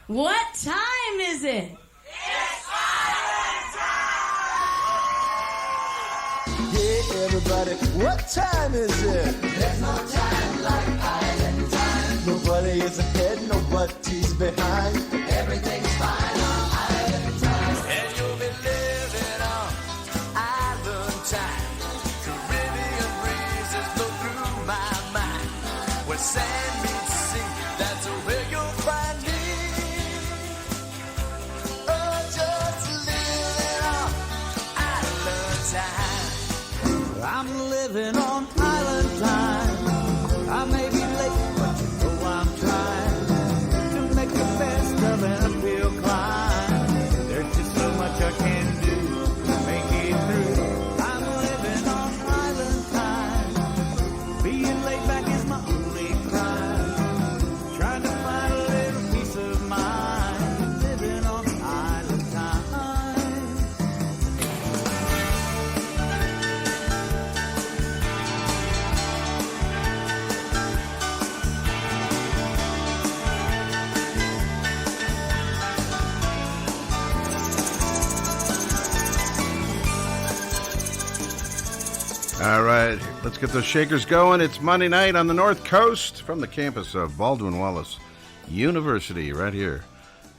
What time is it? It's island time! Yeah, everybody, what time is it? There's no time like island time. Nobody is ahead, nobody's behind. Everything's fine on island time. And you'll be living on island time. Caribbean breezes blow through my mind. Where sand meets sea, that's where you'll find me. Oh, just living on island time. I'm living on island time. I may be late, but you know I'm trying to make the best of an uphill climb. There's just so much I can do to make it through. I'm living on island time. Being laid back is my only crime. Trying to find a little peace of mind. Living on island time. All right, let's get those shakers going. It's Monday night on the North Coast from the campus of Baldwin Wallace University, right here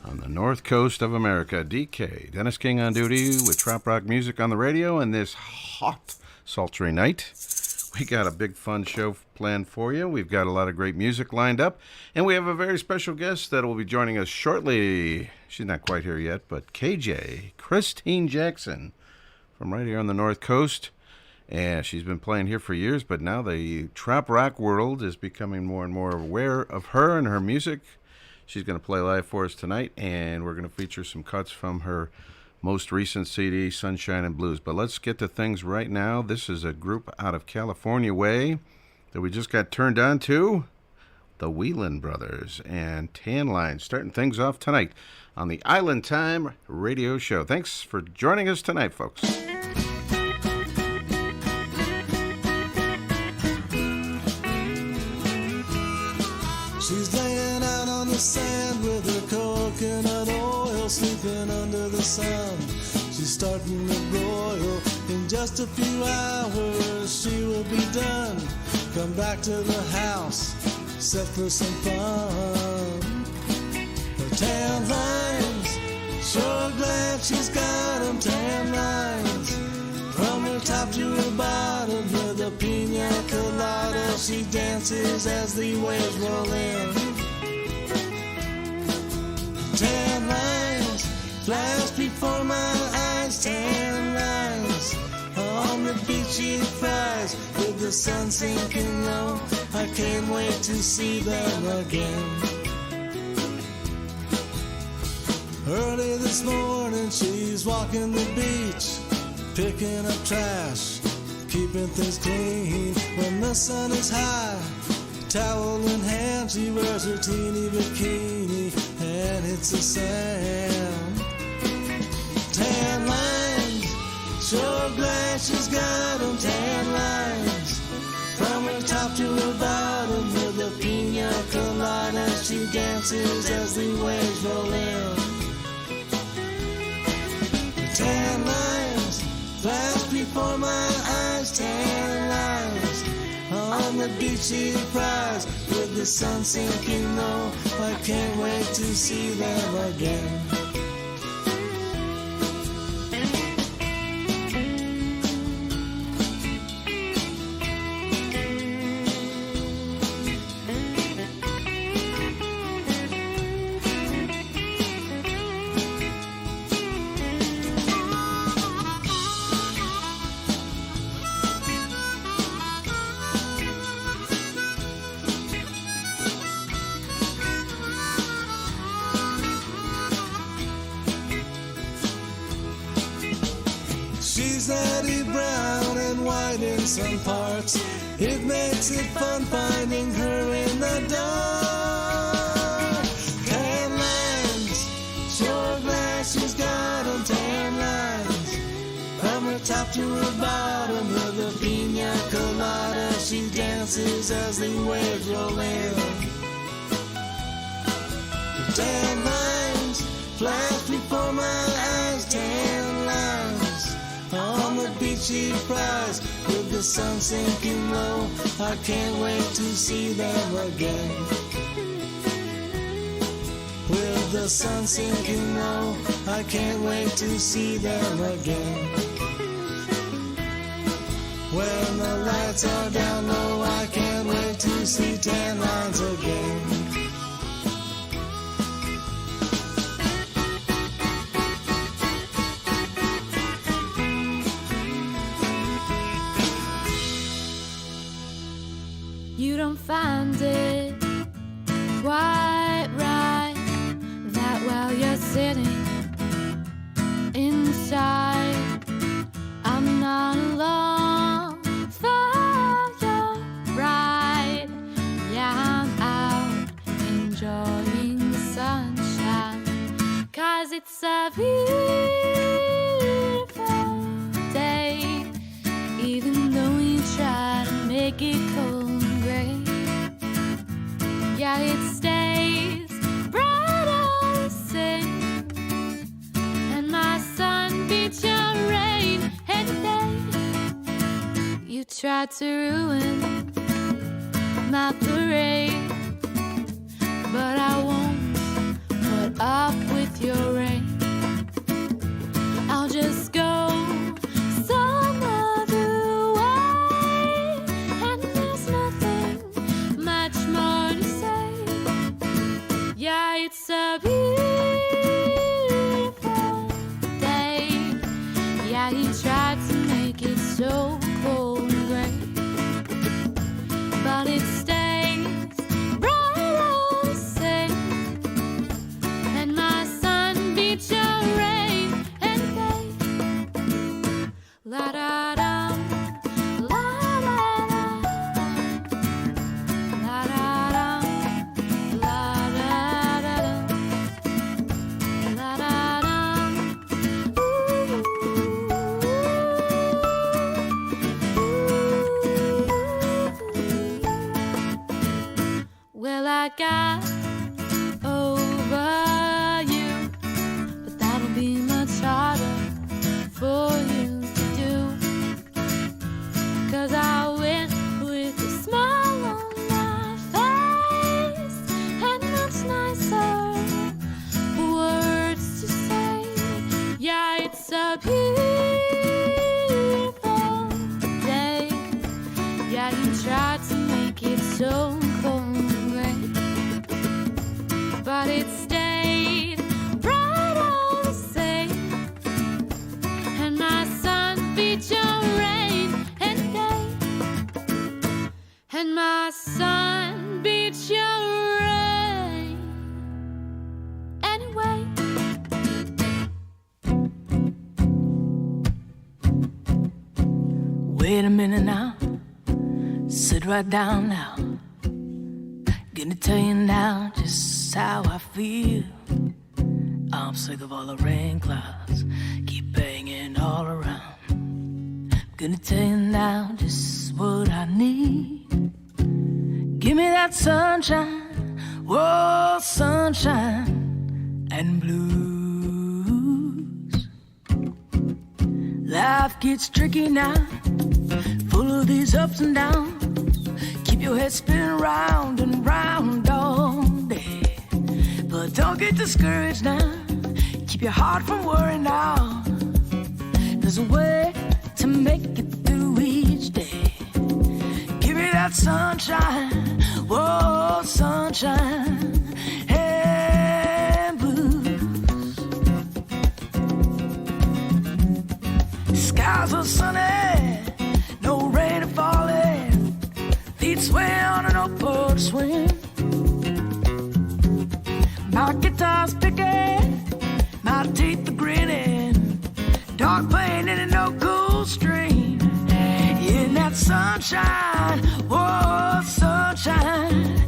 on the North Coast of America. DK, Dennis King on duty with trop rock music on the radio, and this hot, sultry night, we got a big fun show planned for you. We've got a lot of great music lined up, and we have a very special guest that will be joining us shortly. She's not quite here yet, but KJ, Kristine Jackson, from right here on the North Coast. And she's been playing here for years, but now the trop rock world is becoming more and more aware of her and her music. She's going to play live for us tonight, and we're going to feature some cuts from her most recent CD, Sunshine and Blues. But let's get to things right now. This is a group out of California way that we just got turned on to, the Whelan Brothers and Tan Line, starting things off tonight on the Island Time radio show. Thanks for joining us tonight, folks. She's laying out on the sand with her coconut oil, sleeping under the sun. She's starting to broil. In just a few hours she will be done. Come back to the house, set for some fun. Her tan lines, sure glad she's got them tan lines. From her top to her bottom with a pina colada, she dances as the waves roll in. Tan lines flash before my eyes, tan lines on the beach she flies with the sun sinking low. I can't wait to see them again. Early this morning she's walking the beach, picking up trash, keeping things clean when the sun is high. Towel in hand, she wears her teeny bikini and hits the sand. Tan lines, sure glad she's got them tan lines. From her top to her bottom with a pina colada, she dances as the waves roll in. Tan lines flash before my eyes, tan lines on the beach she cries with the sun sinking low. I can't wait to see them again. She's Eddie Brown and white in some parts. It makes it fun finding her in the dark. Tan lines, sure glad she's got them tan lines. From her top to her bottom with a pina colada, she dances as the waves roll in. Tan lines flash before my eyes, tan lines on the beachy prize. With the sun sinking low, I can't wait to see them again. With the sun sinking low, I can't wait to see them again. When the lights are down low, I can't wait to see tan lines again. You don't find it quite right that while you're sitting inside, I'm not along for your ride. Yeah, I'm out enjoying the sunshine, 'cause it's a beautiful day, even though we try to make it cold. Yeah, it stays bright all the same, and my sun beats your rain every day. You tried to ruin my parade, but I won't put up with your rain. I'll just go some other way, and there's nothing much more to say. Yeah, it's a beautiful day. Yeah, he tried to make it so cold and gray, but it stays bright all the same, and my sun beats your rain and day. La da da. Well, I got over you, but that'll be much harder for you to do, 'cause I went with a smile on my face, and much nicer words to say. Yeah, it's a beautiful day. Yeah, you tried to make it so cold, but it stayed bright all the same, and my sun beats your rain and day, and my sun beats your rain anyway. Wait a minute now, sit right down now. Gonna tell you now just how I feel. I'm sick of all the rain clouds keep banging all around. Gonna tell you now just what I need. Give me that sunshine, whoa, sunshine and blues. Life gets tricky now, full of these ups and downs. Keep your head spinning round and round all day. But don't get discouraged now, keep your heart from worrying now. There's a way to make it through each day. Give me that sunshine, whoa, sunshine and blues. Skies are sunny, no rain falling, feet sway on an upward swing. My guitar's picking, my teeth are grinning, dog playing in a no cool stream. In that sunshine, whoa, sunshine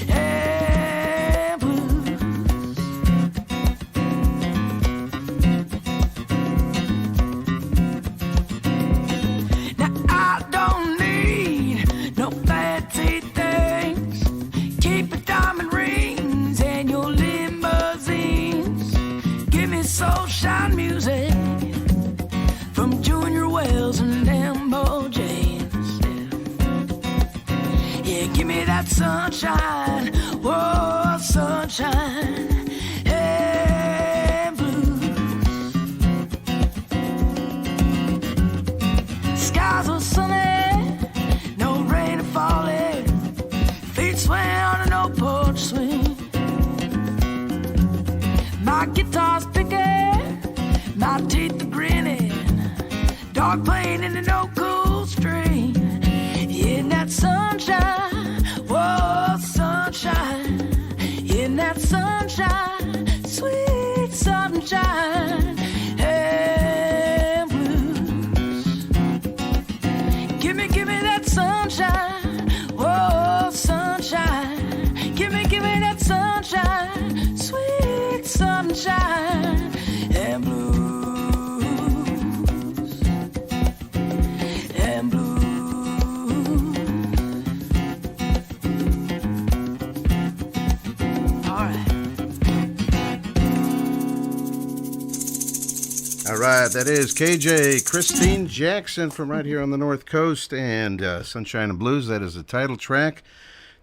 and blues. Now I don't need no fancy things, keep your diamond rings and your limousines. sunshine, oh, sunshine and blues. Skies are sunny, no rain falling, feet swaying on an old porch swing. My guitar's picking, my teeth are grinning, dog playing in an old cool string. In that sunshine, whoa, sunshine. In that sunshine, sweet sunshine and blues. Give me that sunshine, whoa, sunshine. Give me that sunshine, sweet sunshine and blues. And blues. All right, that is KJ, Kristine Jackson from right here on the North Coast, and Sunshine and Blues. That is the title track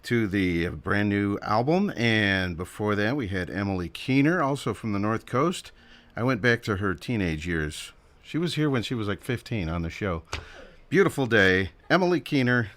to the brand new album. And before that, we had Emily Keener, also from the North Coast. I went back to her teenage years. She was here when she was like 15 on the show. Beautiful Day, Emily Keener.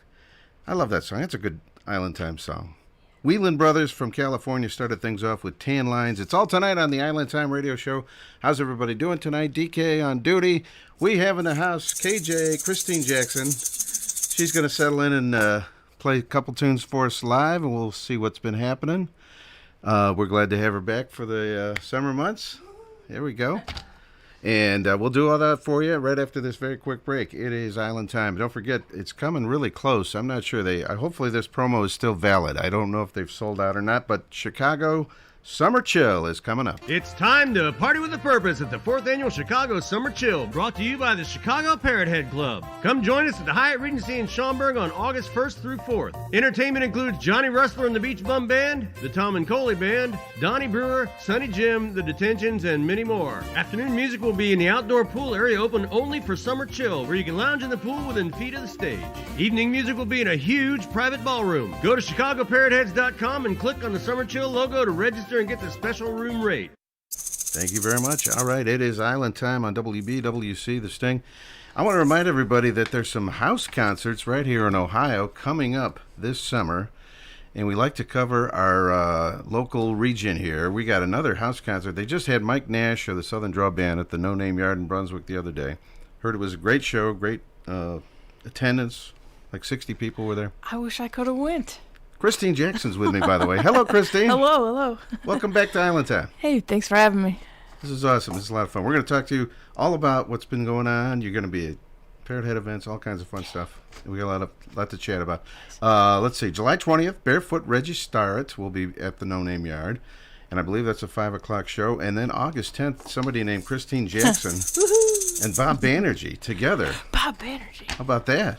I love that song. That's a good Island Time song. Whelan Brothers from California started things off with Tan Lines. It's all tonight on the Island Time radio show. How's everybody doing tonight? DK on duty. We have in the house KJ, Kristine Jackson. She's going to settle in and play a couple tunes for us live, and we'll see what's been happening. We're glad to have her back for the summer months. There we go. And we'll do all that for you right after this very quick break. It is Island Time. Don't forget, it's coming really close. I'm not sure hopefully this promo is still valid. I don't know if they've sold out or not, but Chicago Summer Chill is coming up. It's time to party with a purpose at the 4th Annual Chicago Summer Chill, brought to you by the Chicago Parrot Head Club. Come join us at the Hyatt Regency in Schaumburg on August 1st through 4th. Entertainment includes Johnny Rustler and the Beach Bum Band, the Tom and Coley Band, Donnie Brewer, Sonny Jim, the Detentions, and many more. Afternoon music will be in the outdoor pool area open only for Summer Chill, where you can lounge in the pool within feet of the stage. Evening music will be in a huge private ballroom. Go to ChicagoParrotheads.com and click on the Summer Chill logo to register and get the special room rate. Thank you very much. All right, it is Island Time on WBWC, The Sting. I want to remind everybody that there's some house concerts right here in Ohio coming up this summer, and we like to cover our local region here. We got another house concert. They just had Mike Nash of the Southern Draw Band at the No Name Yard in Brunswick the other day. Heard it was a great show, great attendance, like 60 people were there. I wish I could have went. Kristine Jackson's with me, by the way. Hello, Kristine. Hello. Welcome back to Island Time. Hey, thanks for having me. This is awesome. This is a lot of fun. We're going to talk to you all about what's been going on. You're going to be at Parrot Head events, all kinds of fun stuff. We got a lot to chat about. Let's see. July 20th, Barefoot Reggie Starrett will be at the No Name Yard, and I believe that's a 5 o'clock show. And then August 10th, somebody named Kristine Jackson and Bob Banerjee together. Bob Banerjee. How about that?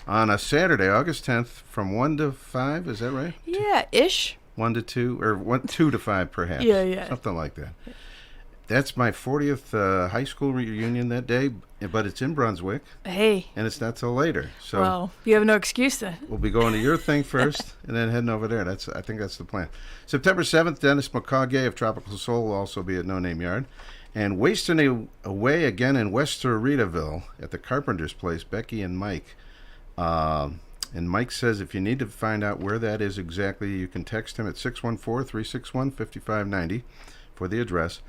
On a Saturday, August 10th, from 1 to 5, is that right? Yeah, ish. 1 to 2, or 2 to 5, perhaps. Yeah. Something like that. That's my 40th high school reunion that day, but it's in Brunswick. Hey. And it's not till later. So well, you have no excuse then. We'll be going to your thing first, and then heading over there. I think that's the plan. September 7th, Dennis McCaughey of Tropical Soul will also be at No Name Yard. And wasting away again in West Ceritaville at the Carpenter's Place, Becky and Mike. And Mike says if you need to find out where that is exactly, you can text him at 614-361-5590 for the address.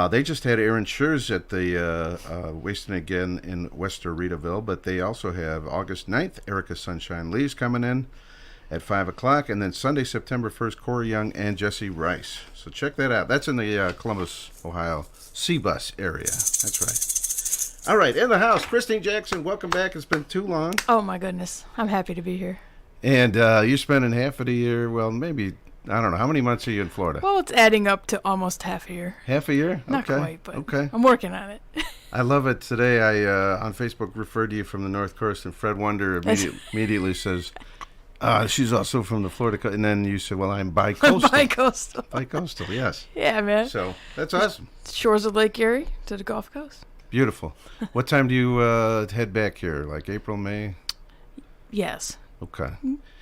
They just had Aaron Schurz at the Wasting Again in West Ceritaville, but they also have August 9th, Erica Sunshine Lee's coming in at 5 o'clock, and then Sunday, September 1st, Corey Young and Jesse Rice. So check that out. That's in the Columbus, Ohio C-Bus area. That's right. All right, in the house, Kristine Jackson, welcome back. It's been too long. Oh, my goodness. I'm happy to be here. And you're spending half of the year, well, maybe, I don't know, how many months are you in Florida? Well, it's adding up to almost half a year. Half a year? Not okay. quite, but okay. I'm working on it. I love it. Today, I on Facebook referred to you from the North Coast, and Fred Wonder immediately says, she's also from the Florida coast. And then you said, well, I'm bi-coastal. Bi-coastal. Bi-coastal, yes. Yeah, man. So that's awesome. Shores of Lake Erie to the Gulf Coast. Beautiful. What time do you head back here? Like April, May? Yes. Okay.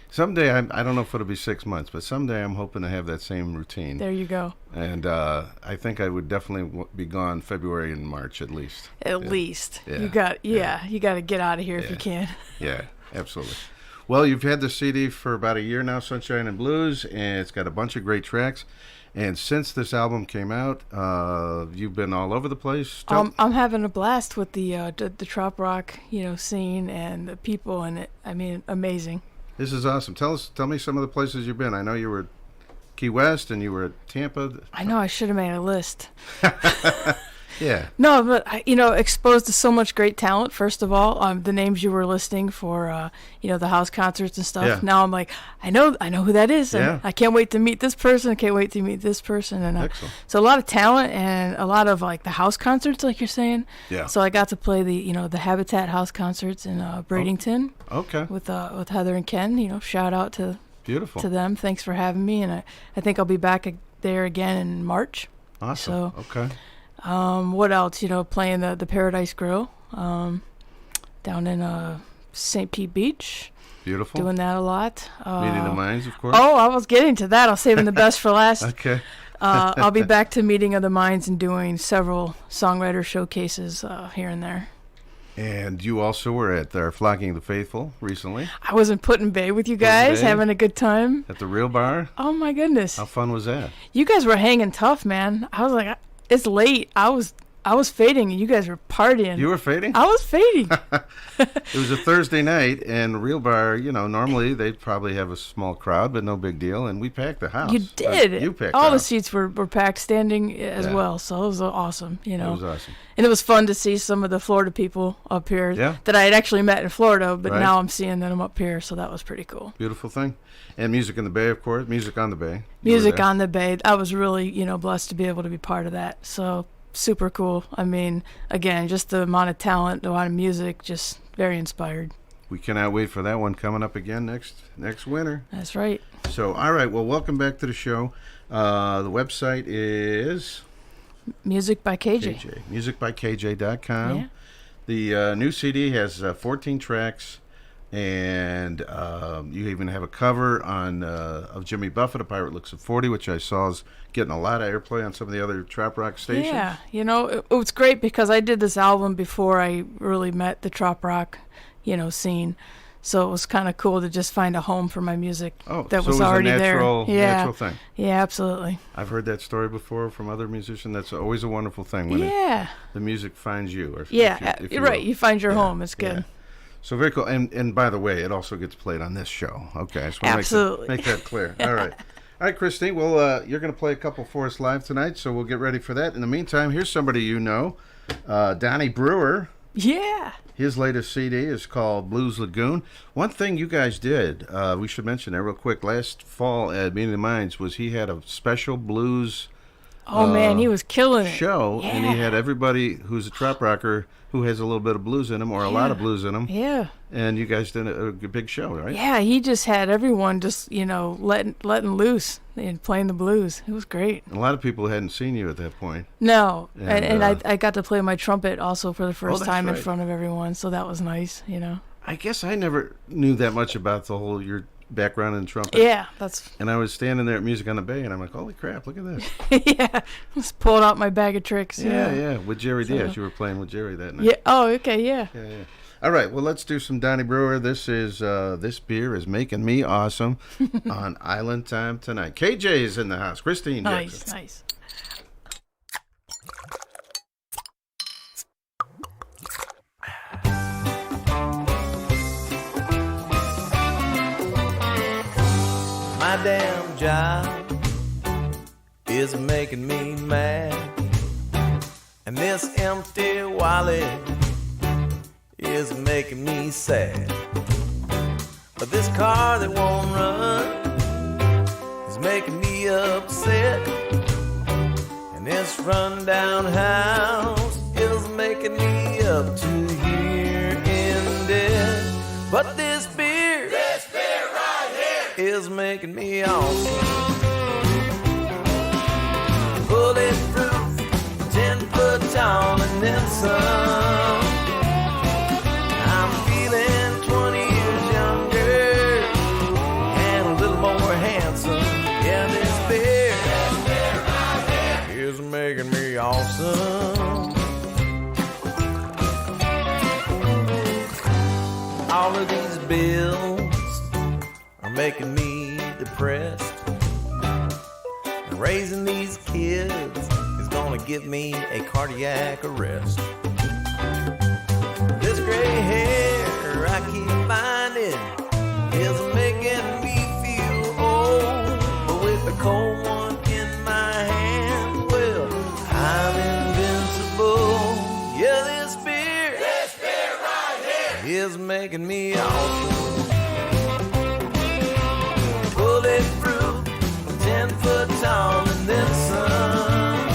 Someday, I don't know if it'll be 6 months, but someday I'm hoping to have that same routine. There you go. And I think I would definitely be gone February and March at least. At least. Yeah. You got to get out of here if you can. Yeah, absolutely. Well, you've had the CD for about a year now, Sunshine and Blues, and it's got a bunch of great tracks. And since this album came out, you've been all over the place. I'm having a blast with the trop rock, scene and the people in it. I mean, amazing. This is awesome. Tell me some of the places you've been. I know you were at Key West and you were at Tampa. I know I should have made a list. Yeah. No, but exposed to so much great talent. First of all, the names you were listing for, the house concerts and stuff. Yeah. Now I'm like, I know who that is. And Yeah. I can't wait to meet this person. I can't wait to meet this person. And Excellent. so a lot of talent and a lot of like the house concerts, like you're saying. Yeah. So I got to play the Habitat house concerts in Bradenton. Okay. With Heather and Ken. Shout out to Beautiful. to them. Thanks for having me. And I think I'll be back there again in March. Awesome. So, Okay. what else? Playing the Paradise Grill down in St. Pete Beach. Beautiful. Doing that a lot. Meeting the Minds, of course. Oh, I was getting to that. I was saving the best for last. Okay. I'll be back to Meeting of the Minds and doing several songwriter showcases here and there. And you also were at our Flocking the Faithful recently. I was in Put in Bay with you guys, Bay. having a good time. At the Real Bar. Oh, my goodness. How fun was that? You guys were hanging tough, man. I was like, it's late. I was fading, and you guys were partying. You were fading? I was fading. It was a Thursday night, and Real Bar, normally they'd probably have a small crowd, but no big deal, and we packed the house. You did. You packed all the house. seats were packed standing as Yeah. well, so it was awesome, It was awesome. And it was fun to see some of the Florida people up here Yeah. that I had actually met in Florida, but Right. now I'm seeing them up here, so that was pretty cool. Beautiful thing. And Music in the Bay, of course. Music on the Bay. You were Music there. on the Bay. I was really, blessed to be able to be part of that. So super cool. I mean, again, just the amount of talent, the amount of music, just very inspired. We cannot wait for that one coming up again next winter. That's right. So, all right. Well, welcome back to the show. The website is Music by KJ. musicbykj.com. Yeah. The new CD has 14 tracks, and you even have a cover on of Jimmy Buffett, A Pirate Looks at 40, which I saw is getting a lot of airplay on some of the other trap rock stations. Yeah, it was great because I did this album before I really met the trop rock, scene. So it was kind of cool to just find a home for my music that so was it was already a natural, there. Yeah, natural thing. Yeah, absolutely. I've heard that story before from other musicians. That's always a wonderful thing when the music finds you. Or if you're right. will. You find your home. It's good. Yeah. So very cool. And by the way, it also gets played on this show. Okay, I just want Absolutely. to make that clear. All right. All right, Kristine. Well, you're going to play a couple for us live tonight, so we'll get ready for that. In the meantime, here's somebody you know, Donnie Brewer. Yeah. His latest CD is called Blues Lagoon. One thing you guys did, we should mention that real quick, last fall at Meeting the Minds was he had a special blues man, he was killing it. show, Yeah. and he had everybody who's a trop rocker who has a little bit of blues in him or a lot of blues in him. Yeah. And you guys did a big show, right? Yeah, he just had everyone just, letting loose and playing the blues. It was great. A lot of people hadn't seen you at that point. No, And, and I got to play my trumpet also for the first that's time in right. front of everyone, so that was nice, I guess I never knew that much about the whole your background in trumpet. Yeah, that's And I was standing there at Music on the Bay, and I'm like, holy crap, look at this. yeah. Just pulled out my bag of tricks. Yeah, with Jerry Diaz. You were playing with Jerry that night. Yeah. Oh, okay. Yeah. Yeah. All right, well, let's do some Donnie Brewer. This is This Beer is Making Me Awesome on Island Time Tonight. KJ is in the house. Kristine Jackson. Nice. My damn job is making me mad, and this empty wallet is making me sad. But this car that won't run is making me upset, and this rundown house is making me up to here in debt. But this beer right here is making me awesome. Bulletproof, 10-foot tall, and then some. I'm feeling 20 years younger making me awesome. All of these bills are making me depressed. And raising these kids is gonna give me a cardiac arrest. This gray hair I keep finding is making me feel old. But with the cold one in my hand, well, I'm invincible. Yeah, this beer right here is making me awesome. Bulletproof, 10 foot tall and then some.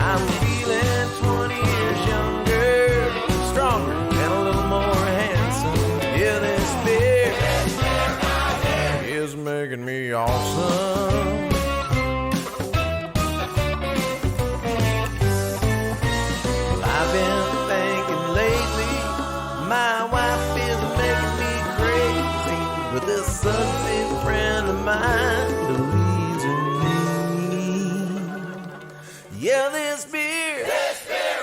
I'm feeling 20 years younger, stronger, and a little more handsome. Yeah, this beer is making me awesome. Well, I've been thinking lately, my wife is making me crazy with this ugly friend of mine, Louise and me. Yeah, this beer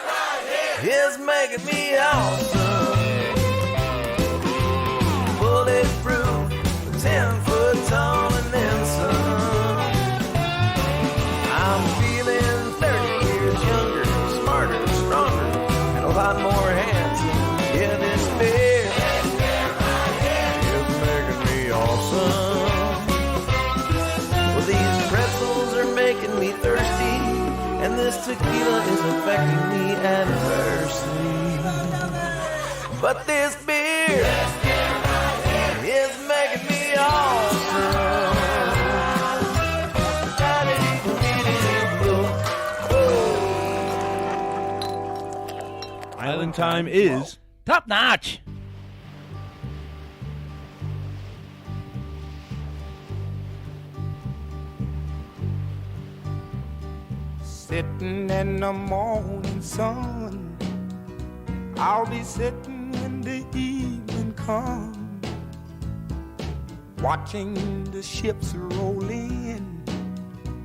right here is making me awesome. Bulletproof, 10 foot tall and then some. I'm feeling 30 years younger, smarter, stronger, and a lot more handsome. Yeah, this beer right here is making me awesome. Well, these pretzels are making me thirsty, and this tequila is affecting me adversely. But this beer is making me awesome. Island time is top notch. Sitting in the morning sun, I'll be sitting when the evening comes, watching the ships roll in,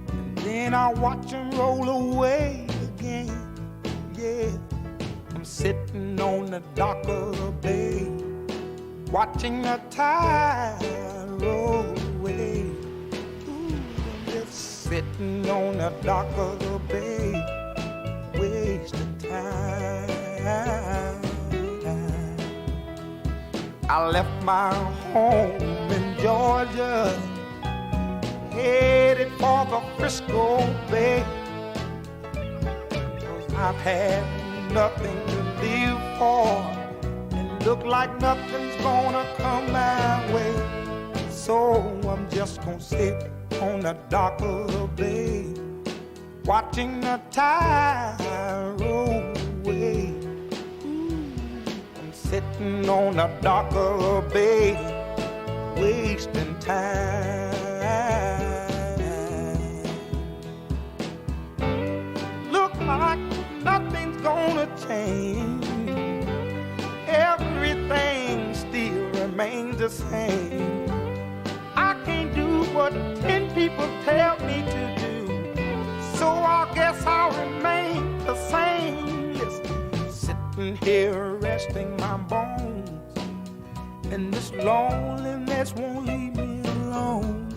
and then I'll watch them roll away again. Yeah, I'm sitting on the dock of the bay, watching the tide roll away. Sitting on the dock of the bay, wasting time. I left my home in Georgia, headed for the Frisco Bay, 'cause I've had nothing to live for, and look like nothing's gonna come my way. So I'm just gonna sit on the dock of the bay, watching the tide roll away. I'm sitting on the dock of the bay, wasting time. Look like nothing's gonna change, everything still remains the same. I can't do what 10 people tell me to do, so I guess I'll remain the same. Listen, sitting here resting my bones, and this loneliness won't leave me alone.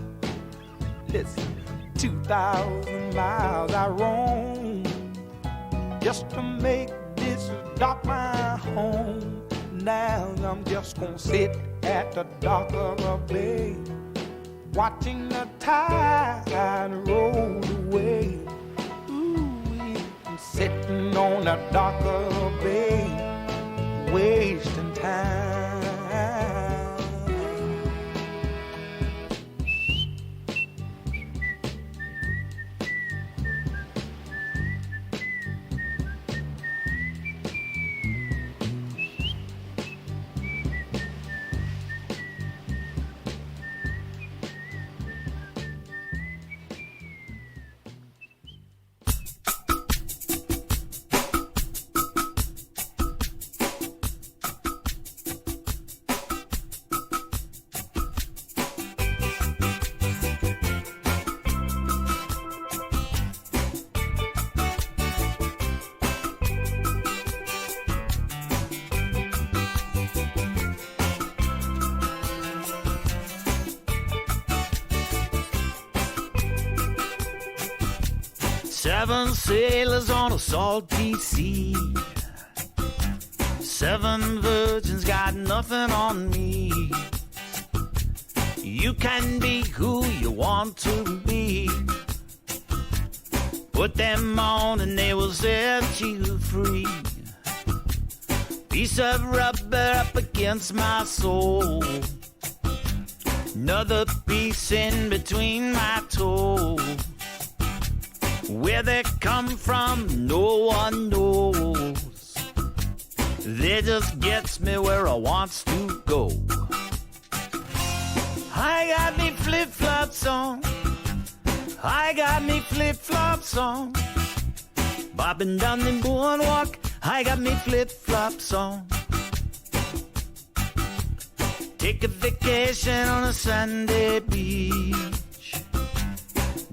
Listen, 2,000 miles I roam just to make this dock my home. Now I'm just gonna sit at the dock of the bay, watching the tide roll away. Ooh, I'm sitting on the dock of the bay, wasting time. 7 sailors on a salty sea. 7 virgins got nothing on me. You can be who you want to be. Put them on and they will set you free. Piece of rubber up against my soul. Another piece in between my toes. Where they come from, no one knows. They just gets me where I wants to go. I got me flip-flops on. I got me flip-flops on. Bobbing down the boardwalk, I got me flip-flops on. Take a vacation on a Sunday beach.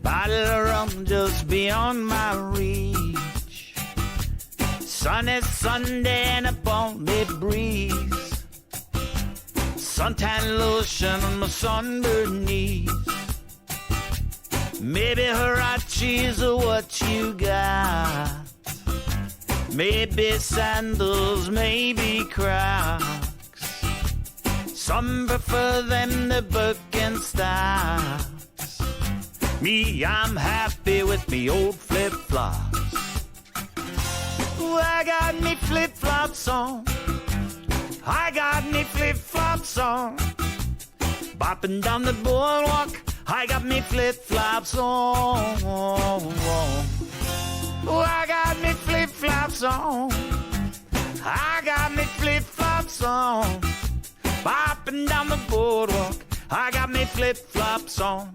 Bottle of rum just beyond my reach. Sunny Sunday and a balmy breeze. Suntan lotion on my sunburned knees. Maybe Huaraches are what you got. Maybe sandals, maybe Crocs. Some prefer them to Birkenstocks. Me, I'm happy with me old flip-flops. Ooh, I got me flip-flops on. I got me flip-flops on. Bopping down the boardwalk, I got me flip-flops on. Oh, I got me flip-flops on. I got me flip-flops on. Bopping down the boardwalk, I got me flip-flops on.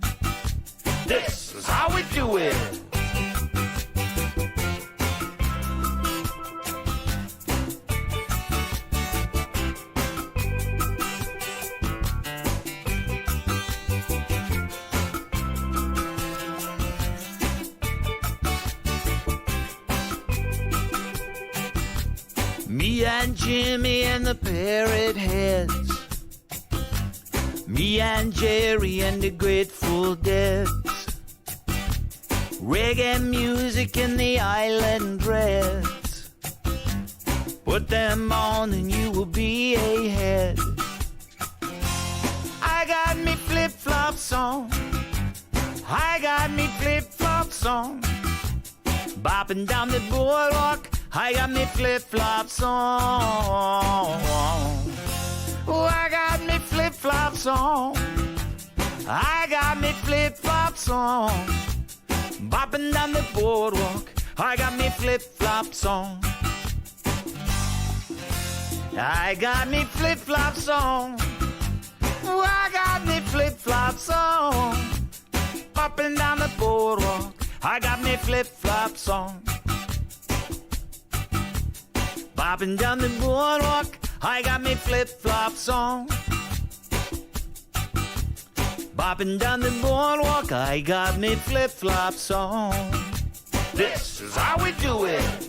This is how we do it. Me and Jimmy and the Parrot Heads. Me and Jerry and the Grateful Dead. Reggae music in the island dreads. Put them on and you will be a head. I got me flip-flops on. I got me flip-flops on. Bopping down the boardwalk, I got me flip-flops on. Oh, I got me flip-flops on. I got me flip-flops on. Bopping down the boardwalk, I got me flip-flops on. I got me flip-flops on. Oh, I got me flip-flops on. Bopping down the boardwalk, I got me flip-flops on. Bopping down the boardwalk, I got me flip-flops on. Bopping down the boardwalk, I got me flip-flops on. This is how we do it.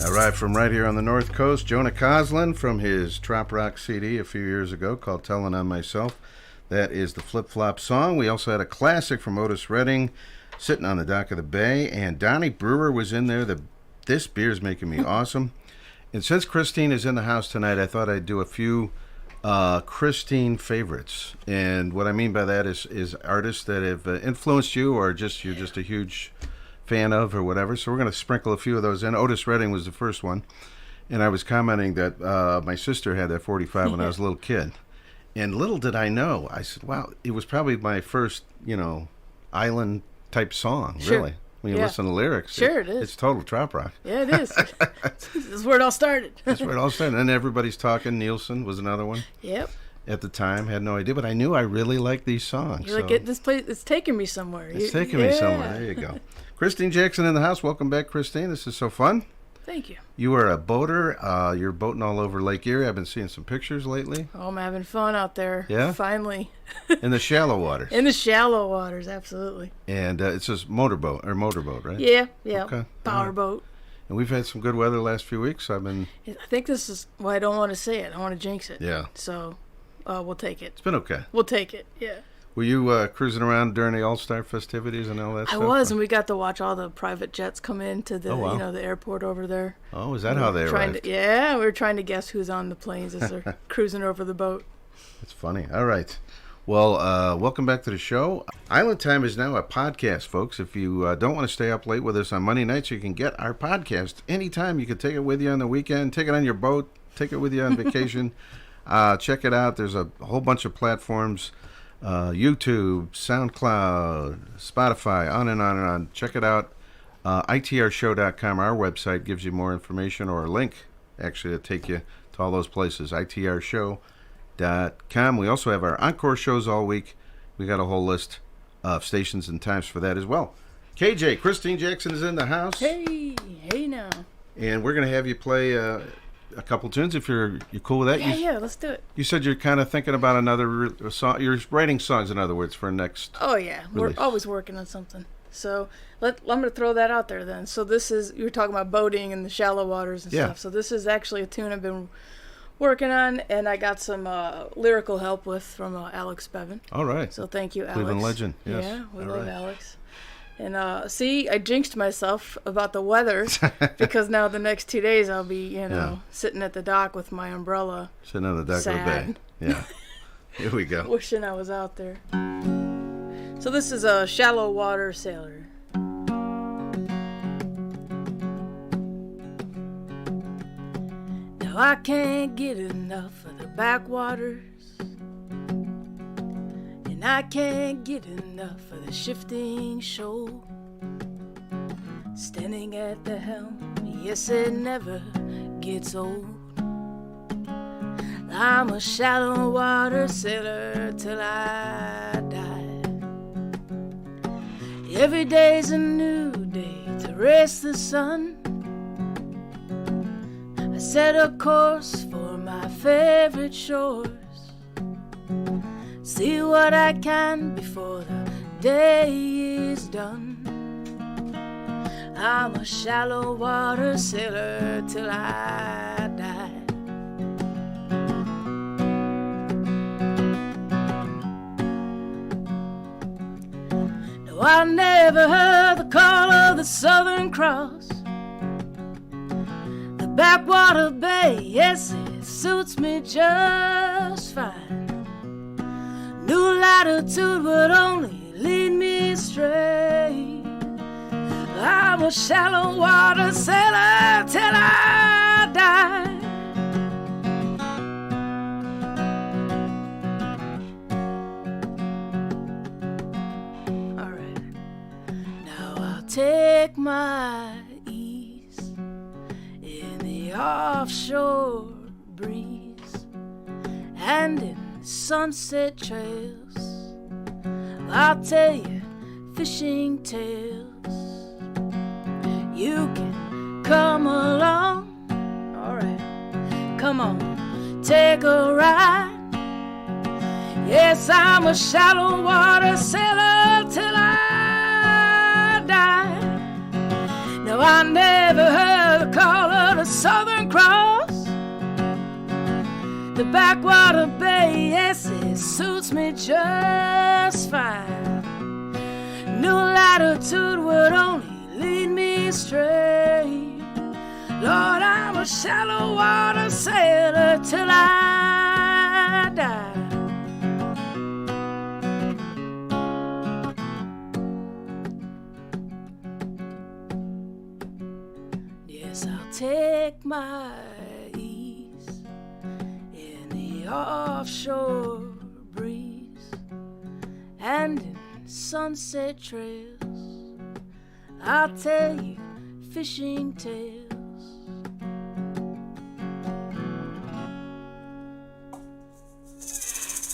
All right, from right here on the North Coast, Jonah Coslin from his Trop Rock CD a few years ago called Tellin' on Myself. That is the Flip Flop song. We also had a classic from Otis Redding, Sitting on the Dock of the Bay, and Donnie Brewer was in there. This beer's making me awesome. And since Kristine is in the house tonight, I thought I'd do a few Kristine favorites. And what I mean by that is artists that have influenced you, or you're just a huge fan of, or whatever. So we're going to sprinkle a few of those in. Otis Redding was the first one, and I was commenting that my sister had that 45 when I was a little kid, and little did I know, I said, wow, it was probably my first island type song. Sure. Really, when you listen to lyrics. Sure, it is. It's total trop rock. Yeah, it is. That's where it all started. That's where it all started. And Everybody's Talking, Nielsen was another one. Yep. At the time, had no idea, but I knew I really liked these songs. You're like, this place, it's taking me somewhere. It's taking me somewhere. There you go. Kristine Jackson in the house. Welcome back, Kristine. This is so fun. Thank you. You are a boater. You're boating all over Lake Erie. I've been seeing some pictures lately. Oh, I'm having fun out there. Yeah? Finally. In the shallow waters. In the shallow waters, absolutely. And it's just motorboat, right? Yeah. Okay. Powerboat. And we've had some good weather the last few weeks. I think this is, well, I don't want to say it. I want to jinx it. Yeah. So we'll take it. It's been okay. We'll take it, yeah. Were you cruising around during the All-Star festivities and all that stuff? I was, and we got to watch all the private jets come into the, the airport over there. Oh, is that how they arrived? We were trying to guess who's on the planes as they're cruising over the boat. That's funny. All right. Well, welcome back to the show. Island Time is now a podcast, folks. If you don't want to stay up late with us on Monday nights, you can get our podcast anytime. You can take it with you on the weekend, take it on your boat, take it with you on vacation. Check it out. There's a whole bunch of platforms. YouTube, SoundCloud, Spotify, on and on and on. Check it out. ITRshow.com, our website, gives you more information, or a link, actually, to take you to all those places. ITRshow.com. We also have our encore shows all week. We got a whole list of stations and times for that as well. KJ, Kristine Jackson is in the house. Hey now. And we're going to have you play a couple tunes if you're cool with that. Yeah, let's do it. You said you're kind of thinking about another song. You're writing songs, in other words, for next. Oh yeah, release. We're always working on something. So I'm going to throw that out there then. So this is, you were talking about boating and the shallow waters and stuff. So this is actually a tune I've been working on, and I got some lyrical help with from Alex Bevan. All right. So thank you, Alex. Cleveland legend. Yes. Yeah, we love Alex. And see, I jinxed myself about the weather because now the next 2 days I'll be, sitting at the dock with my umbrella. Sitting on the dock of the bay. Yeah. Here we go. Wishing I was out there. So this is a Shallow Water Sailor. Now I can't get enough of the backwaters, and I can't get enough of the shifting shoal. Standing at the helm, yes, it never gets old. I'm a shallow water sailor till I die. Every day's a new day to race the sun. I set a course for my favorite shores. See what I can before the day is done. I'm a shallow water sailor till I die. No, I never heard the call of the Southern Cross. The backwater bay, yes, it suits me just fine. New latitude would only lead me astray. I'm a shallow water sailor till I die. All right. Now I'll take my ease in the offshore breeze and in sunset trails. I'll tell you fishing tales. You can come along, alright, come on, take a ride. Yes, I'm a shallow water sailor till I die. No, I never heard the call of the Southern Cross. The backwater bay, yes, it suits me just fine. New latitude would only lead me astray. Lord, I'm a shallow water sailor till I die. Yes, I'll take my ease in the offshore breeze and in sunset trails. I'll tell you fishing tales.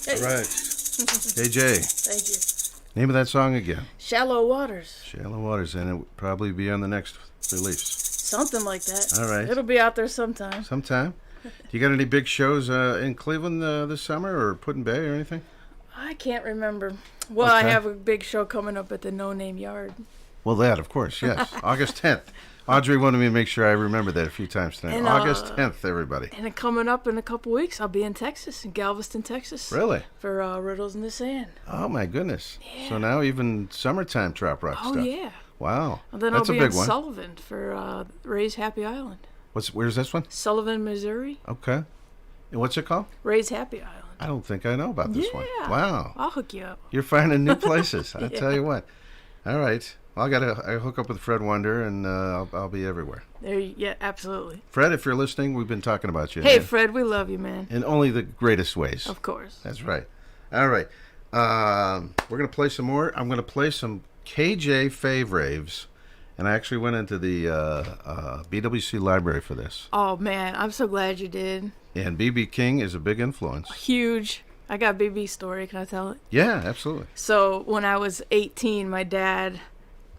Hey. All right. AJ. Thank you. Name of that song again? Shallow Waters. Shallow Waters, and it will probably be on the next release. Something like that. All right. It'll be out there sometime. Sometime. Do you got any big shows in Cleveland this summer or Put in Bay or anything? I can't remember. Well, Okay. I have a big show coming up at the No Name Yard. Well, that, of course, yes. August 10th. Audrey wanted me to make sure I remember that a few times tonight. And, August 10th, everybody. And coming up in a couple weeks, I'll be in Texas, in Galveston, Texas. Really? For Riddles in the Sand. Oh, my goodness. Yeah. So now even summertime trop rock Oh, stuff. yeah. Wow. And then That's I'll be a big in one. Sullivan for Ray's Happy Island. Where's this one? Sullivan, Missouri. Okay. And what's it called? Ray's Happy Island. I don't think I know about this one. Yeah. Wow. I'll hook you up. You're finding new places. I Yeah. tell you what. All right. Well, I hook up with Fred Wonder, and I'll be everywhere. Yeah, absolutely. Fred, if you're listening, we've been talking about you. Hey, Fred, we love you, man. In only the greatest ways. Of course. That's right. All right. We're going to play some more. I'm going to play some KJ Fave Raves. And I actually went into the BWC library for this. Oh, man, I'm so glad you did. And B.B. King is a big influence. Huge. I got BB's story. Can I tell it? Yeah, absolutely. So when I was 18, my dad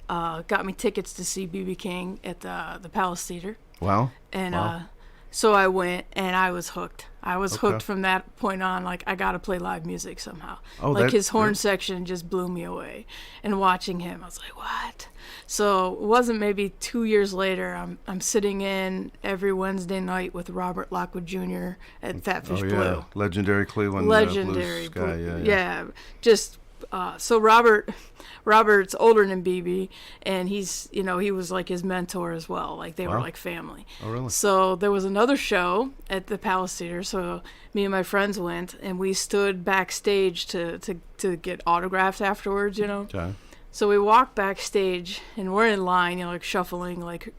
got me tickets to see B.B. King at the Palace Theater. Wow. And Wow. so I went, and I was hooked. I was Okay. hooked from that point on. Like, I got to play live music somehow. Oh, like, that- his horn yeah. section just blew me away. And watching him, I was like, what? So it wasn't maybe 2 years later, I'm sitting in every Wednesday night with Robert Lockwood Jr. at Fat Fish Oh, yeah. Blue. Legendary Cleveland Legendary. blues guy. Yeah, Yeah, just so Robert's older than BB, and he's, he was like his mentor as well. Like, they were Wow. like family. Oh, really? So there was another show at the Palace Theater. So me and my friends went, and we stood backstage to get autographs afterwards. Okay. So we walk backstage, and we're in line, like shuffling, like,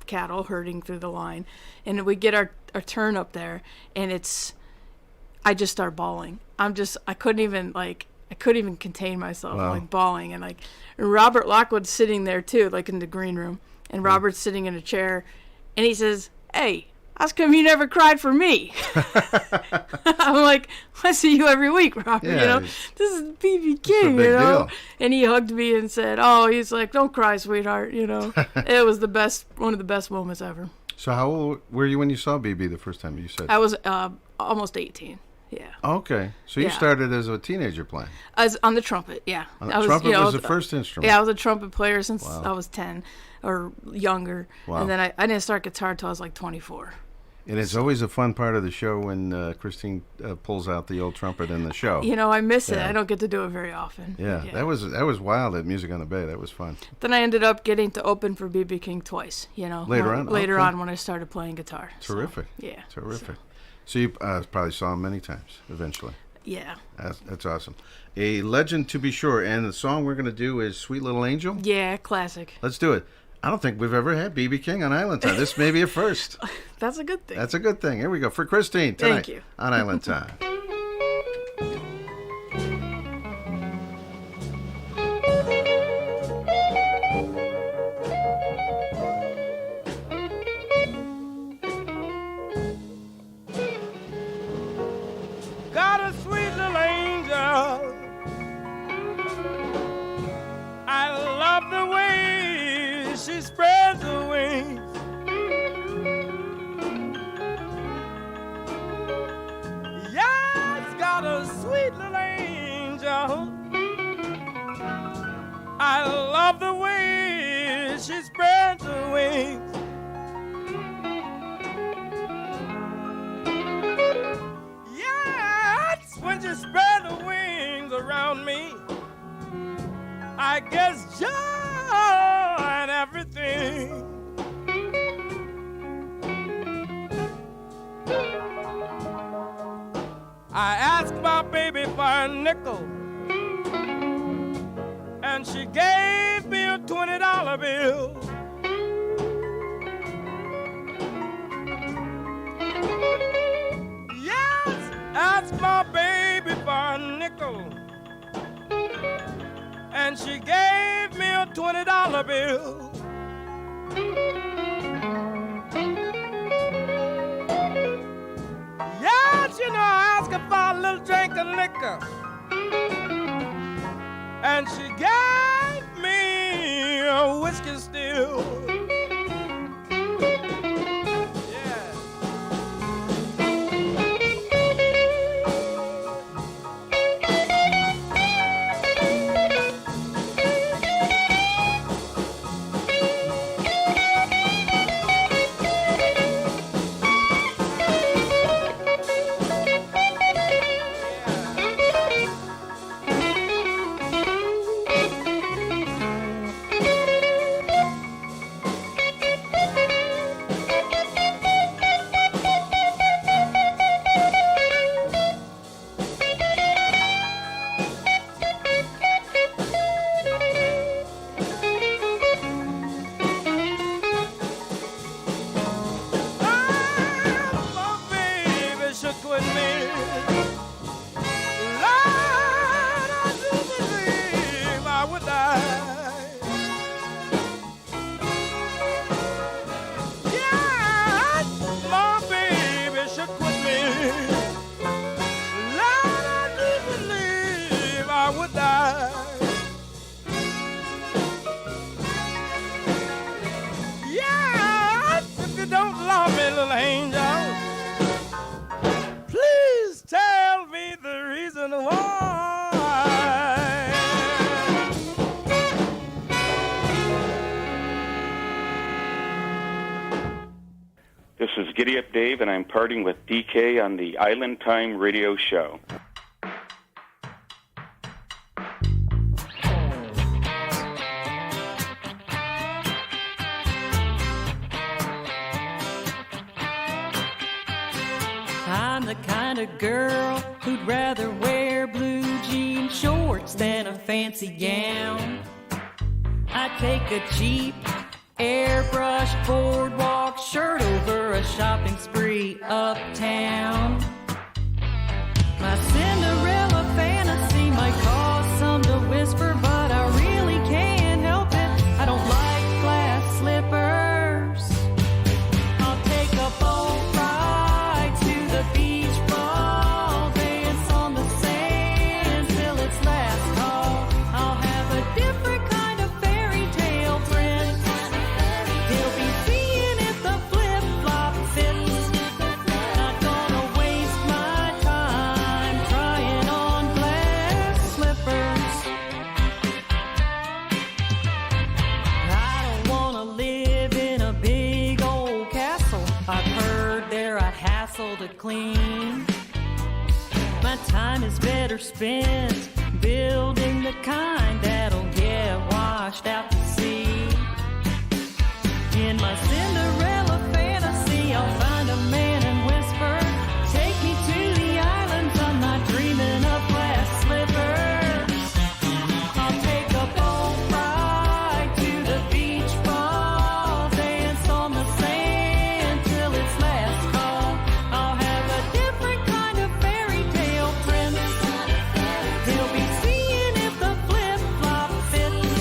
cattle herding through the line. And we get our turn up there, and I just start bawling. I couldn't even contain myself, Wow. like bawling. And Robert Lockwood's sitting there too, like in the green room. And Robert's sitting in a chair, and he says, "Hey, how come you never cried for me?" I'm like, I see you every week, Robert. Yeah, This is B.B. King, big deal. And he hugged me and said, he's like, "Don't cry, sweetheart." It was one of the best moments ever. So how old were you when you saw BB the first time you said? I was almost 18. Yeah. Okay. So you Yeah. started as a teenager playing. As on the trumpet, yeah. Trumpet was the first instrument. Yeah, I was a trumpet player since Wow. I was 10 or younger. Wow. And then I didn't start guitar until I was like 24. And it's always a fun part of the show when Kristine pulls out the old trumpet in the show. I miss it. Yeah. I don't get to do it very often. Yeah, that was wild at Music on the Bay. That was fun. Then I ended up getting to open for B.B. King twice, Later on? Later Okay. on when I started playing guitar. Terrific. So, yeah. Terrific. So you probably saw him many times eventually. Yeah. That's awesome. A legend to be sure. And the song we're going to do is Sweet Little Angel. Yeah, classic. Let's do it. I don't think we've ever had B.B. King on Island Time. This may be a first. That's a good thing. That's a good thing. Here we go. For Kristine tonight. Thank you. On Island Time. Got a sweet little angel. I love the way she spreads her wings. Yes, got a sweet little angel. I love the way she spreads her wings. Yes, when she spread her wings around me, I guess joy and everything. I asked my baby for a nickel, and she gave me a $20 bill. Yes, asked my baby for a nickel, and she gave me a $20 bill. Yes, I asked her for a little drink of liquor, and she gave me a whiskey still. is Giddy Up Dave, and I'm partying with DK on the Island Time radio show. I'm the kind of girl who'd rather wear blue jean shorts than a fancy gown. I take a cheap airbrush boardwalk shirt over a shopping spree uptown. My Cinderella fantasy might cause some to whisper, but I really can't help it. I don't like glass slippers. I'll take a boat ride to the beach ball, dance on the sand till it's last call. I'll have a different kind of fairy tale prince. They'll be seeing if the flip-flop fits. Not gonna waste my time trying on glass slippers. I don't wanna live in a big old castle. I've heard they're a hassle to clean. My time is better spent building the kind that'll get washed out to sea. In my Cinderella fantasy, I'll find a man and whisper, take me to the islands, I'm not dreaming of glass slippers. I'll take a boat ride to the beach ball, dance on the sand till it's last call. I'll have a different kind of fairy tale prince. They'll be seeing if the flip-flop fits.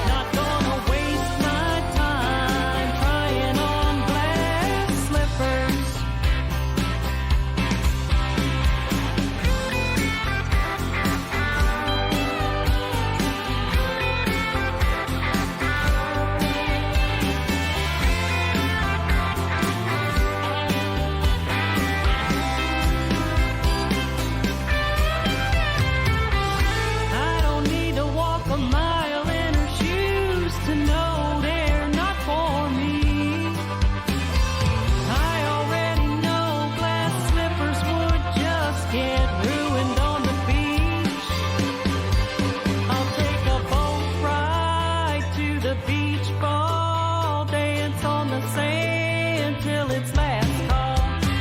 Not gonna waste my time trying on glass slippers. I don't need to walk a mile in her shoes to know they're not for me. I already know glass slippers would just get ruined on the beach. I'll take a boat ride to the beach ball, dance on the sand till it's last call.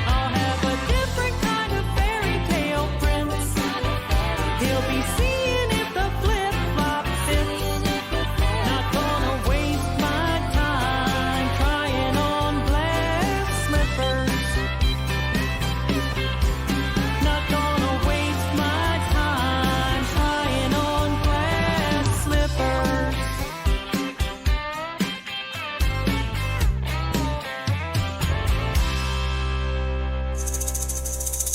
I'll have a different kind of fairy tale prince. He'll be seeing if the flip-flop fits. Not gonna waste my time trying on glass slippers. Not gonna waste my time trying on glass slippers.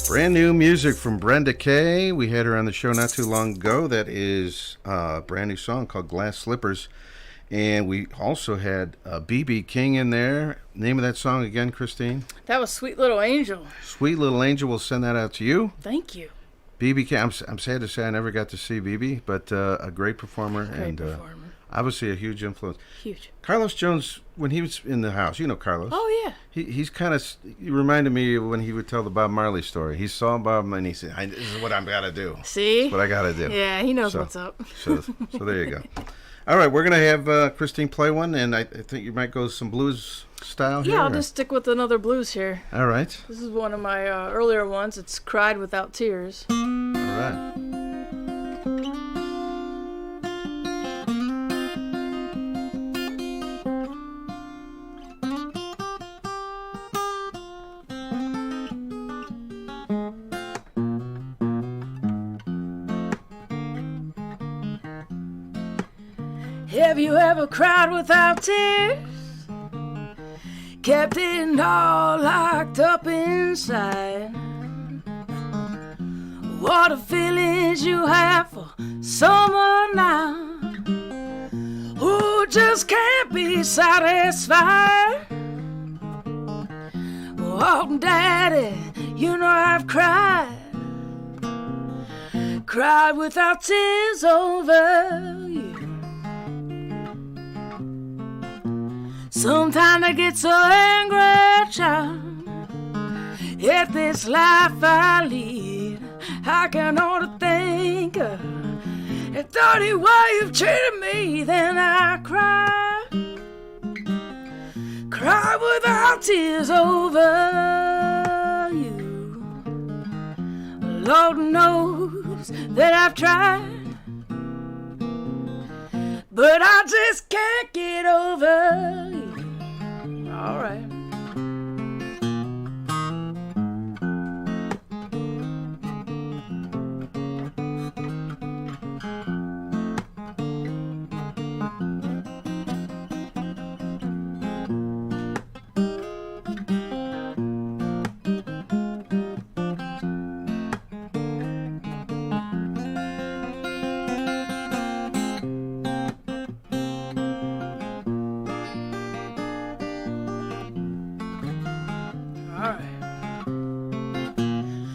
Brand new music from Brenda Cay. We had her on the show not too long ago. That is a brand new song called Glass Slippers. And we also had B.B. King in there. Name of that song again, Kristine? That was Sweet Little Angel. Sweet Little Angel. We'll send that out to you. Thank you. B.B. King. I'm sad to say I never got to see B.B., but a great performer. Great performer. Obviously a huge influence. Huge. Carlos Jones, when he was in the house, you know Carlos. Oh, yeah. He's kind of, he reminded me of when he would tell the Bob Marley story. He saw Bob and he said, this is what I've got to do. See? That's what I got to do. Yeah, he knows what's up. so there you go. All right, we're going to have Kristine play one, and I think you might go some blues style here. Yeah, I'll just stick with another blues here. All right. This is one of my earlier ones. It's Cried Without Tears. All right. Have you ever cried without tears? Kept it all locked up inside? What a feelings you have for someone now who just can't be satisfied. Oh, Daddy, you know I've cried without tears over you. Sometimes I get so angry, child. If this life I lead, I can only think if dirty way you've treated me, then I cry. Cry without tears over you. Lord knows that I've tried, but I just can't get over you. All right.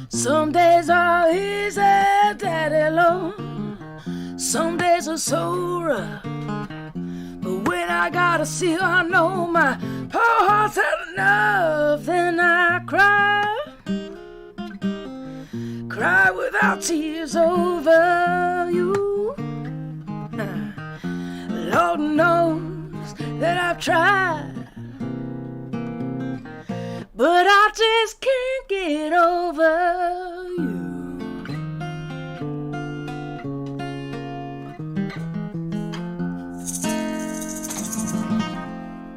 Some days are easy, daddy Lord. Some days are so rough. But when I gotta see her, I know my poor heart's had enough. Then I cry, cry without tears over you. Lord knows that I've tried, but I just can't get over you.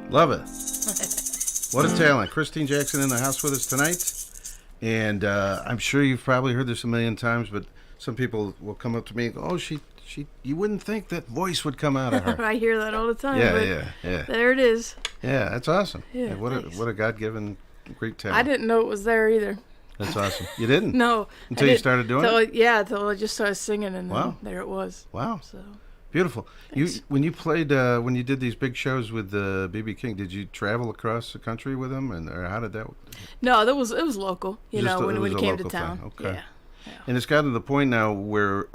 Love it. What a talent. Kristine Jackson in the house with us tonight. And I'm sure you've probably heard this a million times, but some people will come up to me and go, oh, you wouldn't think that voice would come out of her. I hear that all the time. Yeah. There it is. Yeah, that's awesome. Yeah, what a God-given great talent. I didn't know it was there either. That's awesome. You didn't? No. Until you started doing it? Yeah, until I just started singing, and wow. then there it was. Wow. So beautiful. Thanks. When you did these big shows with B.B. King, did you travel across the country with him, or how did that? No, it was local. When it he came to town. Thing. Okay. Yeah. And it's gotten to the point now where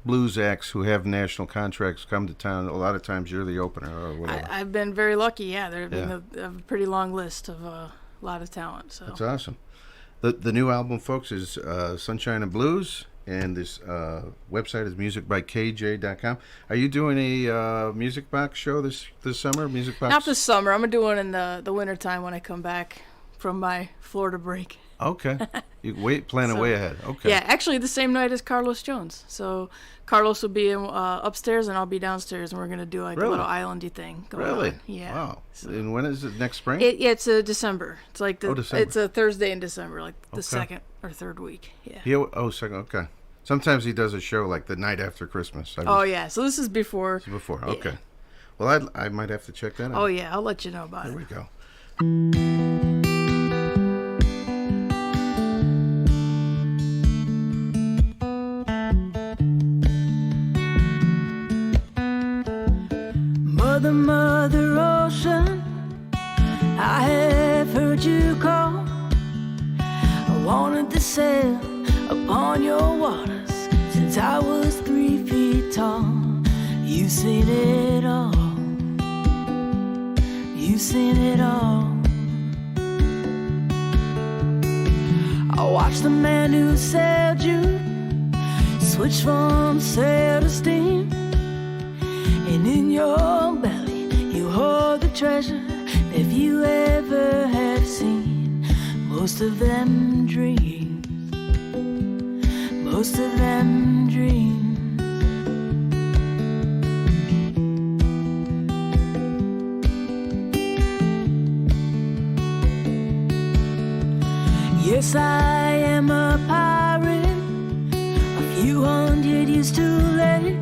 blues acts who have national contracts come to town. A lot of times you're the opener or whatever. I've been very lucky. Yeah, there's been a pretty long list of a lot of talent. So that's awesome. The new album, folks, is Sunshine and Blues, and this website is musicbykj.com. Are you doing a music box show this summer? Music box? Not this summer. I'm gonna do one in the wintertime when I come back from my Florida break. Okay. You planning way ahead. Okay. Yeah, actually the same night as Carlos Jones. So Carlos will be upstairs and I'll be downstairs, and we're gonna do like a little islandy thing going on. Yeah. Wow. So, and when is it? Next spring? It's December. It's like December. It's a Thursday in December, like the second or third week. Yeah. Second. Okay. Sometimes he does a show like the night after Christmas. So this is before. This is before. Yeah. Okay. Well, I might have to check that out. Oh yeah, I'll let you know about it. There we go. Mother Ocean, I have heard you call. I wanted to sail upon your waters since I was 3 feet tall. You've seen it all. You've seen it all. I watched the man who sailed you switch from sail to steam, and in your belly you hold the treasure if you ever have seen. Most of them dreams, most of them dreams. Yes, I am a pirate, a few 100 years too late.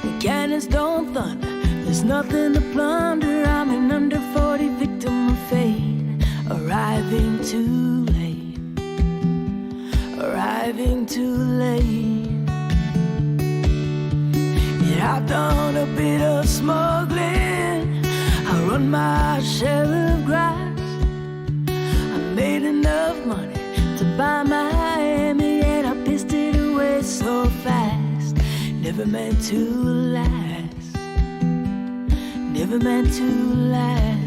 The cannons don't thunder, there's nothing to plunder. I'm an under 40 victim of fate, arriving too late, arriving too late. Yeah, I've done a bit of smuggling, I run my share of grass. Made enough money to buy Miami, and I pissed it away so fast. Never meant to last, never meant to last.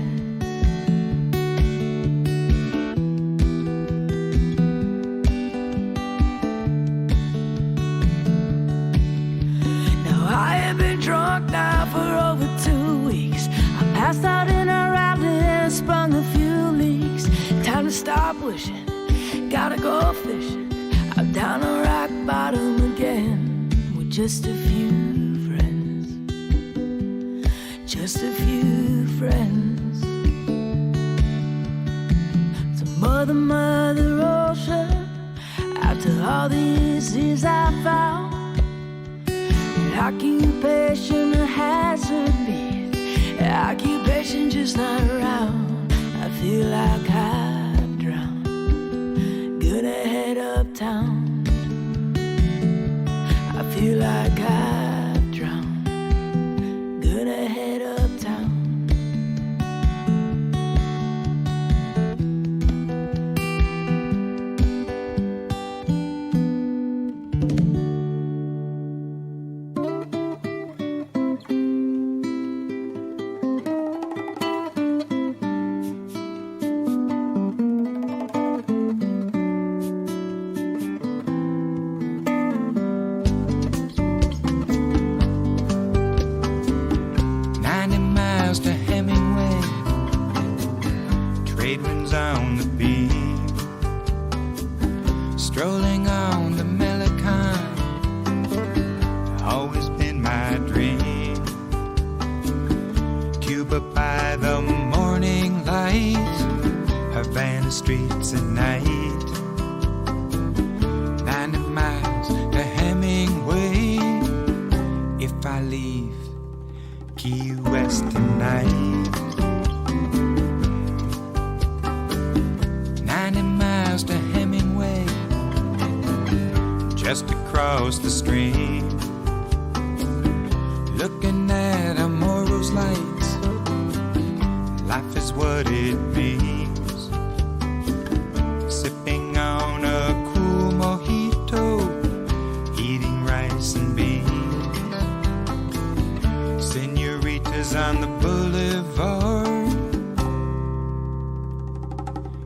stop wishing. Gotta go fishing. I'm down on rock bottom again with just a few friends. Just a few friends. So mother ocean, after all these years I found an occupation that hasn't been, an occupation just not around. I feel like I've drowned. Gonna head uptown. I feel like I've drowned. Gonna head uptown.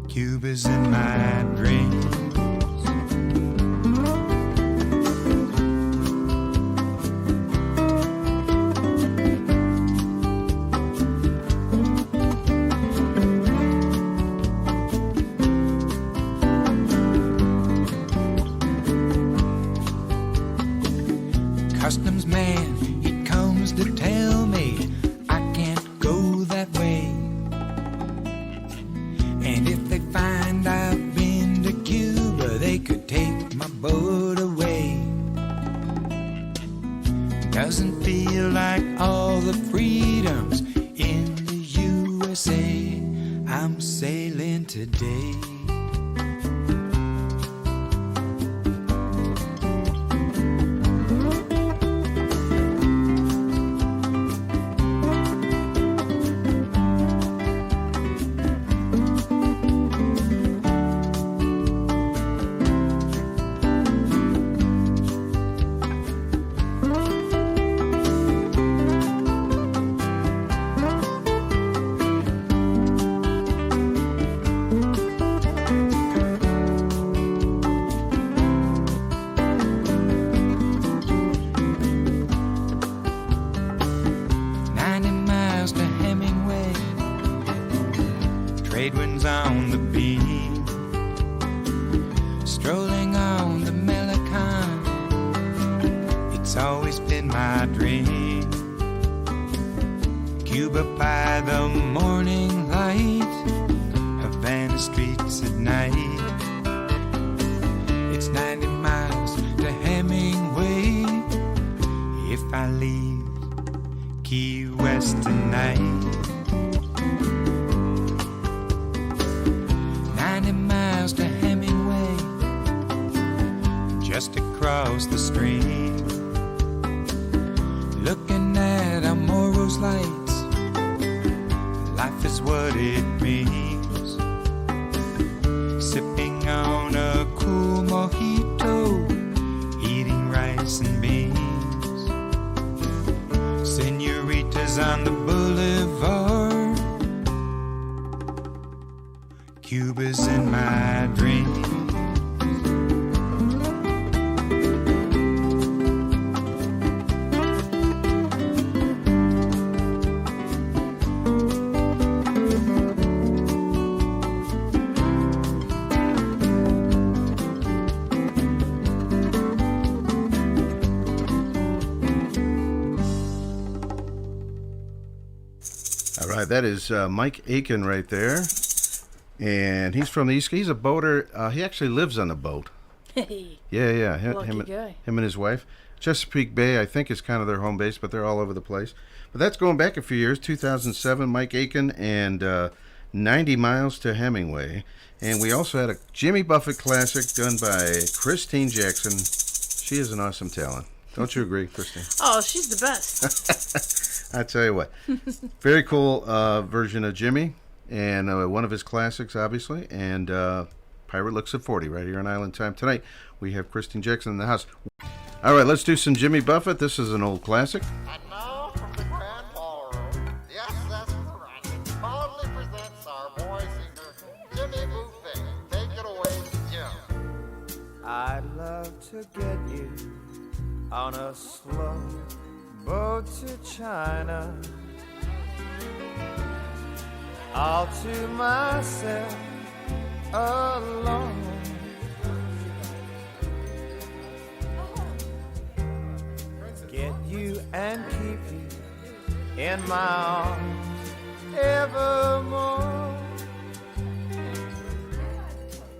Cuba's in my dreams. All right, that is Mike Aiken right there. And he's from the East. He's a boater. He actually lives on a boat. Yeah. Lucky guy. Him and his wife. Chesapeake Bay, I think, is kind of their home base, but they're all over the place. But that's going back a few years, 2007, Mike Aiken, and 90 Miles to Hemingway. And we also had a Jimmy Buffett classic done by Kristine Jackson. She is an awesome talent. Don't you agree, Kristine? Oh, she's the best. I tell you what. Very cool version of Jimmy, and one of his classics, obviously. And Pirate Looks at 40 right here on Island Time. Tonight, we have Kristine Jackson in the house. All right, let's do some Jimmy Buffett. This is an old classic. And now from the Grand Ballroom, the SS proudly presents our boy singer, Jimmy Buffett. Take it away, Jim. I'd love to get you on a slow boat to China, all to myself alone. Get you and keep you in my arms evermore.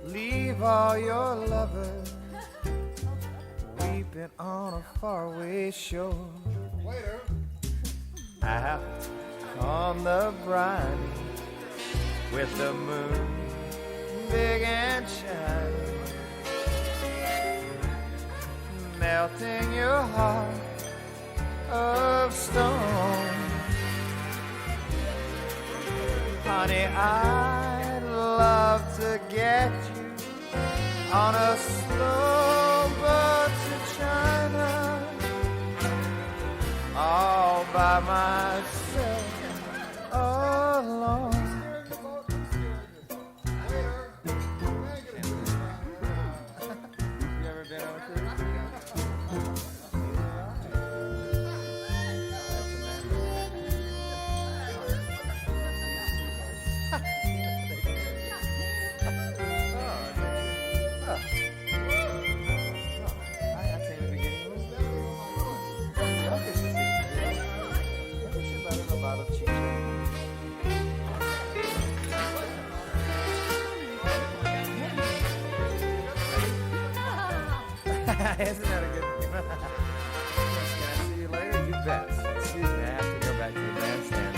Leave all your lovers weeping on a faraway shore. Out on the briny with the moon big and shining, melting your heart of stone. Honey, I'd love to get you on a slow boat to China, all by myself alone. You ever been on a cruise? Isn't that a good one? Yes, can I see you later? You bet. Excuse me, I have to go back to the bandstand.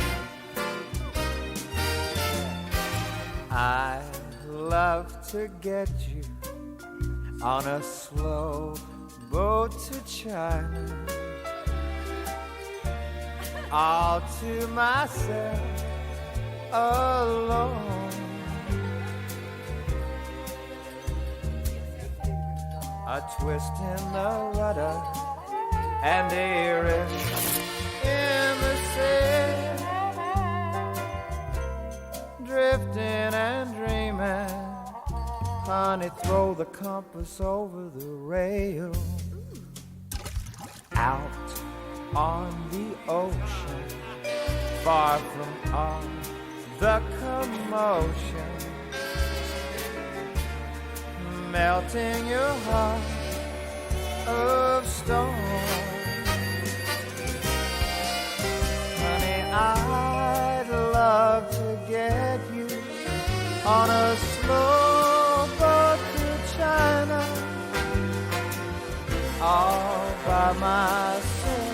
I'd love to get you on a slow boat to China, all to myself alone. A twist in the rudder and a rift in the sea, drifting and dreaming. Honey, throw the compass over the rail. Out on the ocean, far from all the commotion, melting your heart of stone. Honey, I'd love to get you on a slow boat to China, all by myself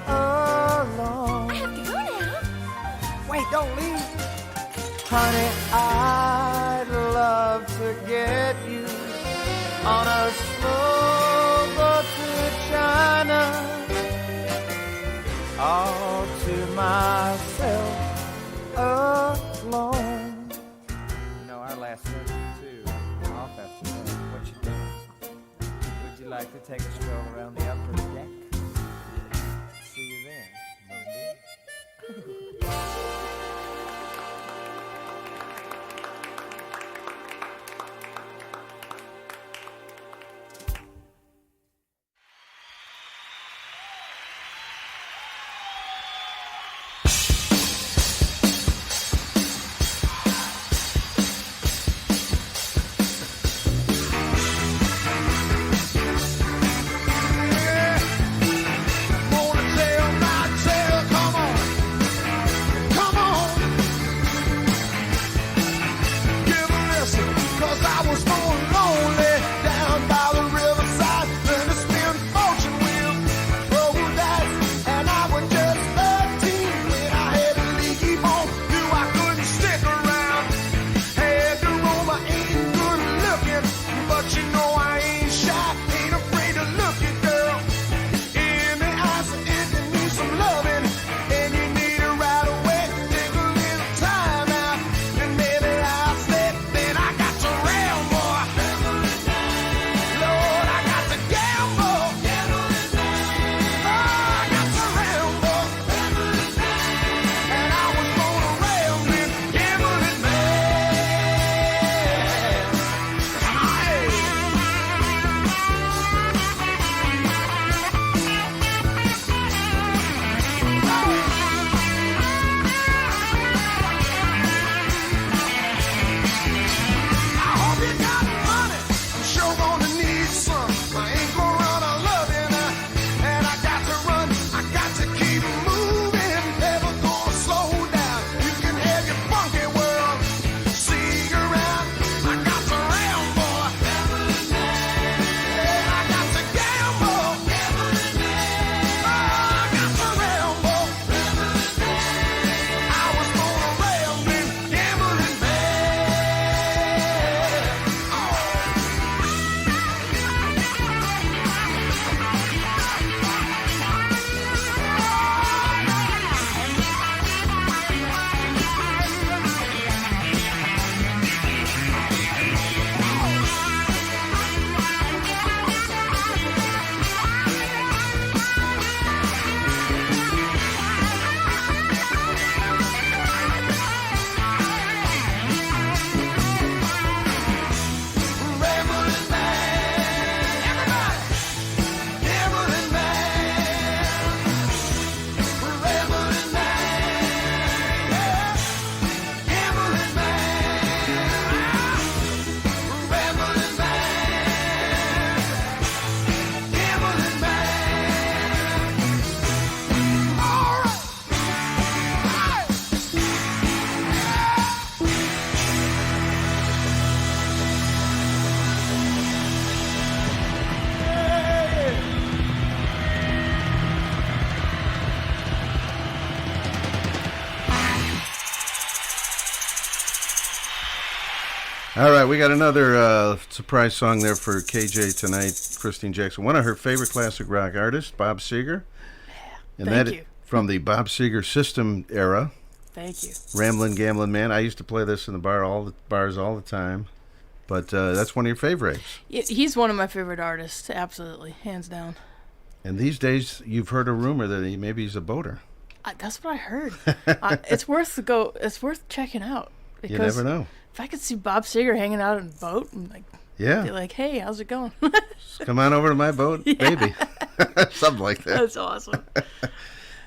alone. I have to go now. Wait, don't leave. Honey, I'd love to get you on a slow boat to China, all to myself alone. You know, our last session too, off after that. What you doing? Would you like to take a stroll around the upper deck? See you there, baby. All right, we got another surprise song there for KJ tonight, Kristine Jackson. One of her favorite classic rock artists, Bob Seger. And Thank you. From the Bob Seger System era. Thank you. Ramblin' Gamblin' Man. I used to play this in the bars all the time. But that's one of your favorites. He's one of my favorite artists, absolutely, hands down. And these days, you've heard a rumor that maybe he's a boater. That's what I heard. It's worth checking out. You never know. If I could see Bob Seger hanging out on a boat and be like, hey, how's it going? Come on over to my boat, baby. Something like that. That's awesome.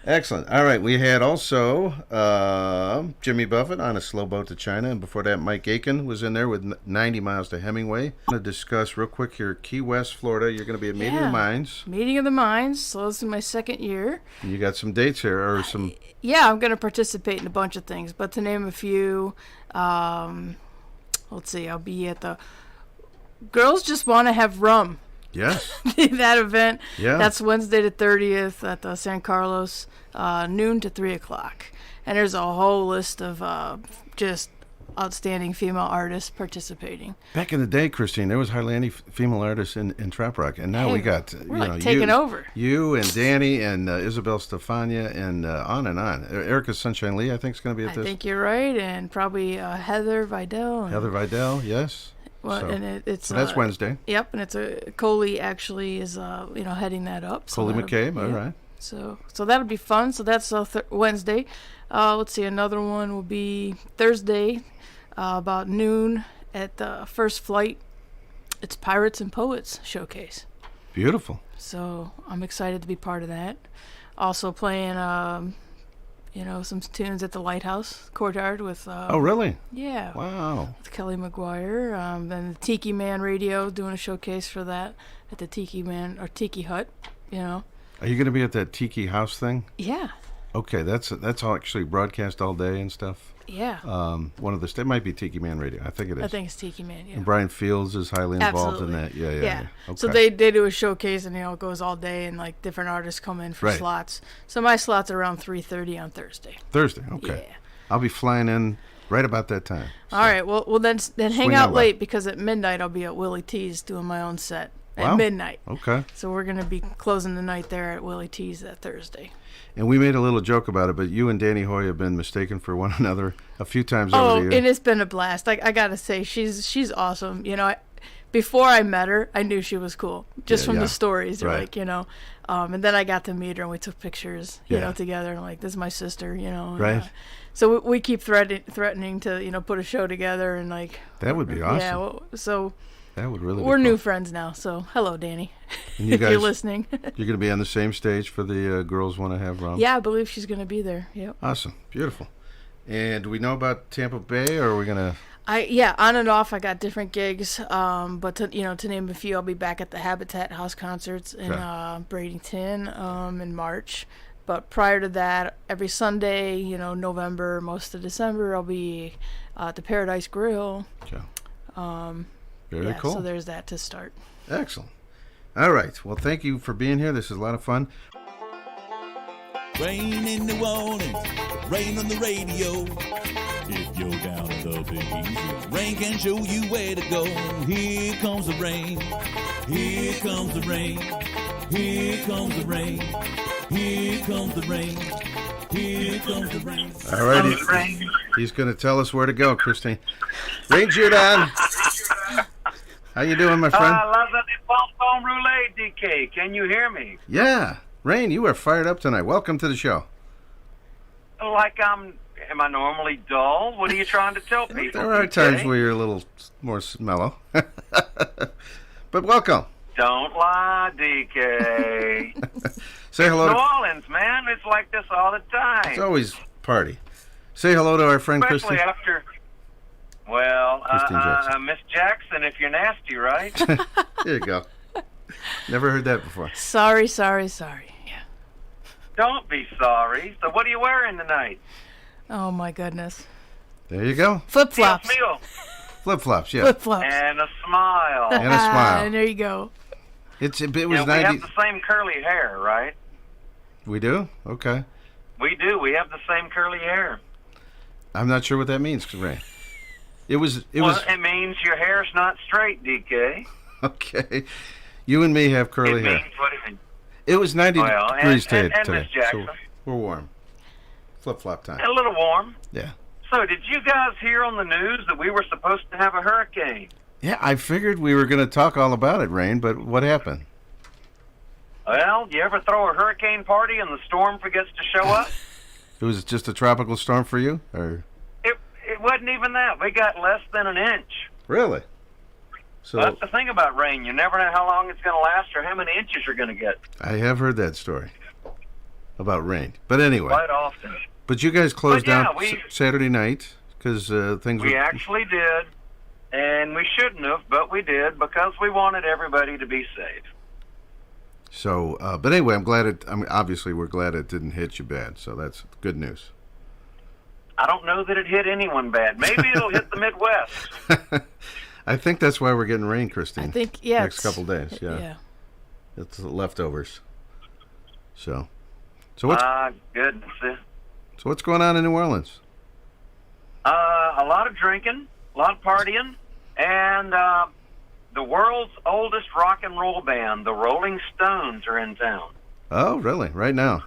Excellent. All right, we had also Jimmy Buffett on a slow boat to China, and before that, Mike Aiken was in there with 90 miles to Hemingway. I'm going to discuss real quick here, Key West, Florida. You're going to be at Meeting of the Minds. Meeting of the Minds. So this is my second year. And you got some dates here, or some... Yeah, I'm going to participate in a bunch of things, but to name a few, let's see, I'll be at the Girls Just Want to Have Rum. Yes. That event. Yeah. That's Wednesday the 30th at the San Carlos, noon to 3 o'clock. And there's a whole list of just outstanding female artists participating. Back in the day, Kristine, there was hardly any female artists in trop rock, and now we got we're taking over. You and Danny and Isabel Stefania and on and on. Erica Sunshine Lee, I think, is going to be at this. I think you're right, and probably Heather Vidal. Heather Vidal, yes. Well, so, and it's so that's Wednesday. Yep, and it's Coley actually is heading that up. Coley McCabe, all right. So that'll be fun. So that's Wednesday. Let's see, another one will be Thursday, about noon at the First Flight. It's Pirates and Poets Showcase. Beautiful. So I'm excited to be part of that. Also playing some tunes at the Lighthouse Courtyard with... oh, really? Yeah. Wow. With Kelly McGuire. Then the Tiki Man Radio, doing a showcase for that at the Tiki Man, or Tiki Hut, Are you going to be at that Tiki House thing? Yeah. Okay, that's all actually broadcast all day and stuff? Yeah. It might be Tiki Man Radio. I think it is. I think it's Tiki Man, yeah. And Brian Fields is highly involved in that. Yeah. Okay. So they do a showcase, and it goes all day, and different artists come in for slots. So my slot's around 3:30 on Thursday. Thursday, okay. Yeah. I'll be flying in right about that time. So. All right. Well then hang out late, because at midnight I'll be at Willie T's doing my own set at midnight. Okay. So we're gonna be closing the night there at Willie T's that Thursday. And we made a little joke about it, but you and Danny Hoy have been mistaken for one another a few times over the years. And it's been a blast. I gotta say, she's awesome. Before I met her, I knew she was cool, just from the stories, right. And then I got to meet her, and we took pictures, together. And this is my sister, Right. So we keep threatening to, put a show together, and that would be awesome. Yeah. So. That would really be We're cool. new friends now, so hello, Danny. And you guys, if you're listening. You're going to be on the same stage for the Girls Want to Have Rum? Yeah, I believe she's going to be there. Yep. Awesome. Beautiful. And do we know about Tampa Bay, or are we going to... on and off, I got different gigs. But to name a few, I'll be back at the Habitat House concerts in Bradenton in March. But prior to that, every Sunday, November, most of December, I'll be at the Paradise Grill. Okay. Very cool. So there's that to start. Excellent. All right. Well, thank you for being here. This is a lot of fun. Rain in New Orleans, rain on the radio. If you're down in the Big Easy, rain can show you where to go. Here comes the rain. Here comes the rain. Here comes the rain. Here comes the rain. Here comes the rain. All right. He's going to tell us where to go, Kristine. Rain Jaudon. How you doing, my friend? I love that phone roulette, DK. Can you hear me? Yeah. Rain, you are fired up tonight. Welcome to the show. Am I normally dull? What are you trying to tell people? There are times where you're a little more mellow. But welcome. Don't lie, DK. Say hello New Orleans, man. It's like this all the time. It's always party. Say hello to our friend Especially Kristine. after... Well, Kristine Jackson. Miss Jackson, if you're nasty, right? There you go. Never heard that before. Sorry. Yeah. Don't be sorry. So what are you wearing tonight? Oh, my goodness. There you go. Flip-flops. Flip-flops, yeah. Flip-flops. And a smile. And a smile. And there you go. It was 90. We have the same curly hair, right? We do? Okay. We do. We have the same curly hair. I'm not sure what that means, Ray. It was. It means your hair's not straight, DK. Okay. You and me have curly hair. Means what it means. It was 90 degrees and today. Miss Jackson. So we're warm. Flip-flop time. A little warm. Yeah. So, did you guys hear on the news that we were supposed to have a hurricane? Yeah, I figured we were going to talk all about it, Rain, but what happened? Well, do you ever throw a hurricane party and the storm forgets to show up? It was just a tropical storm for you? Or It wasn't even that. We got less than an inch. Really? So That's the thing about rain. You never know how long it's going to last or how many inches you're going to get. I have heard that story about rain. But anyway. Quite often. But you guys closed down we Saturday night because things We were... actually did, and we shouldn't have, but we did because we wanted everybody to be safe. So, but anyway, obviously we're glad it didn't hit you bad, so that's good news. I don't know that it hit anyone bad. Maybe it'll hit the Midwest. I think that's why we're getting rain, Kristine. I think, yeah. Next couple days, yeah. Yeah. It's leftovers. So what's... goodness. So what's going on in New Orleans? A lot of drinking, a lot of partying, and the world's oldest rock and roll band, the Rolling Stones, are in town. Oh, really? Right now?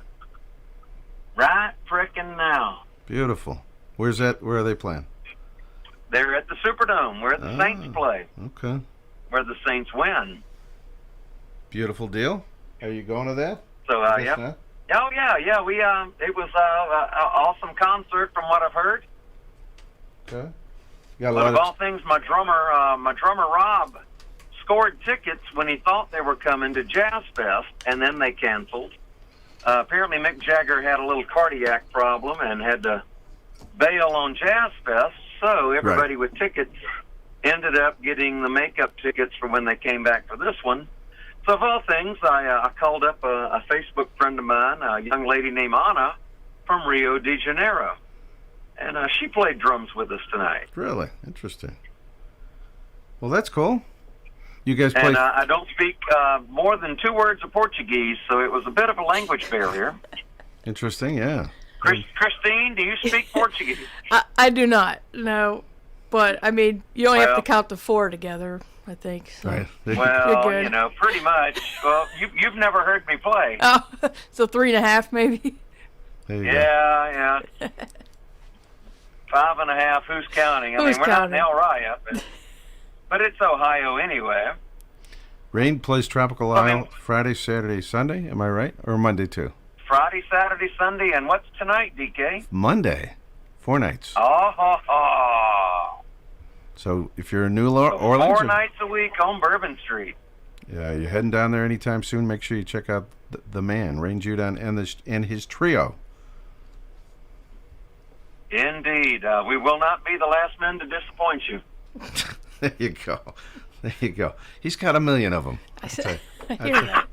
Right frickin' now. Beautiful. Where's that? Where are they playing? They're at the Superdome, where the Saints play. Okay. Where the Saints win. Beautiful deal. Are you going to that? So, yeah. Oh, yeah. We it was an awesome concert from what I've heard. Okay. You got a But lot of all things, my drummer Rob scored tickets when he thought they were coming to Jazz Fest, and then they canceled. Apparently, Mick Jagger had a little cardiac problem and had to bail on Jazz Fest, so everybody with tickets ended up getting the makeup tickets for when they came back for this one. So, of all things, I called up a Facebook friend of mine, a young lady named Anna from Rio de Janeiro. And she played drums with us tonight. Really? Interesting. Well, that's cool. You guys play... And I don't speak more than 2 words of Portuguese, so it was a bit of a language barrier. Interesting, yeah. Kristine, do you speak Portuguese? I do not, no. But, I mean, you only have to count to 4 together, I think. So. Right. Well, you know, pretty much. Well, you've never heard me play. Oh, so 3.5 maybe? There you yeah. 5.5, who's counting? I mean, we're not in El Raya, but it's Ohio anyway. Rain plays Tropical Isle Friday, Saturday, Sunday, am I right? Or Monday, too? Friday, Saturday, Sunday, and what's tonight, DK? Monday. 4 nights. Oh. So if you're in New Orleans... 4 nights a week on Bourbon Street. Yeah, you're heading down there anytime soon. Make sure you check out the man, Rain Jaudon, and his trio. Indeed. We will not be the last men to disappoint you. There you go. There you go. He's got 1 million of them. I hear that.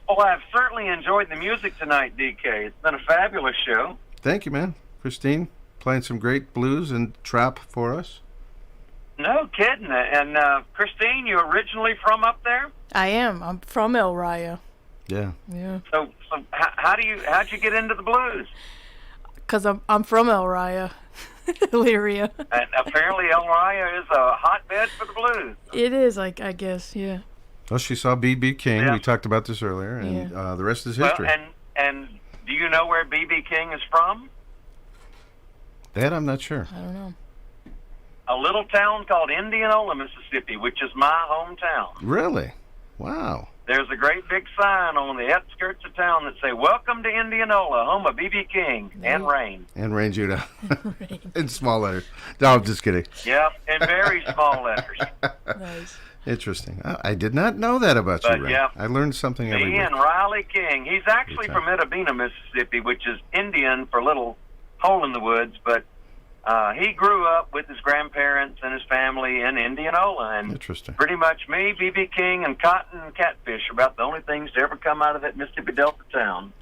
Well, I've certainly enjoyed the music tonight, DK. It's been a fabulous show. Thank you, man. Kristine, playing some great blues and trap for us. No kidding. And Kristine, you originally from up there? I am. I'm from El Raya. Yeah. Yeah. So how'd you get into the blues? Because I'm from El Raya, Elyria. And apparently El Raya is a hotbed for the blues. It is, I guess, yeah. Well, she saw B.B. King. Yeah. We talked about this earlier, and the rest is history. Well, and do you know where B.B. King is from? That I'm not sure. I don't know. A little town called Indianola, Mississippi, which is my hometown. Really? Wow. There's a great big sign on the outskirts of town that say, "Welcome to Indianola, home of B.B. King and Rain." And Rain Jaudon. In small letters. No, I'm just kidding. Yep, in very small letters. Nice. Interesting. I did not know that about you, Ray. Yeah, I learned something every me week. and Riley King. He's actually from Itabena, Mississippi, which is Indian for little hole in the woods, but he grew up with his grandparents and his family in Indianola. And Interesting. Pretty much me, B.B. King, and Cotton and Catfish are about the only things to ever come out of that Mississippi Delta town.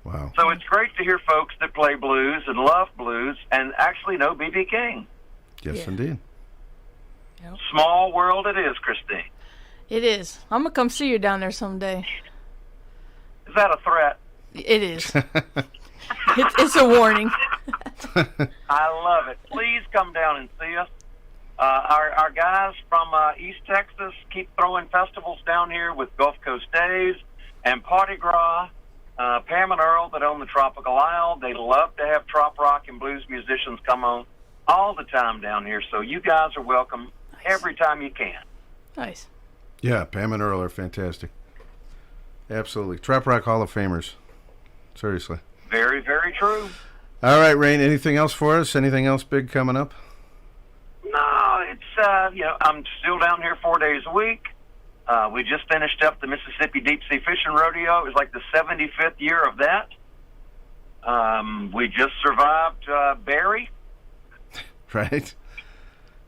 Wow. So it's great to hear folks that play blues and love blues and actually know B.B. King. Yes, indeed. Yep. Small world it is, Kristine. It is. I'm going to come see you down there someday. Is that a threat? It is. It's a warning. I love it. Please come down and see us. Our guys from East Texas keep throwing festivals down here with Gulf Coast Days and Party Gras. Pam and Earl that own the Tropical Isle, they love to have trop rock and blues musicians come on all the time down here. So you guys are welcome every time you can. Nice. Yeah, Pam and Earl are fantastic. Absolutely. Trop Rock Hall of Famers. Seriously. Very, very true. All right, Rain, anything else for us? Anything else big coming up? No, it's, I'm still down here 4 days a week. We just finished up the Mississippi Deep Sea Fishing Rodeo. It was like the 75th year of that. We just survived Barry. Right.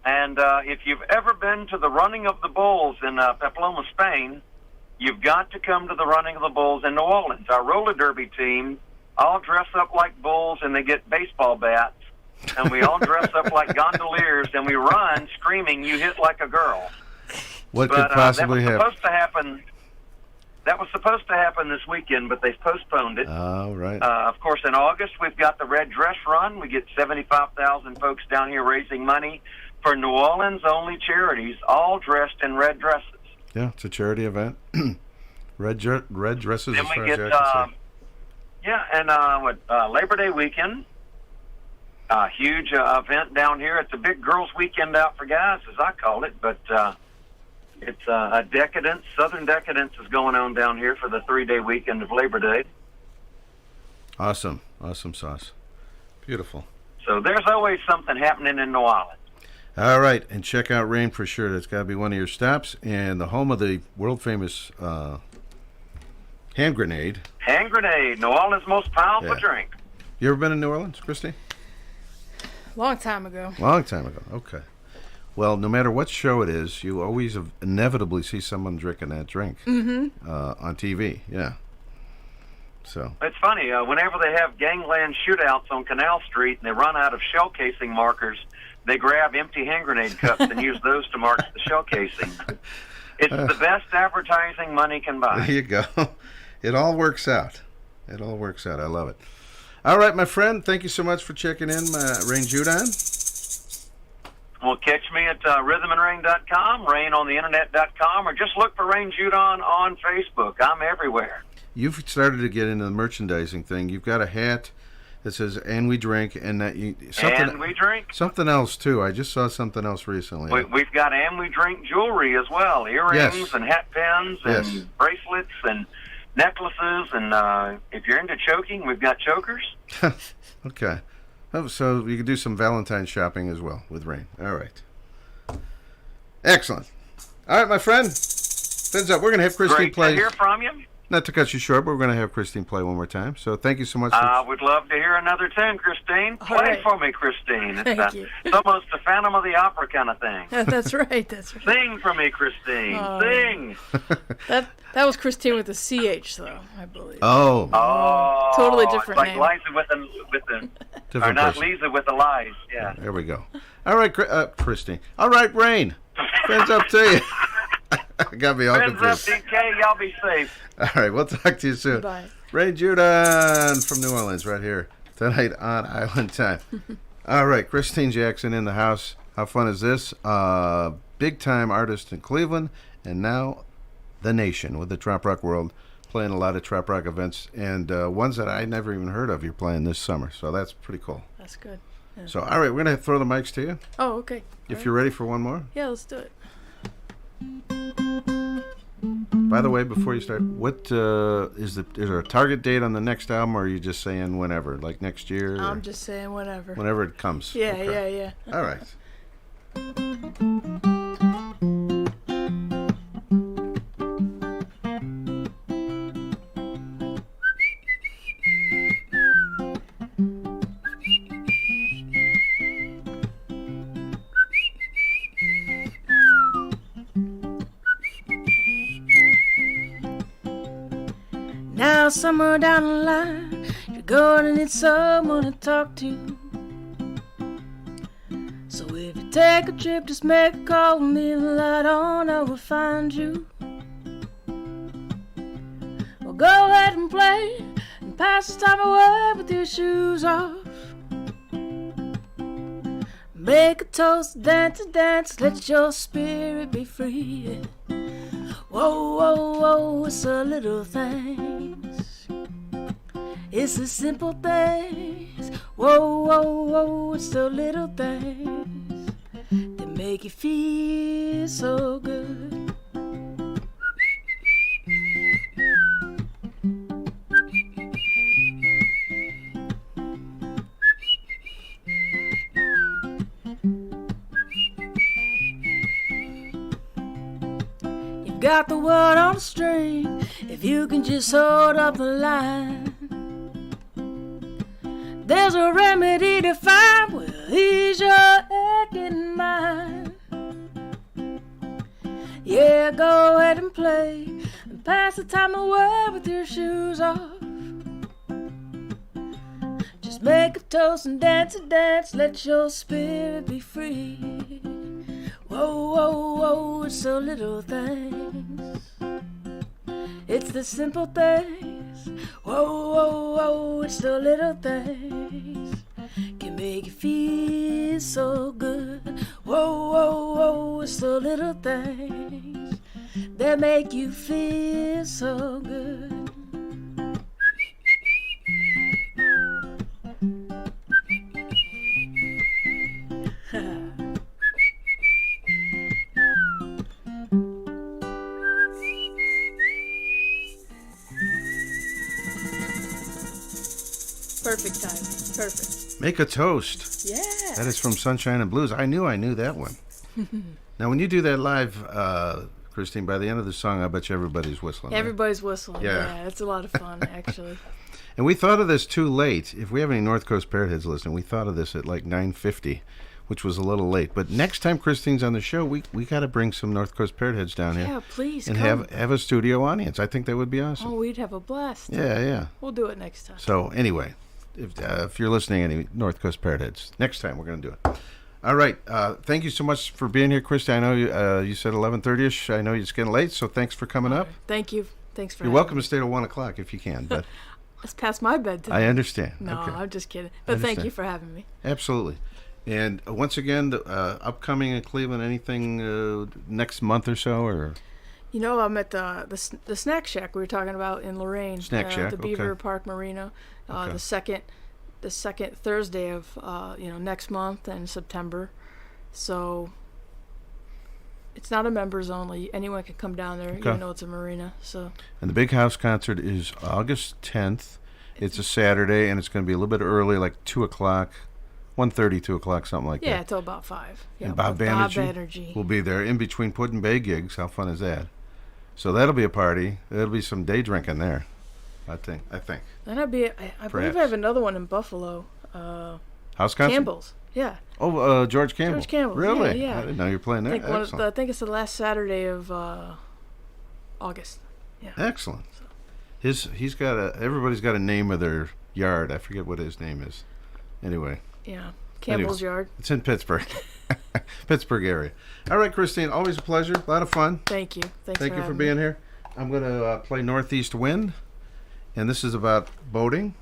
And if you've ever been to the Running of the Bulls in Pamplona, Spain, you've got to come to the Running of the Bulls in New Orleans. Our roller derby team all dress up like bulls, and they get baseball bats. And we all dress up like gondoliers, and we run screaming, "You hit like a girl." What could possibly happen? That was supposed to happen this weekend, but they've postponed it. Oh, right. Of course, in August, we've got the Red Dress Run. We get 75,000 folks down here raising money for New Orleans-only charities, all dressed in red dresses. Yeah, it's a charity event. red dresses Then as far we get, as I can see. yeah, and Labor Day weekend, a huge event down here. It's a big girls' weekend out for guys, as I call it, but it's a decadence. Southern decadence is going on down here for the 3-day weekend of Labor Day. Awesome. Awesome sauce. Beautiful. So there's always something happening in New Orleans. All right, and check out Rain for sure. That's got to be one of your stops, and the home of the world-famous hand grenade. Hand grenade, New Orleans' most powerful Yeah. drink. You ever been in New Orleans, Christy? Long time ago. Long time ago. Okay. Well, no matter what show it is, you always inevitably see someone drinking that drink on TV. Yeah. So. It's funny. Whenever they have gangland shootouts on Canal Street and they run out of shell casing markers, they grab empty hand grenade cups and use those to mark the shell casing. It's the best advertising money can buy. There you go. It all works out. It all works out. I love it. All right, my friend. Thank you so much for checking in, Rain Jaudon. Well, catch me at rhythmandrain.com, rainontheinternet.com, or just look for Rain Jaudon on Facebook. I'm everywhere. You've started to get into the merchandising thing. You've got a hat that says "And we drink," and that you And we drink. something else too. I just saw something else recently. We've got And we drink jewelry as well, earrings Yes. and hat pins and Yes. bracelets and necklaces. And if you're into choking, we've got chokers. Okay. Oh, so you can do some Valentine's shopping as well with Rain. All right. Excellent. All right, my friend. Fins up. We're going to have Kristine Great play. to hear from you. Not to cut you short, but we're going to have Kristine play one more time. So thank you so much. I would love to hear another tune, Kristine. Play right. for me, Kristine. Thank you. It's almost a Phantom of the Opera kind of thing. That's right. That's right. Sing for me, Kristine. Oh. Sing. That was Kristine with the CH, though, I believe. Oh. Oh, Totally different it's name. like Liza with the or Different not person. Lisa with the lies. Yeah. There we go. All right, Kristine. All right, Rain. Fins up to you. Got me all Friends up, confused. DK. Y'all be safe. All right, we'll talk to you soon. Bye. Rain Jaudon from New Orleans right here tonight on Island Time. All right, Kristine Jackson in the house. How fun is this? Big-time artist in Cleveland, and now the nation with the Trop Rock World, playing a lot of Trop Rock events, and ones that I never even heard of you're playing this summer, so that's pretty cool. That's good. Yeah. So, all right, we're going to throw the mics to you. Oh, okay. If you're ready for one more. Yeah, let's do it. By the way, before you start, what is there a target date on the next album, or are you just saying whenever, like next year? or I'm just saying whenever. Whenever it comes. Yeah, Okay. yeah. All right. Now somewhere down the line, you're gonna need someone to talk to. So if you take a trip, just make a call and leave a light on, I will find you. Well, go ahead and play and pass the time away with your shoes off. Make a toast, dance, dance, let your spirit be free. Whoa, whoa, whoa, it's the little things. It's the simple things. Whoa, whoa, whoa, it's the little things that make you feel so good. Got the world on a string, if you can just hold up the line. There's a remedy to find, will ease your aching mind. Yeah, go ahead and play, and pass the time away with your shoes off. Just make a toast and dance a dance, let your spirit be free. Whoa, whoa, whoa, it's the little things. It's the simple things. Whoa, whoa, whoa, it's the little things. Can make you feel so good. Whoa, whoa, whoa, it's the little things that make you feel so good. Perfect timing. Perfect. Make a toast. Yeah. That is from Sunshine and Blues. I knew that one. Now, when you do that live, Kristine, by the end of the song, I bet you everybody's whistling. Everybody's whistling. Yeah. Yeah, it's a lot of fun, actually. And we thought of this too late. If we have any North Coast Parrot Heads listening, we thought of this at like 9:50, which was a little late. But next time Kristine's on the show, we got to bring some North Coast Parrot Heads down here. Yeah, please and come. have a studio audience. I think that would be awesome. Oh, we'd have a blast. Yeah. We'll do it next time. So anyway, if you're listening, any North Coast Parrot Heads, next time we're going to do it. All right. Thank you so much for being here, Kristine. I know you said 11:30ish. I know it's getting late, so thanks for coming up. Thank you. Thanks for You're having welcome me. to stay till 1 o'clock if you can. But It's past my bedtime. I understand. No, Okay. I'm just kidding. But thank you for having me. Absolutely. And once again, the upcoming in Cleveland, anything next month or so, or? You know, I'm at the Snack Shack we were talking about in Lorraine. Snack Shack, the Beaver okay. Park Marina. Okay. The second Thursday of next month in September. So it's not a members only. Anyone can come down there, Okay. even though it's a marina. So. And the Big House concert is August 10th. It's a Saturday, and it's going to be a little bit early, like 2 o'clock, 1:30, 2 o'clock, something like that. Yeah, till about 5. Yeah, And Bob Banerjee will be there in between Puddin' Bay gigs. How fun is that? So that'll be a party. There'll be some day drinking there, I think. Then I'd be. I believe I have another one in Buffalo. House concert? Campbell's. Yeah. Oh, George Campbell. George Campbell. Really? Yeah. I didn't know you were playing there. Excellent. I think it's the last Saturday of August. Yeah. Excellent. Everybody's got a name of their yard. I forget what his name is. Anyway. Yeah. Campbell's Yard. It's in Pittsburgh. Pittsburgh area. All right, Kristine, always a pleasure. A lot of fun. Thank you. Thank you for being here. I'm going to play Northeast Wind, and this is about boating.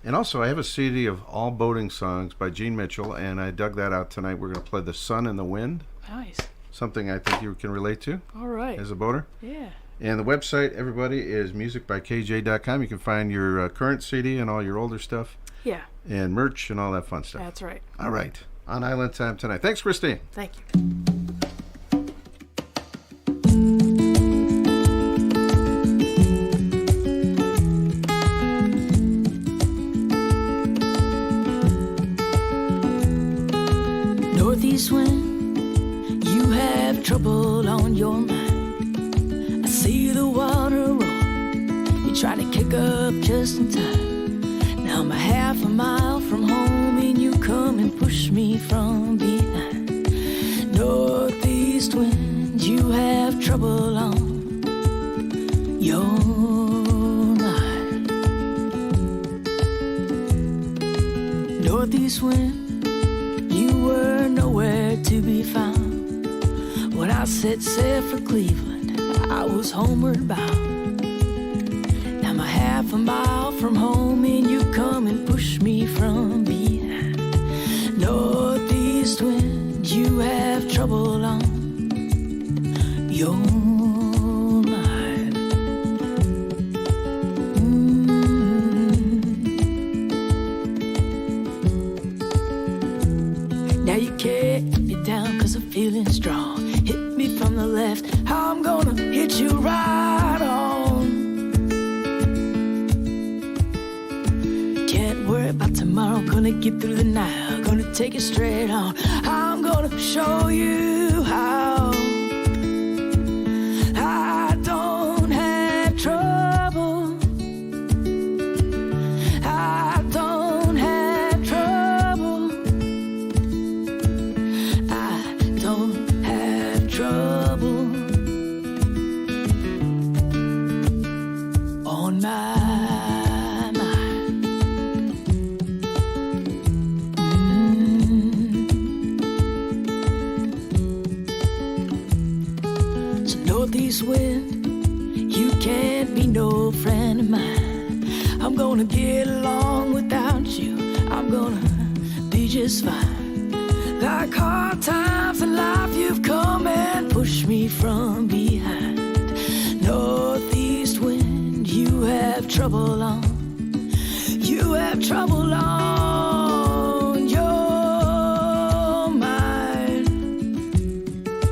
And also, I have a CD of all boating songs by Gene Mitchell, and I dug that out tonight. We're going to play The Sun and the Wind. Nice. Something I think you can relate to. All right. As a boater. Yeah. And the website, everybody, is musicbykj.com. You can find your current CD and all your older stuff. Yeah. And merch and all that fun stuff. That's right. All right. On Island Time tonight. Thanks, Kristine. Thank you. Northeast wind, you have trouble on your mind. I see the water roar, you try to kick up just in time. Now I'm a half a mile from home and you come and push me from behind. Northeast wind, you have trouble on your mind. Northeast wind, you were nowhere to be found. When I set sail for Cleveland, I was homeward bound. Now I'm a half a mile from home and you come and push me from behind. Northeast trouble on your mind. Now you can't hit me down 'cause I'm feeling strong. Hit me from the left, I'm gonna hit you right on. Can't worry about tomorrow, gonna get through the night, gonna take it straight on. I'm gonna show you how. I don't have trouble. I don't have trouble. I don't have trouble on my mind. So northeast wind, you can't be no friend of mine. I'm gonna get along without you. I'm gonna be just fine. Like hard times in life, you've come and pushed me from behind. Northeast wind, you have trouble on. You have trouble on your mind.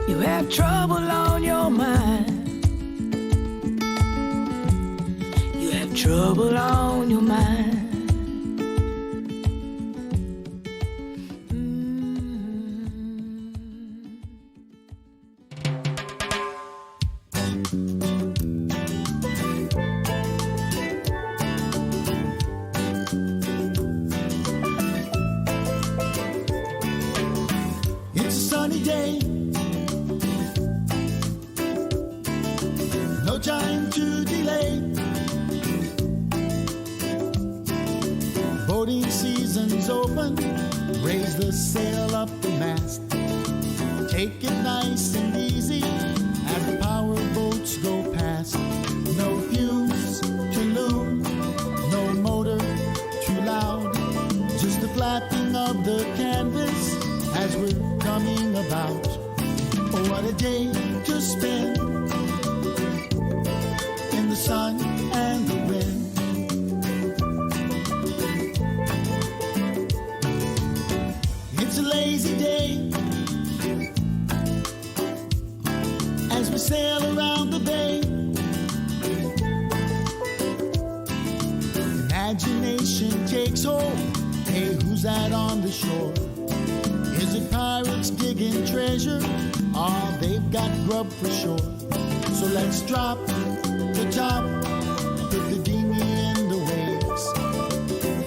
You have trouble on your mind. You have trouble on your mind. It's a sunny day. No time to delay. Boating season's open. Raise the sail up the mast. Take it nice and easy as the power boats go past. No fuse to loom, no motor too loud. Just the flapping of the canvas as we're coming about. Oh, what a day to spend in the sun and the wind. It's a lazy day as we sail around the bay. Imagination takes hold. Hey, who's that on the shore? Is it pirates digging treasure? Oh, they've got grub for sure. So let's drop the top, put the dinghy in the waves.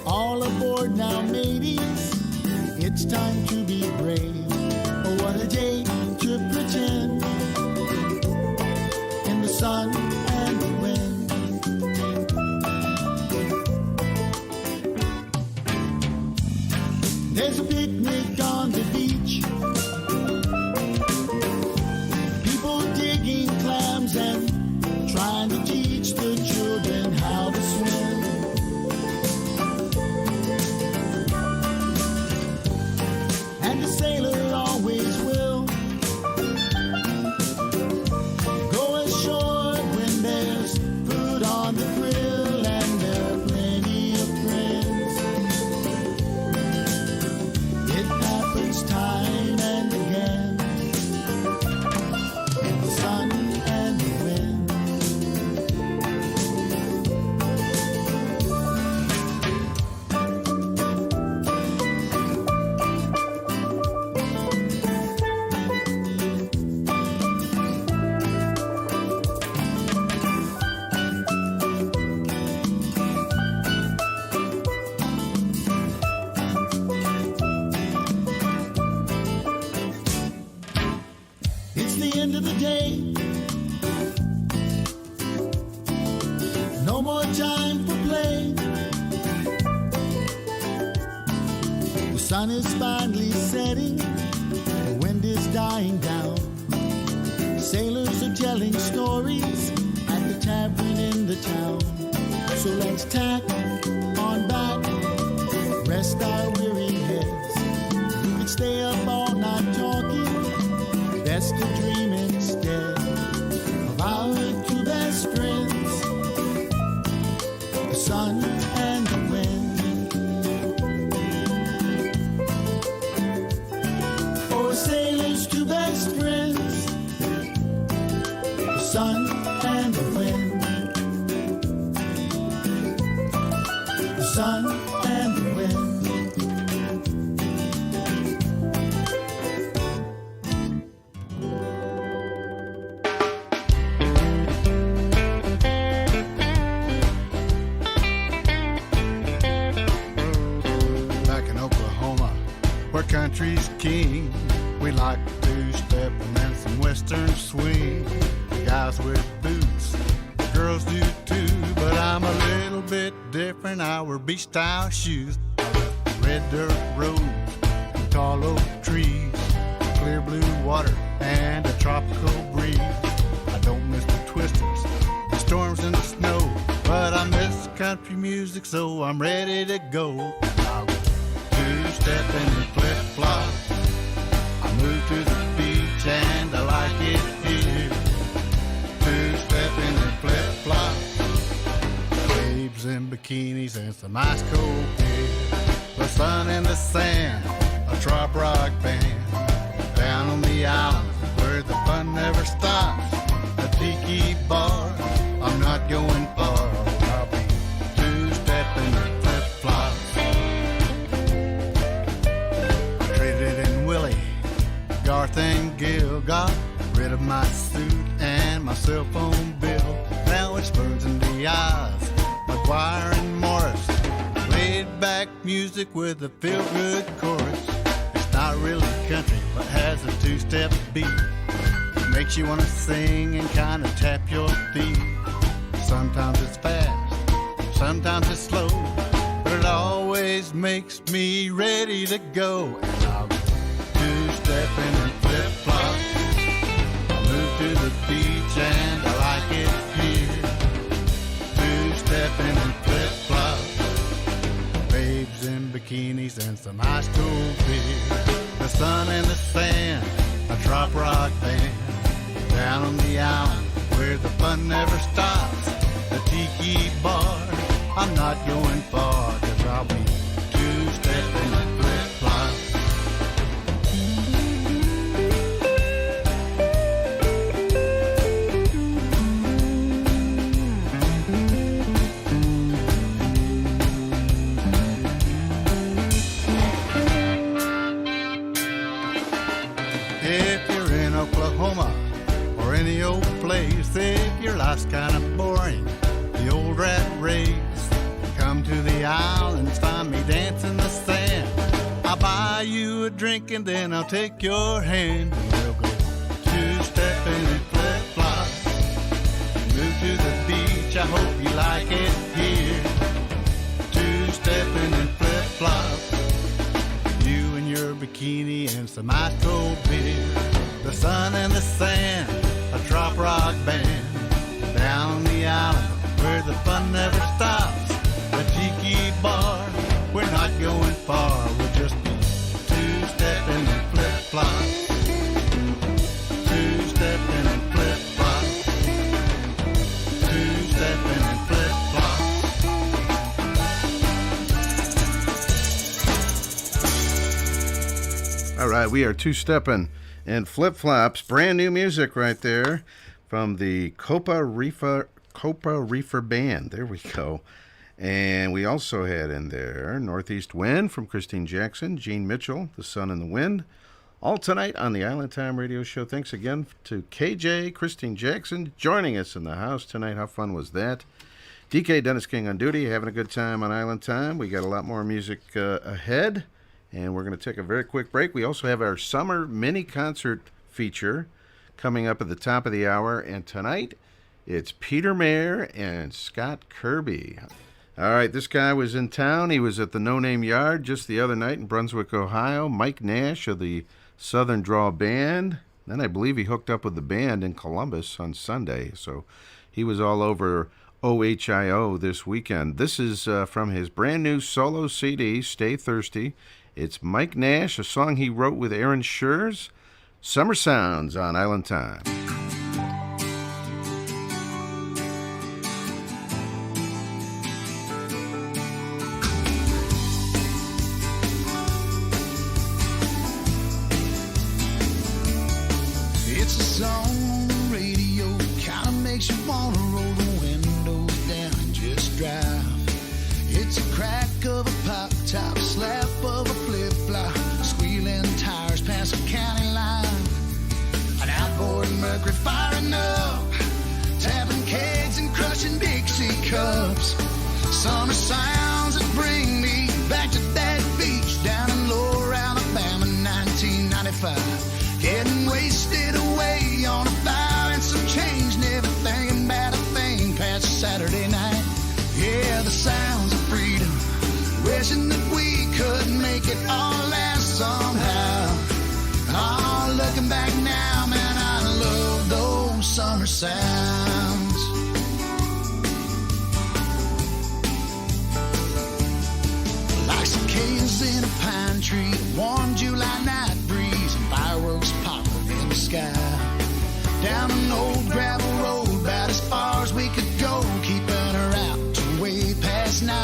All aboard now, mateys. It's time to be brave. Oh, what a day to pretend in the sun and the wind. There's a picnic on the beach. People digging clams and trying to teach the children how to swim. And the sailor always will go ashore when there's food on the grill and there are plenty of friends. It happens time and again in the sun and the wind. It's the end of the day. No more time for play. The sun is finally setting. The wind is dying down. Sailors are telling stories at the tavern in the town. So let's tack on back, rest our weary heads. We could stay up all night talking sun and the wind. Back in Oklahoma, where country's king, we like two-step and some western swing. The guys wear boots, the girls do too, but I'm a little bit different. I wear beach-style shoes, red dirt roads, and tall oak trees, clear blue water, and a tropical breeze. I don't miss the twisters, the storms and the snow, but I miss country music, so I'm ready to go. I'll go two-stepping and flip-flop. I moved to the beach and I like it here. Two-stepping and flip-flop. Babes in bikinis and some ice cold beer. The sun and the sand, a trop rock band. Down on the island where the fun never stops. A tiki bar, I'm not going far. I'll be two-stepping and flip-flop. Traded in Willie, Garth and Gil, got rid of my suit and my cell phone bill. Now it's Burns and Diaz, McGuire and Morris. Laid back music with a feel-good chorus. It's not really country, but has a two-step beat. Makes you want to sing and kind of tap your feet. Sometimes it's fast, sometimes it's slow, but it always makes me ready to go. And I'll go two-stepping and flip-flop. I moved to the beach and I like it here. Two-stepping and flip-flop. Babes in bikinis and some ice cold beer. The sun and the sand, a trop rock band. Down on the island where the fun never stops. A tiki bar, I'm not going far, 'cause I'll be two-stepping and flip-flop. If you're in Oklahoma or any old place, if your life's kind of boring, the old rat race, come to the islands, find me dancing the sand. I'll buy you a drink and then I'll take your hand. And we'll go two-stepping and flip-flop. Move to the beach, I hope you like it here. Two-stepping and flip-flop. You and your bikini and some ice cold beer. The sun and the sand, a trop rock band. Down on the island where the fun never stops. A tiki bar, we're not going far. We'll just be two-stepping and flip-flop. Two-stepping and flip-flop. Two-stepping and flip-flop. All right, we are two-stepping and flip-flops. Brand new music right there from the Copa Reefer Band. There we go. And we also had in there Northeast Wind from Kristine Jackson, Gene Mitchell, The Sun and the Wind. All tonight on the Island Time Radio Show. Thanks again to KJ, Kristine Jackson, joining us in the house tonight. How fun was that? DK, Dennis King on duty, having a good time on Island Time. We got a lot more music ahead, and we're going to take a very quick break. We also have our summer mini concert feature coming up at the top of the hour, and tonight it's Peter Mayer and Scott Kirby. All right, this guy was in town. He was at the No Name Yard just the other night in Brunswick, Ohio. Mike Nash of the Southern Draw Band. Then I believe he hooked up with the band in Columbus on Sunday. So he was all over OHIO this weekend. This is from his brand new solo CD, Stay Thirsty. It's Mike Nash, a song he wrote with Aaron Schurz. Summer Sounds on Island Time. It's a song on the radio, kinda makes you wanna roll the windows down and just drive. It's a crowd crack of a pop top, slap of a flip flop, squealing tires past a county line. An outboard Mercury firing up, tapping kegs and crushing Dixie cups. Summer sounds that bring me back to that beach down in Lower Alabama, 1995. Getting wasted away on a fire and some change, never thinking about a thing past Saturday night. Yeah, the sounds of freedom, wishing that we could make it all last somehow. Oh, looking back now, man, I love those summer sounds. Like cicadas in a pine tree, warm July night breeze, and fireworks popping in the sky. Down an old gravel road, about as far as we could go, keeping her out to way past 9.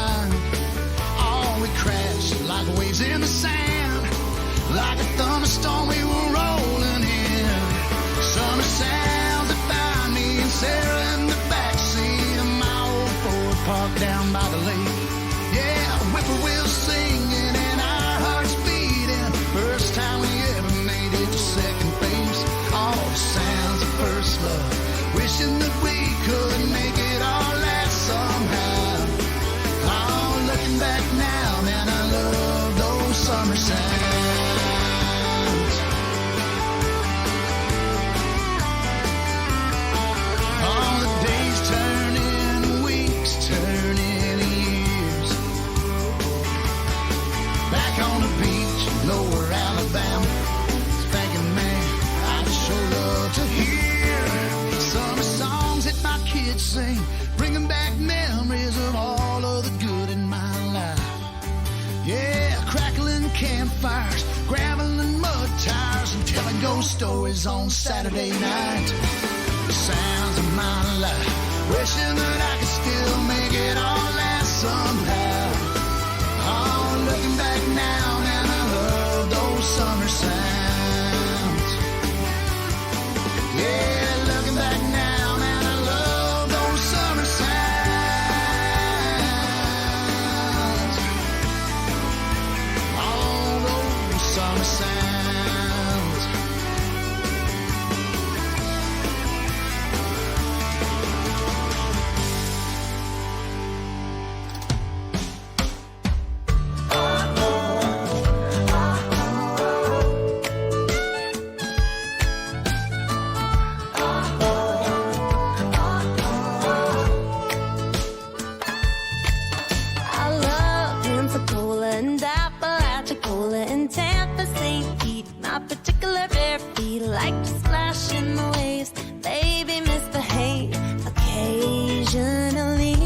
Oh, we crashed like waves in the sand, like a thunderstorm we were rolling in. Summer sounds that found me and Sarah in the backseat of my old Ford parked down by the lake. Yeah, whippoorwills singing and our hearts beating. First time we ever made it to second base. All the sounds of first love, wishing that we could make it all last somehow. Oh, looking back now, man, I love those summer sounds. All the days turn into weeks, turn into years. Back on the beach, Lower Alabama, thinking, man, I'd sure love to hear summer songs that my kids sing, bringing back memories of all of the good in my life. Yeah, crackling campfires, gravel and mud tires, and telling ghost stories on Saturday night. The sounds of my life, wishing that I could still make it all last somehow. Oh, looking back now, man, I love those summer sounds. Yeah, looking back now, man, I love those summer sounds. All those summer sounds. I love Pensacola and Apalachicola and Tampa, St. Pete. My particular bare feet like to splash in the waves. Baby, misbehave occasionally.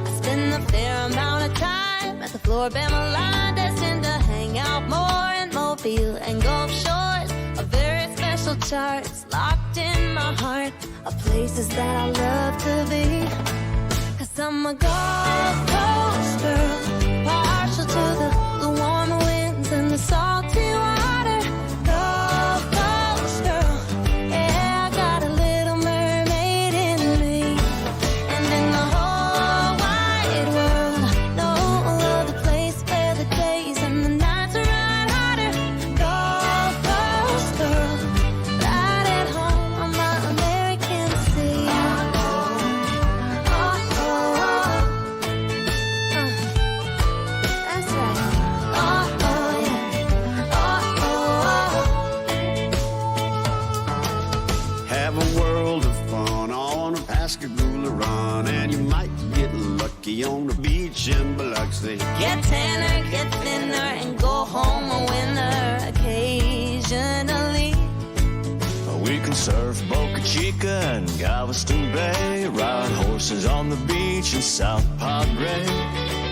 I spend a fair amount of time at the Floribama line, destined to hang out more in Mobile and Gulf Shores. A very special charts locked in my heart of places that I love to be. 'Cause I'm a Gulf Coast girl, partial to the warmer winds and the salty water. Gulf Coast girl, yeah, I got a little mermaid in me. And in the whole wide world, no other place where the days and the nights run harder. Gulf Coast girl, right at home on my American sea. That's right. Have a world of fun on a Pascagoula run, and you might get lucky on the beach in Biloxi. Get tanner, get thinner, and go home a winner occasionally. We can surf Boca Chica and Galveston Bay, ride horses on the beach in South Padre.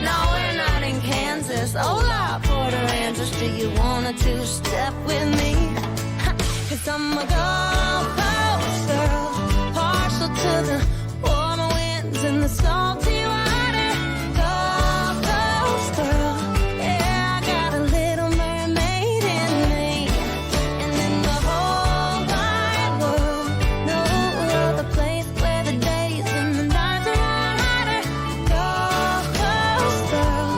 No, we're not in Kansas. Hola, Port Aransas. Do you wanna two-step with me? 'Cause I'm a Gulf Coast girl, partial to the warmer winds and the salty water. Gulf Coast girl, yeah, I got a little mermaid in me. And in the whole wide world, no other place where the days and the nights run harder. Gulf Coast girl,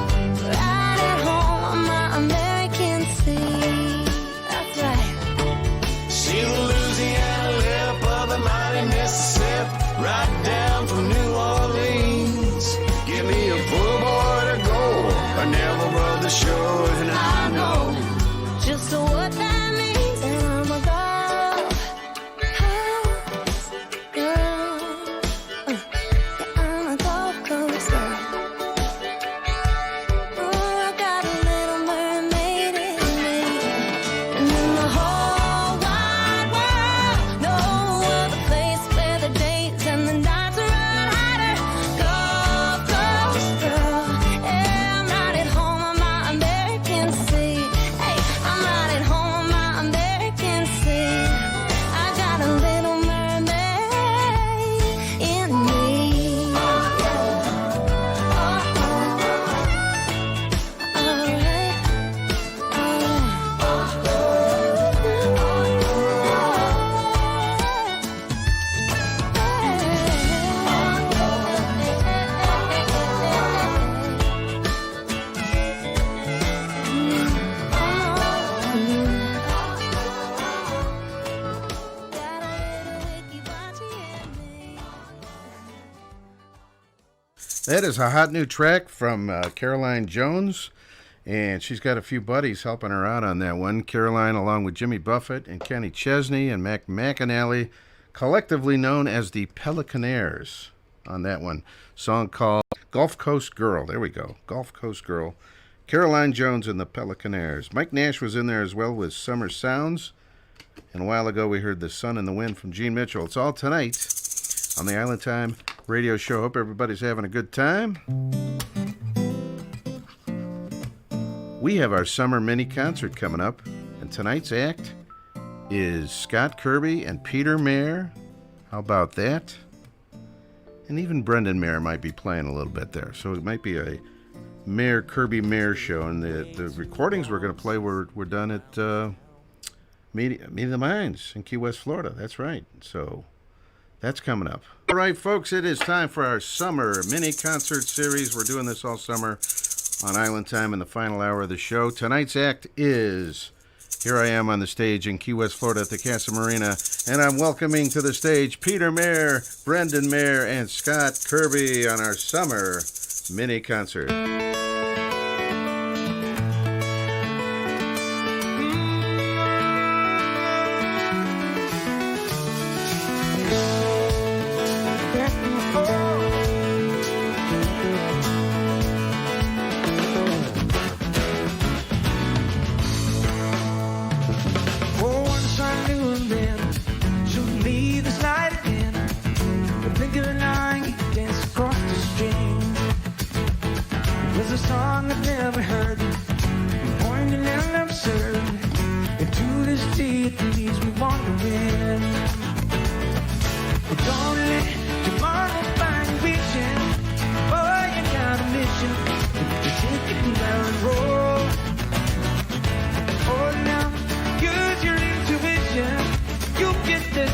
the shore, and I know just what that means, and I'm a girl, girl. I'm a Gulf Coast girl. Oh, I got a little mermaid in me, and in the whole wide world, no other place where the days and the nights are harder. Gulf Coast girl, yeah, I'm right at home on my American sea. Hey, I'm right at home on my American sea. I got a little mermaid in me. That is a hot new track from Caroline Jones, and she's got a few buddies helping her out on that one. Caroline, along with Jimmy Buffett and Kenny Chesney and Mac McAnally, collectively known as the Peliconaires on that one. Song called Gulf Coast Girl. There we go. Gulf Coast Girl. Caroline Jones and the Peliconaires. Mike Nash was in there as well with Summer Sounds. And a while ago we heard The Sun and the Wind from Gene Mitchell. It's all tonight on the Island Time Radio Show. Hope everybody's having a good time. We have our summer mini concert coming up, and tonight's act is Scott Kirby and Peter Mayer. How about that? And even Brendan Mayer might be playing a little bit there, so it might be a Kirby Mayer show. And the recordings we're going to play were done at Meet the Minds in Key West, Florida. That's right. So that's coming up. All right, folks, it is time for our summer mini concert series. We're doing this all summer on Island Time in the final hour of the show. Tonight's act is, here I am on the stage in Key West, Florida at the Casa Marina, and I'm welcoming to the stage Peter Mayer, Brendan Mayer, and Scott Kirby on our summer mini concert.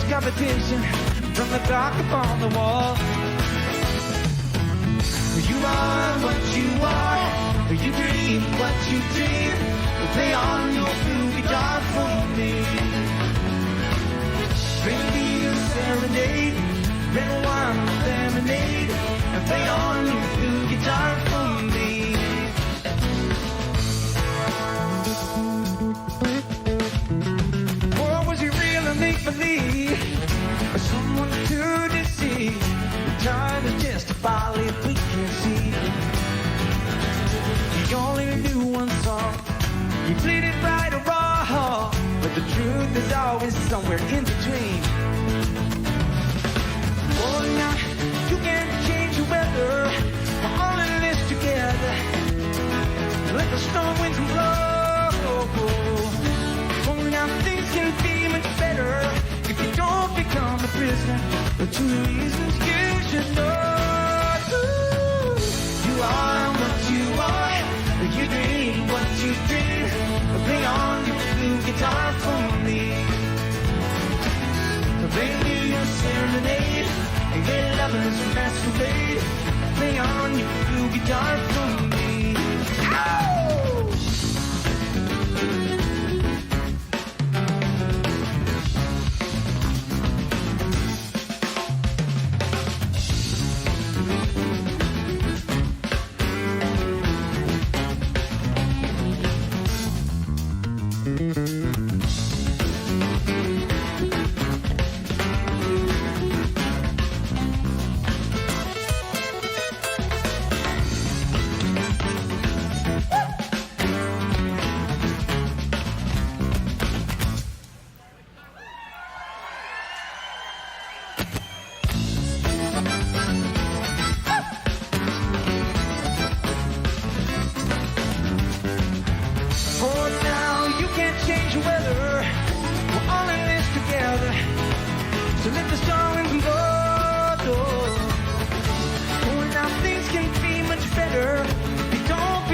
Competition from the clock upon the wall. You are what you are, you dream what you dream. Play on your blue guitar for me. Bring me a serenade, red wine lemonade, and play on your blue guitar for me. Or was it real or make believe? Someone to deceive. We're trying to justify if we can't see. You only knew one song. You played it right or wrong, but the truth is always somewhere in between. Oh, now you can't change the weather. We're all in this together. Let the storm winds blow. Oh, now things can be much better if you don't become a prisoner. But two reasons you should know. Ooh, you are what you are. You dream what you dream. Play on your blue guitar for me. Play me your serenade and get lovers masquerade. Play on your blue guitar for me. Ow!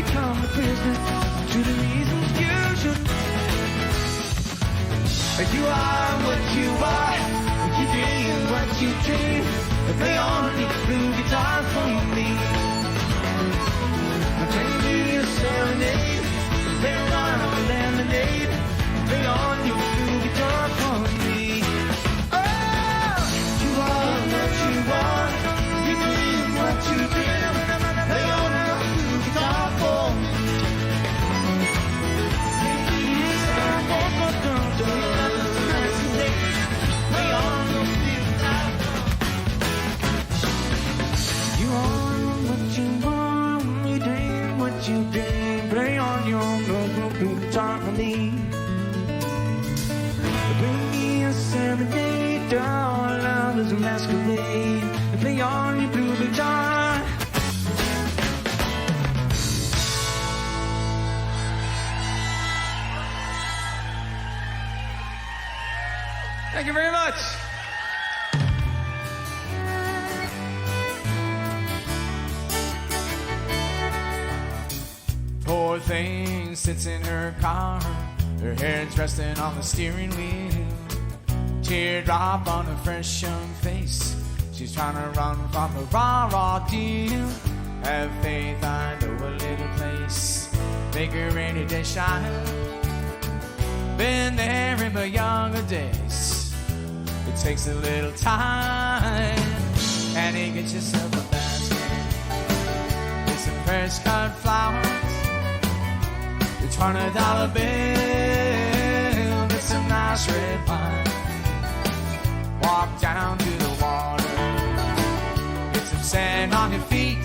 become a prisoner to the reasons you should. You are what you are, you dream what you dream. Play on the blue guitar for me. Play me a serenade, play around a lemonade. Play on your blue guitar for me. Oh, you are what you are, you dream what you dream. Play on your blue guitar for me. Play me a serenade, play on your blue guitar. You are what you want, you dream what you dream. Play on your blue guitar for me. Bring me a serenade, our love is a masquerade. Play on your blue guitar. Thank you very much. Poor thing sits in her car, her head's resting on the steering wheel. Teardrop on her fresh young face, she's trying to run from the raw deal. Have faith, I know a little place, make a rainy day shine. Been there in my younger days, it takes a little time. And you get yourself a basket with some fresh cut flowers. It's $100 bill, get some nice red wine. Walk down to the water, get some sand on your feet.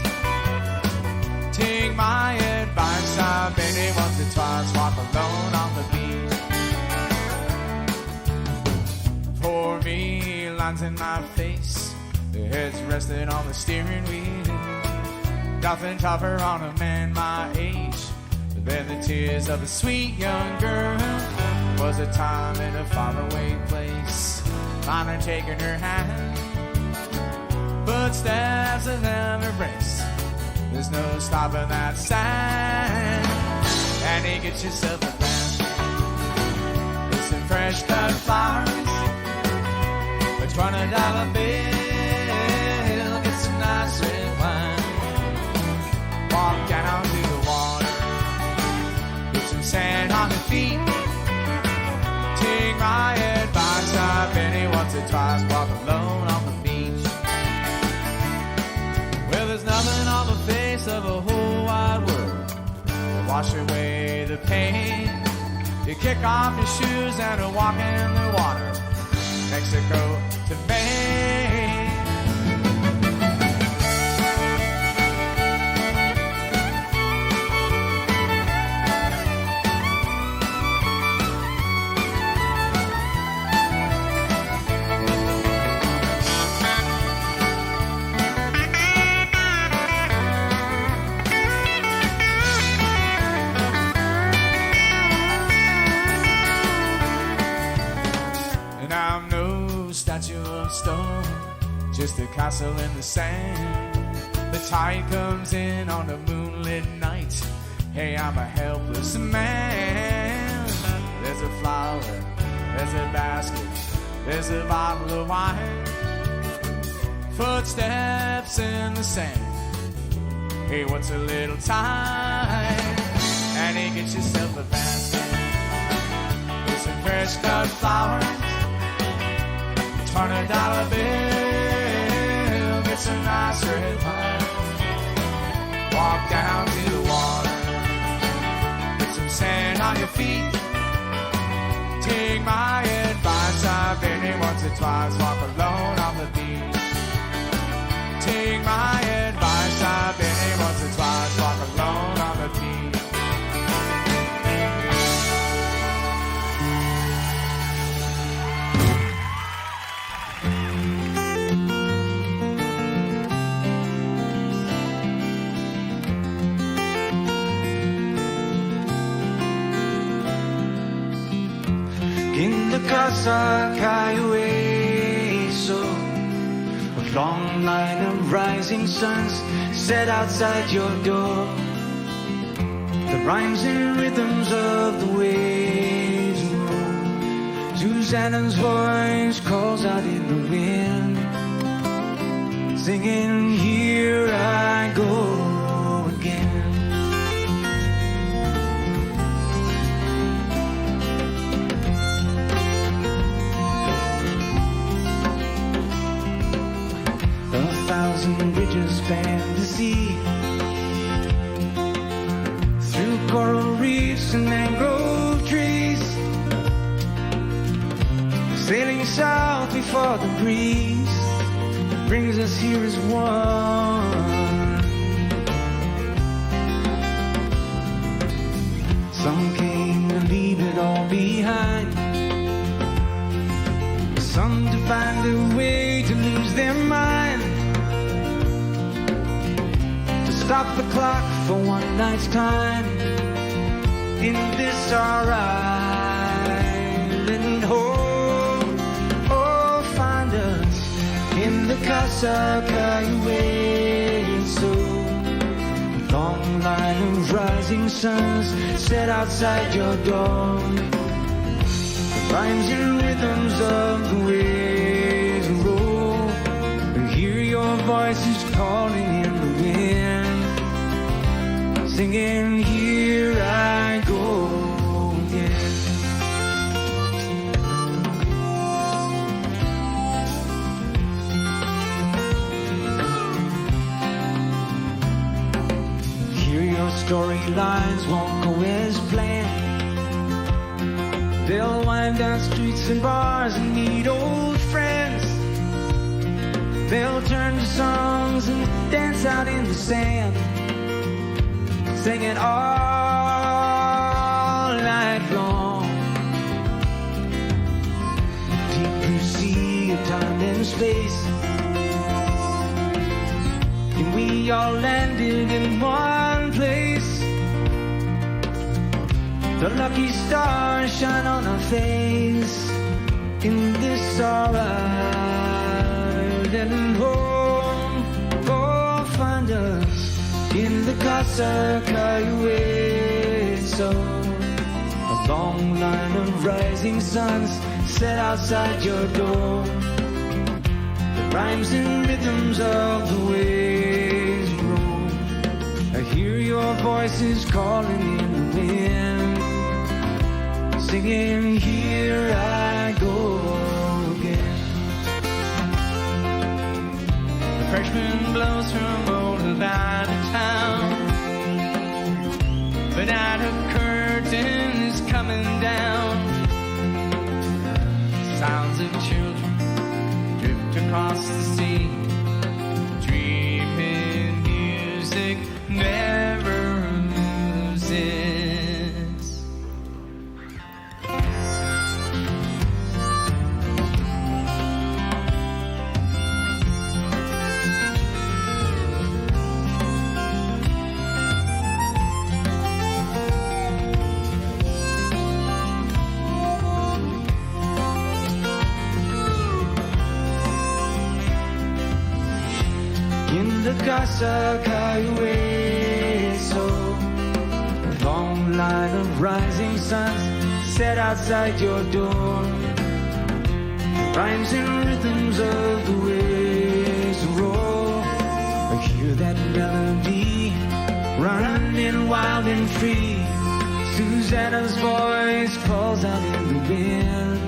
Take my advice, I've been here once or twice, walk alone on the beach. For me, lines in my face, the head's resting on the steering wheel. Nothing tougher on a man my age than the tears of a sweet young girl. Was a time in a faraway place, mine taking her hand. Footsteps of them embrace, there's no stopping that sand. And you get yourself a basket with some fresh cut flowers. It's $100 bill, get some nice red wine. Walk down to the water, get some sand on your feet. Take my advice, I've been here once or twice, walk alone on the beach. Well, there's nothing on the face of a whole wide world to wash away the pain. You kick off your shoes and walk in the water, Mexico to Maine. Stone, just a castle in the sand. The tide comes in on a moonlit night. Hey, I'm a helpless man. There's a flower, there's a basket, there's a bottle of wine. Footsteps in the sand. Hey, what's a little time? And you get yourself a basket with some fresh cut flowers. $100 bill, get some nice red wine. Walk down to the water, get some sand on your feet. Take my advice, I've been here once or twice, walk alone on the beach. Take my advice, I've been here once or twice, walk alone on the beach. In the casa cae so a long line of rising suns set outside your door. the rhymes and rhythms of the waves roll. Susanna's voice calls out in the wind, singing, here I go again. 1,000 bridges span the sea, through coral reefs and mangrove trees, sailing south before the breeze brings us here as one. Some came to leave it all behind, some to find a way to lose their mind, to stop the clock for one night's time in this our island home. Oh, find us in the Casa Cayueso, so a long line of rising suns set outside your door. The rhymes and rhythms of the waves roll. I hear your voices calling in the wind, singing, here I go again. Hear your storylines won't go as planned. They'll wind down streets and bars and meet old friends. They'll turn to songs and dance out in the sand, singing all night long. Deep blue sea of time and space, and we all landed in one place. The lucky stars shine on our face in this our island home. Oh, find us in the Casa Cayueso, a long line of rising suns set outside your door. The rhymes and rhythms of the waves roll. I hear your voices calling in the wind, singing, here I go again. The freshman blows from old out of town, but now the curtain is coming down. Sounds of children drift across the sea, dreaming music never loses. The Casa Cayueso, a long line of rising suns set outside your door. The rhymes and rhythms of the waves roll. I hear that melody running wild and free. Susanna's voice calls out in the wind,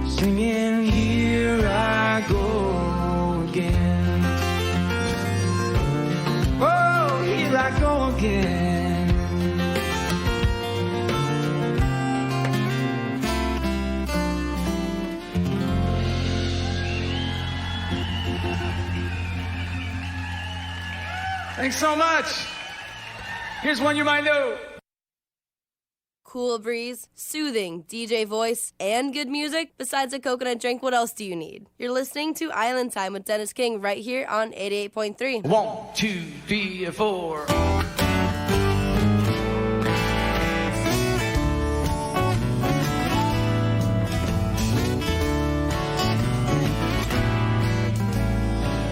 singing, here I go again. Oh, here I go again. Thanks so much. Here's one you might know. Cool breeze, soothing DJ voice, and good music. Besides a coconut drink, what else do you need? You're listening to Island Time with Dennis King right here on 88.3. 1, 2, 3, 4.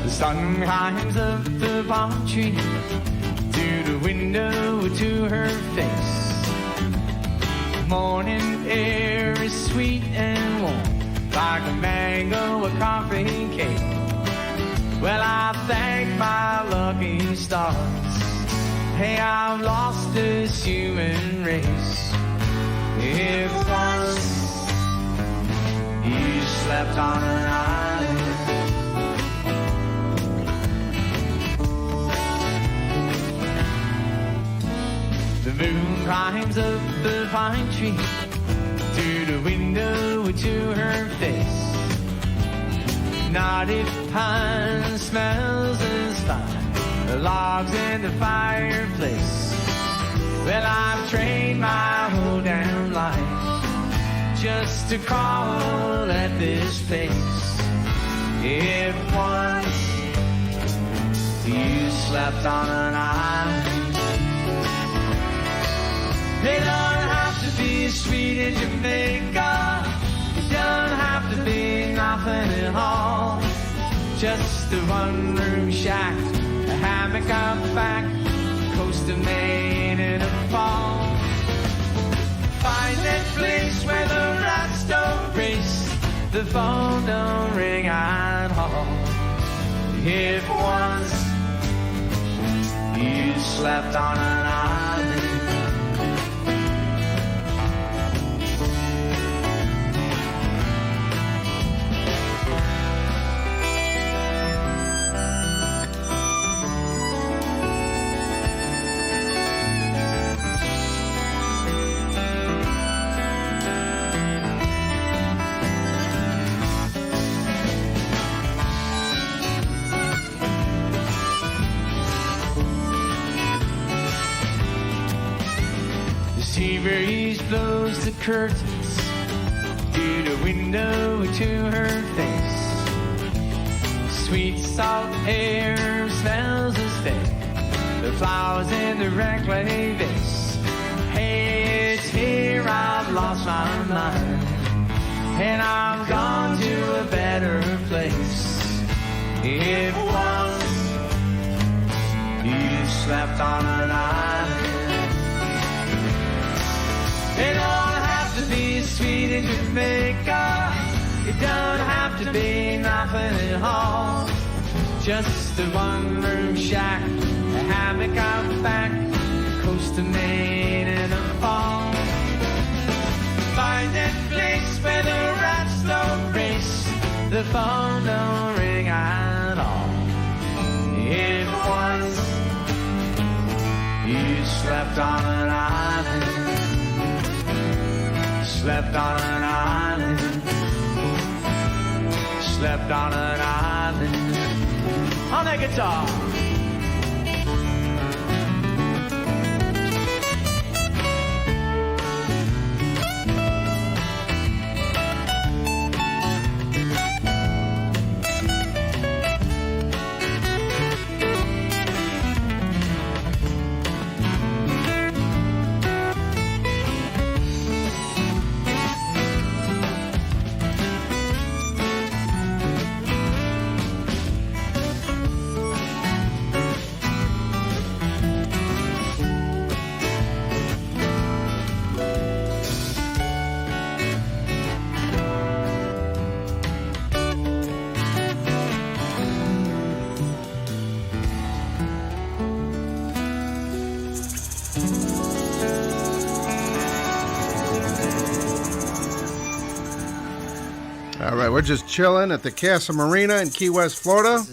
The sun climbs up the palm tree, through the window to her face. Morning air is sweet and warm, like a mango, a coffee cake. Well, I thank my lucky stars. Hey, I've lost this human race. If once you slept on an island, the moon climbs up the pine tree through the window to her face. Knotted pine smells as fine, the logs in the fireplace. Well, I've trained my whole damn life just to crawl at this place. If once you slept on an island, it don't have to be sweet in Jamaica. It don't have to be nothing at all. Just a one-room shack, a hammock out back, coast of Maine in a fall. Find that place where the rats don't race, the phone don't ring at all. If once you slept on an island, sea breeze blows the curtains through the window to her face. Sweet salt air smells as fair, the flowers in the red clay vase. Hey, it's here I've lost my mind, and I've gone to a better place. If once you slept on an island, it don't have to be sweet in Jamaica. It don't have to be nothing at all. Just a one-room shack, a hammock out back, coast of Maine in a fall. Find that place where the rats don't race, the phone don't ring at all. If once you slept on an island, slept on an island, slept on an island, on that guitar. All right, we're just chilling at the Casa Marina in Key West, Florida.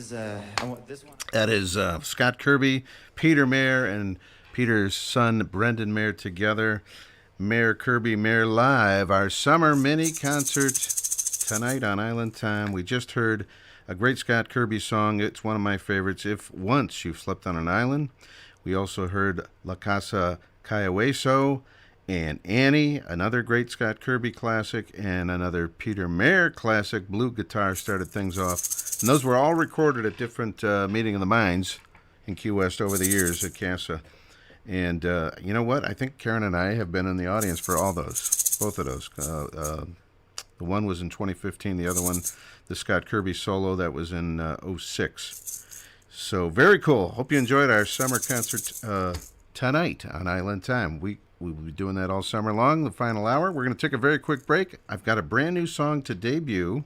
I want this one. That is Scott Kirby, Peter Mayer, and Peter's son, Brendan Mayer, together. Mayer Kirby Mayer Live, our summer mini concert tonight on Island Time. We just heard a great Scott Kirby song. It's one of my favorites, If Once You've Slept on an Island. We also heard La Casa Cayahueso and Annie, another great Scott Kirby classic, and another Peter Mayer classic. Blue guitar started things off. And those were all recorded at different Meeting of the Minds in Key West over the years at Casa. And you know what? I think Karen and I have been in the audience for all those, both of those. The one was in 2015, the other one, the Scott Kirby solo, that was in 06. So very cool. Hope you enjoyed our summer concert tonight on Island Time. We'll be doing that all summer long, the final hour. We're going to take a very quick break. I've got a brand new song to debut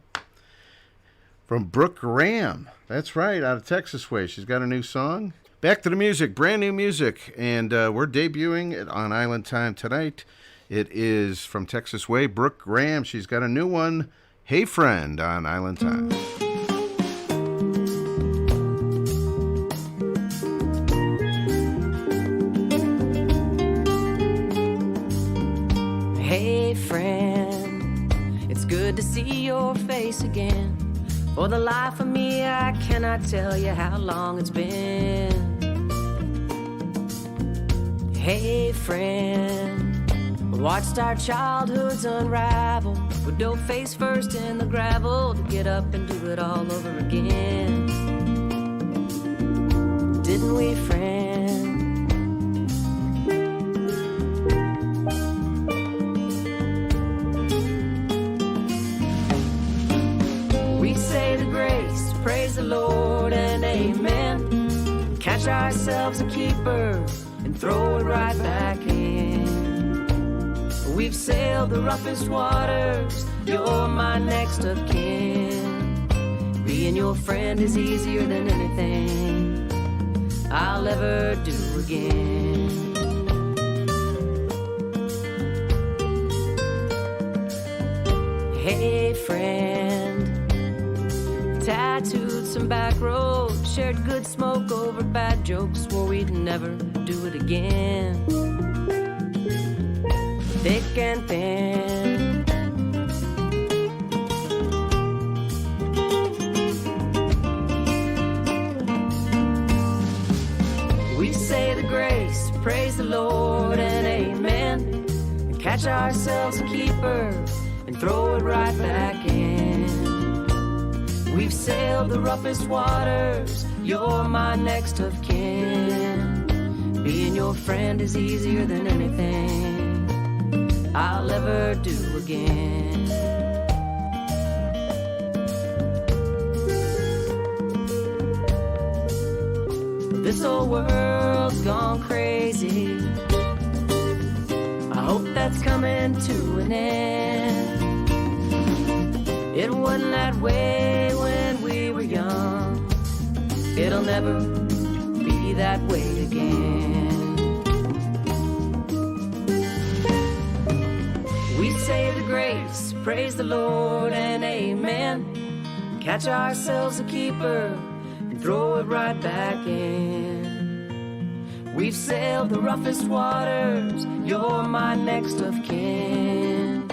from Brooke Graham. That's right, out of Texas Way. She's got a new song. Back to the music, brand new music, and we're debuting it on Island Time tonight. It is from Texas Way, Brooke Graham. She's got a new one, Hey Friend, on Island Time. Hey friend, it's good to see your face again. For the life of me, I cannot tell you how long it's been. Hey friend, watched our childhoods unravel. We dove face first in the gravel to get up and do it all over again. Didn't we, friend? We say the grace, praise the Lord and amen. Catch ourselves a keeper and throw it right back in. We've sailed the roughest waters, you're my next of kin. Being your friend is easier than anything I'll ever do again. Hey friend, tattooed some back roads, shared good smoke over bad jokes, swore we'd never do it again. Thick and thin, we say the grace, praise the Lord and amen. And catch ourselves a keeper and throw it right back in. We've sailed the roughest waters, you're my next of kin. Being your friend is easier than anything I'll ever do again. This old world's gone crazy. I hope that's coming to an end. It wasn't that way when we were young. It'll never be that way again. We say the grace, praise the Lord and amen. Catch ourselves a keeper and throw it right back in. We've sailed the roughest waters, you're my next of kin.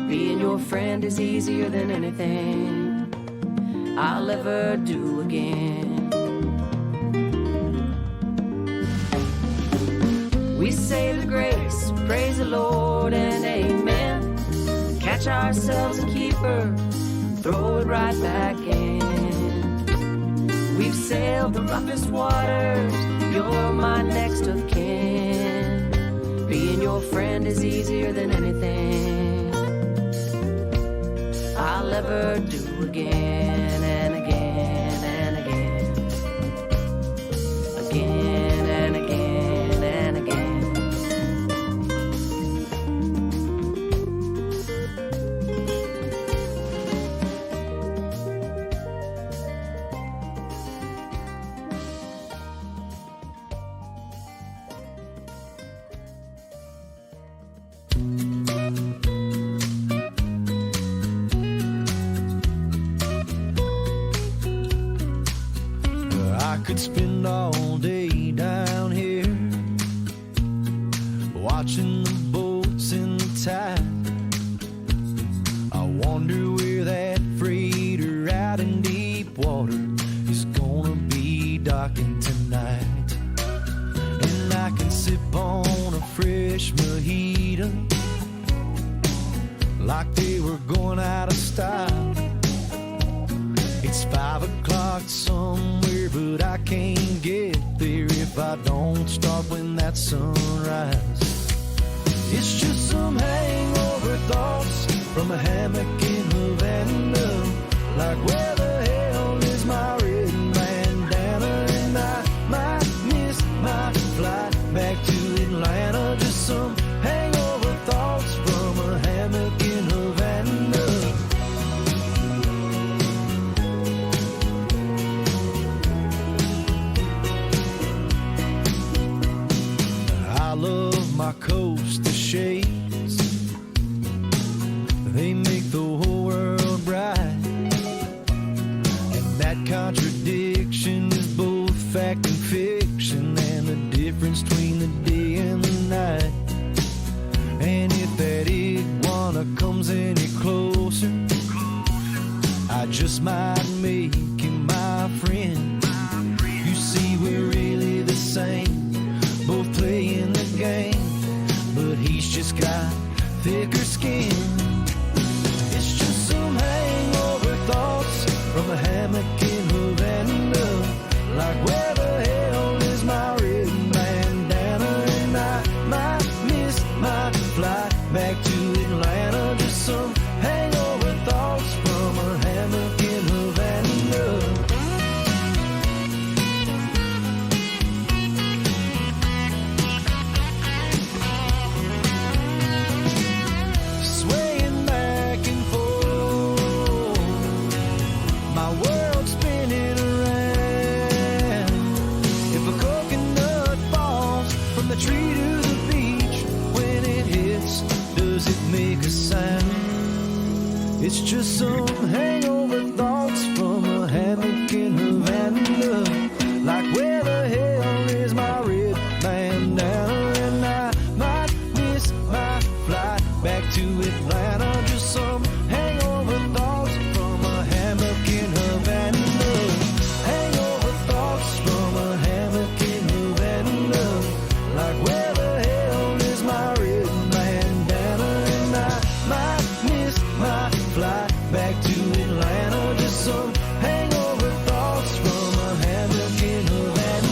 Being your friend is easier than anything I'll ever do again. We say the grace, praise the Lord and amen. Catch ourselves a keeper, throw it right back in. We've sailed the roughest waters, you're my next of kin. Being your friend is easier than anything I'll ever do again and again and again. Again and again and again. I could spend all day down here watching the boats in the tide. I wonder where that freighter out in deep water is gonna be docking tonight. And I can sip on a fresh mojito like they were going out of style. It's 5 o'clock somewhere, but I can't get there if I don't start when that sunrise. It's just some hangover thoughts from a hammock in Havana. Like where the hell is my red bandana? And I might miss my flight back to ghost of shades. They make the whole world bright, and that contradiction is both fact and fiction, and the difference between the day and the night. And if that iguana comes any closer, I just might make him my friend. You see, we're really the same, both playing the game, but he's just got thicker skin. It's just some hangover thoughts from a hammock in Havana, like where the hell is my red bandana? And I might miss my flight back to Atlanta. Just some hangover thoughts from a hammock in Havana. Swaying back and forth, my world spinning around. If a coconut falls from the tree to the beach, when it hits, does it make a sound? It's just some hangover thoughts from a hammock in Havana, like where the hell is my red bandana? And I might miss my flight back to Atlanta. Just some hangover thoughts from a hammock in Havana. Hangover thoughts from a hammock in Havana, like where the hell is my red bandana? And I might miss my flight back to Atlanta. Just some hangover thoughts from a hammock in Havana.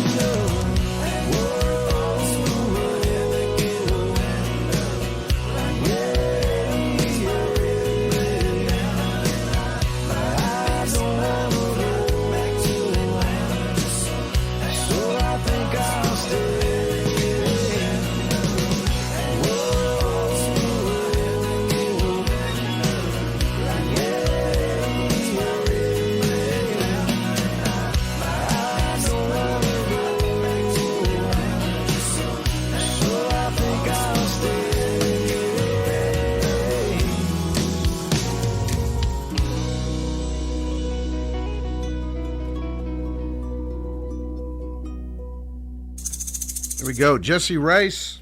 There we go. Jesse Rice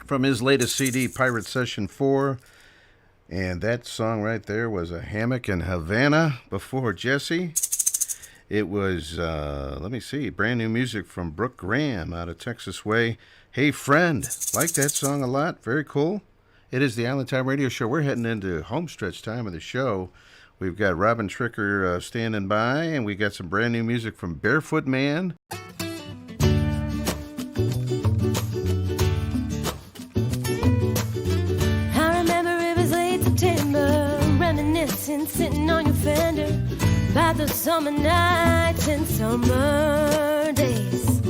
from his latest CD, Pirate Session 4. And that song right there was A Hammock in Havana. Before Jesse, it was, let me see, brand new music from Brooke Graham out of Texas Way. Hey Friend. Like that song a lot. Very cool. It is the Island Time Radio Show. We're heading into homestretch time of the show. We've got Robin Tricker standing by, and we got some brand new music from Barefoot Man. Sitting on your fender by the summer nights and summer days.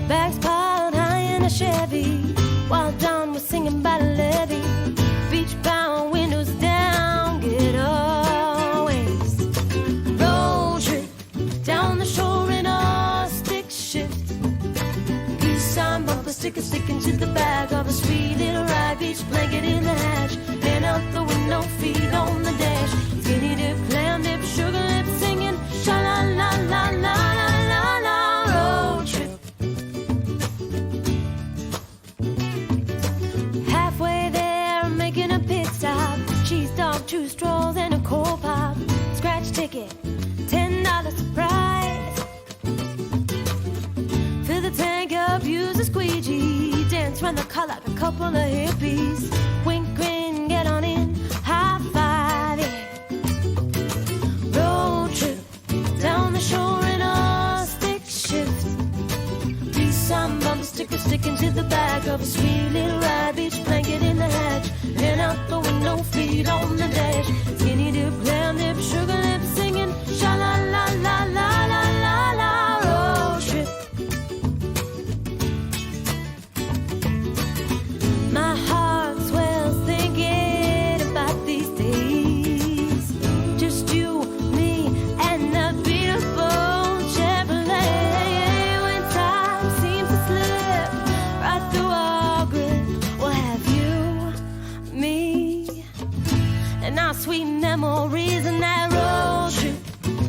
Bags piled high in a Chevy while Don was singing by the levee. Beach bound, windows down, getaways. Road trip down the shore in a stick shift. Peace sign bumper sticker sticking to the back of a sweet little ride. Beach blanket in the hatch, and out the window, feet on the dash. Skinny dip, clam dip, sugar lip singing, sha la la la la la la la. Road trip. Halfway there, making a pit stop. Cheese dog, 2 straws and a cold pop. Scratch ticket, $10 surprise. Fill the tank up, use a squeegee. Dance round the car like a couple of hippies. Wink, grin, get on in, high five, yeah. Road trip down the shore in a stick shift. Peace sign bumper sticker sticking to the back of a sweet little ride. Beach blanket in the hatch, and out the window, feet on the dash. Skinny dip, clam dip, sugar lip singing, sha la la la la la la la. Road trip. My heart swells thinking about these days. Just you, me, and the beautiful Chevrolet. When time seems to slip right through our sweet memories and that road trip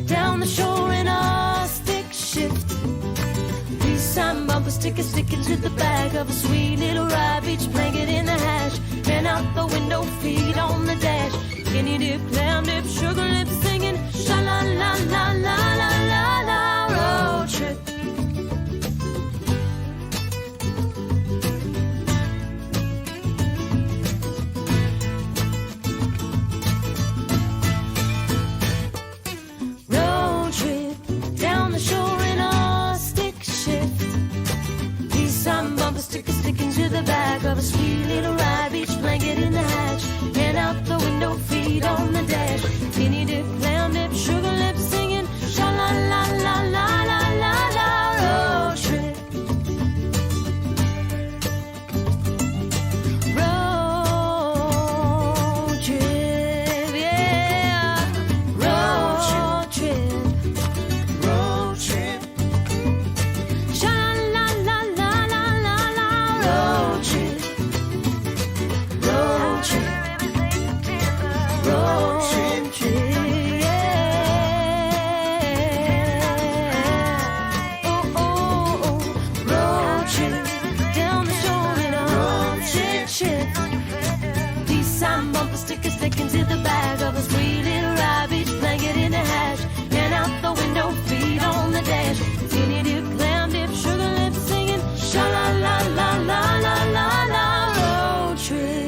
down the shore in a stick shift. Peace sign bumper sticker sticking to the back of a sweet little ride, beach blanket in the hash, and out the window, feet on the dash. Skinny dip, clam dip, sugar lips singing, sha la la la la la la la, road trip. Road trip down the shore in a stick shift. Peace sign bumper sticker sticking to the back of a sweet little ride, beach blanket in the hatch, and out the window, feet on the dash. Skinny dip, clam dip, sugar lips singing, sha la la la la la la la, road trip. Road trip, yeah. Road trip. Road trip. Sha la la la la la la, road trip. Road trip. Road trip, yeah. Oh, oh, oh. Road trip down the shore in a stick shift. Peace sign bumper sticker sticking to the back of a sweet little ride, beach blanket in the hash, and out the window, feet on the dash. Skinny dip, clam dip, sugar lips singing, sha la la la la la la la, road trip.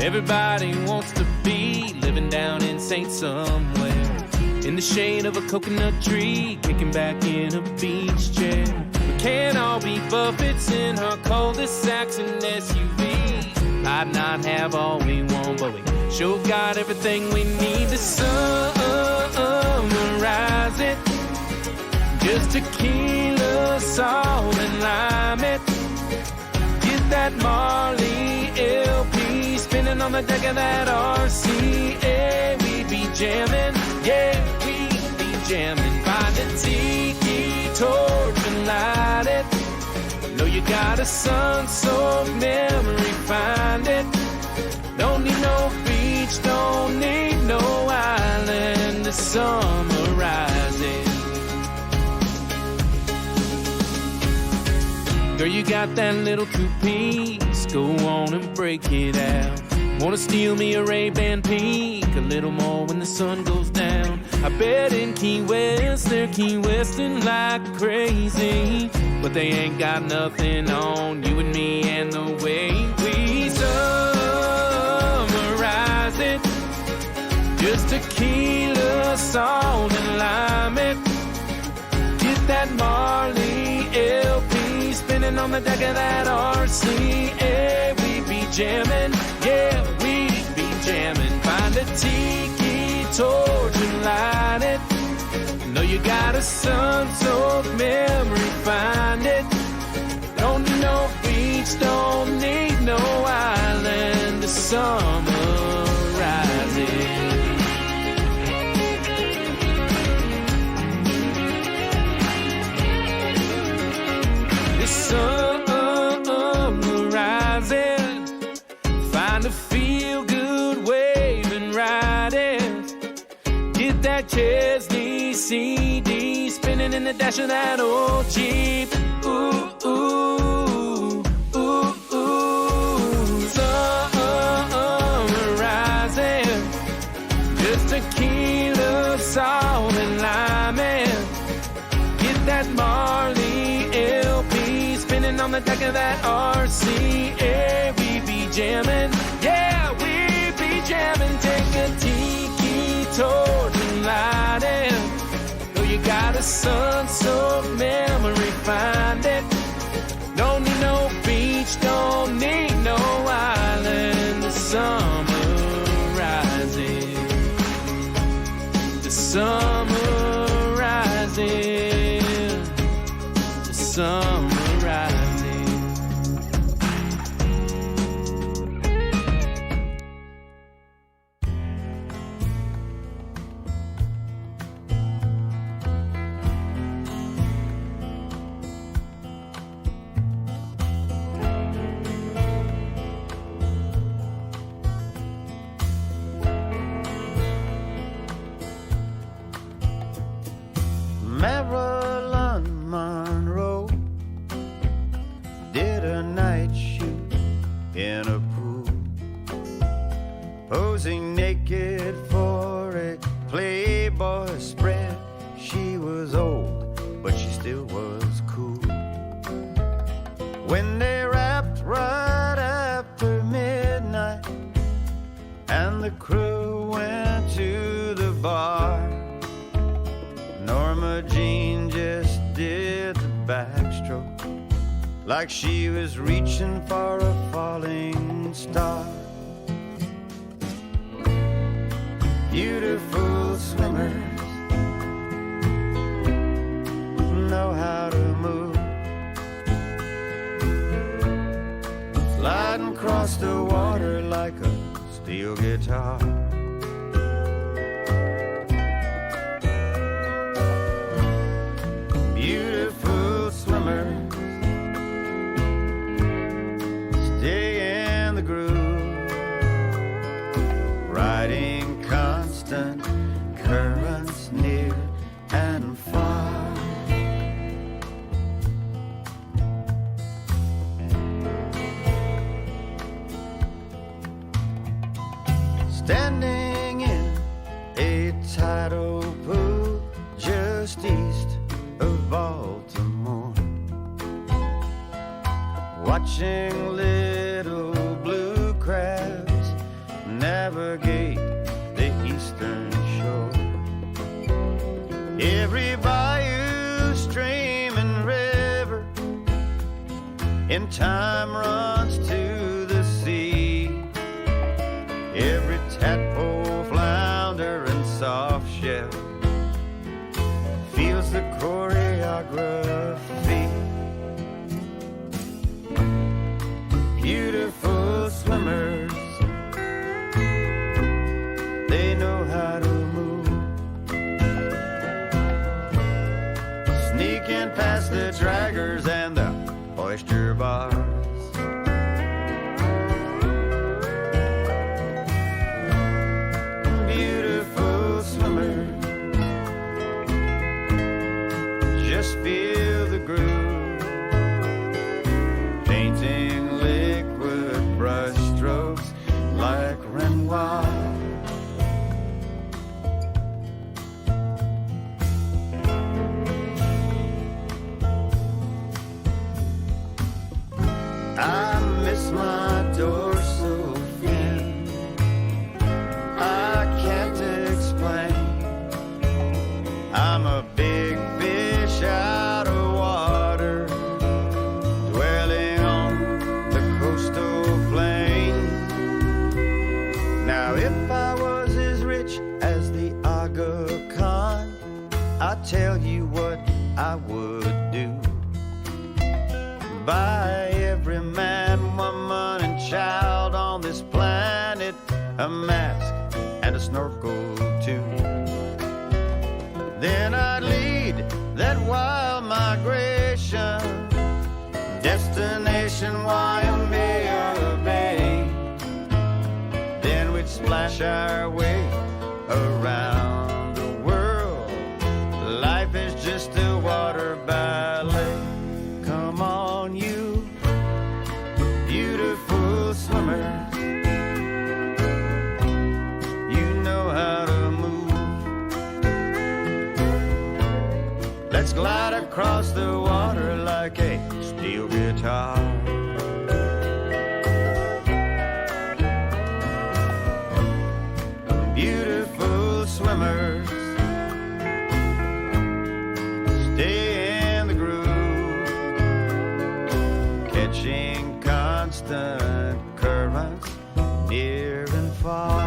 Everybody wants to be living down in St. Somewhere, in the shade of a coconut tree, kicking back in a beach chair. We can't all be Buffetts in our cul-de-sacs and SUVs. Might not have all we want, but we sure got everything we need to summarize it. Just tequila, salt, and lime it. Get that Marley LP spinning on the deck of that RCA. We be jamming, yeah, we be jamming. Find a tiki torch and light it. Know you got a sun-soaked memory, find it. Don't need no beach, don't need no island to summarize it. Girl, you got that little two-piece, go on and break it out. Wanna steal me a Ray-Ban peak, a little more when the sun goes down. I bet in Key West, they're Key Westin' like crazy, but they ain't got nothing on you and me and the way we summarize it. Just tequila, salt, and lime it. Get that Marley LP spinning on the deck of that RCA. We be jamming, yeah, we be jamming. Find a tiki torch and light it. Know you got a sun-soaked memory, find it. Don't need no beach, don't need no island to summarize it. Summarizing, find a feel-good wave and ride it. Get that Chesney CD spinning in the dash of that old Jeep. Ooh, ooh, ooh, ooh. Summarizing, just tequila, salt, and lime it. Get that Marley LP spinning on the deck of that RCA. We be jamming, yeah, we be jamming. Take a tiki torch and light it. Know you got a sun-soaked memory, find it. Don't need no beach, don't need no island to summarize it. To summarize it. To summarize it. posing naked for a Playboy spread. She was old, but she still was cool. When they wrapped right after midnight and the crew went to the bar, Norma Jean just did the backstroke like she was reaching for a falling star. Beautiful swimmers know how to move, sliding across the water like a steel guitar. Beautiful swimmers stay in the groove, riding constant currents near and far. Standing in a tidal pool just east of Baltimore, watching little blue crabs navigate the eastern shore. Every bayou, stream and river in time runs to the sea. Every tadpole, flounder and soft shell feels the choreography. Beautiful swimmers, they know how to move, sneaking past the draggers and the oyster bars. Beautiful swimmers, just feel the groove, painting liquid brush strokes like Renoir. I miss my dorsal fin, I can't explain. I'm a big fish out of water, dwelling on the coastal plains. Now if I was as rich as the Aga Khan, I'd tell you what I would do. Buy every man, woman, and child on this planet a mask and a snorkel too. Then I'd lead that wild migration, destination Waimea Bay. Then we'd splash our way around the world. Life is just a water ballet. Come on, you beautiful swimmers, you know how to move. Let's glide across the water like a steel guitar. Beautiful swimmers, stay in the groove, catching constant currents near and far.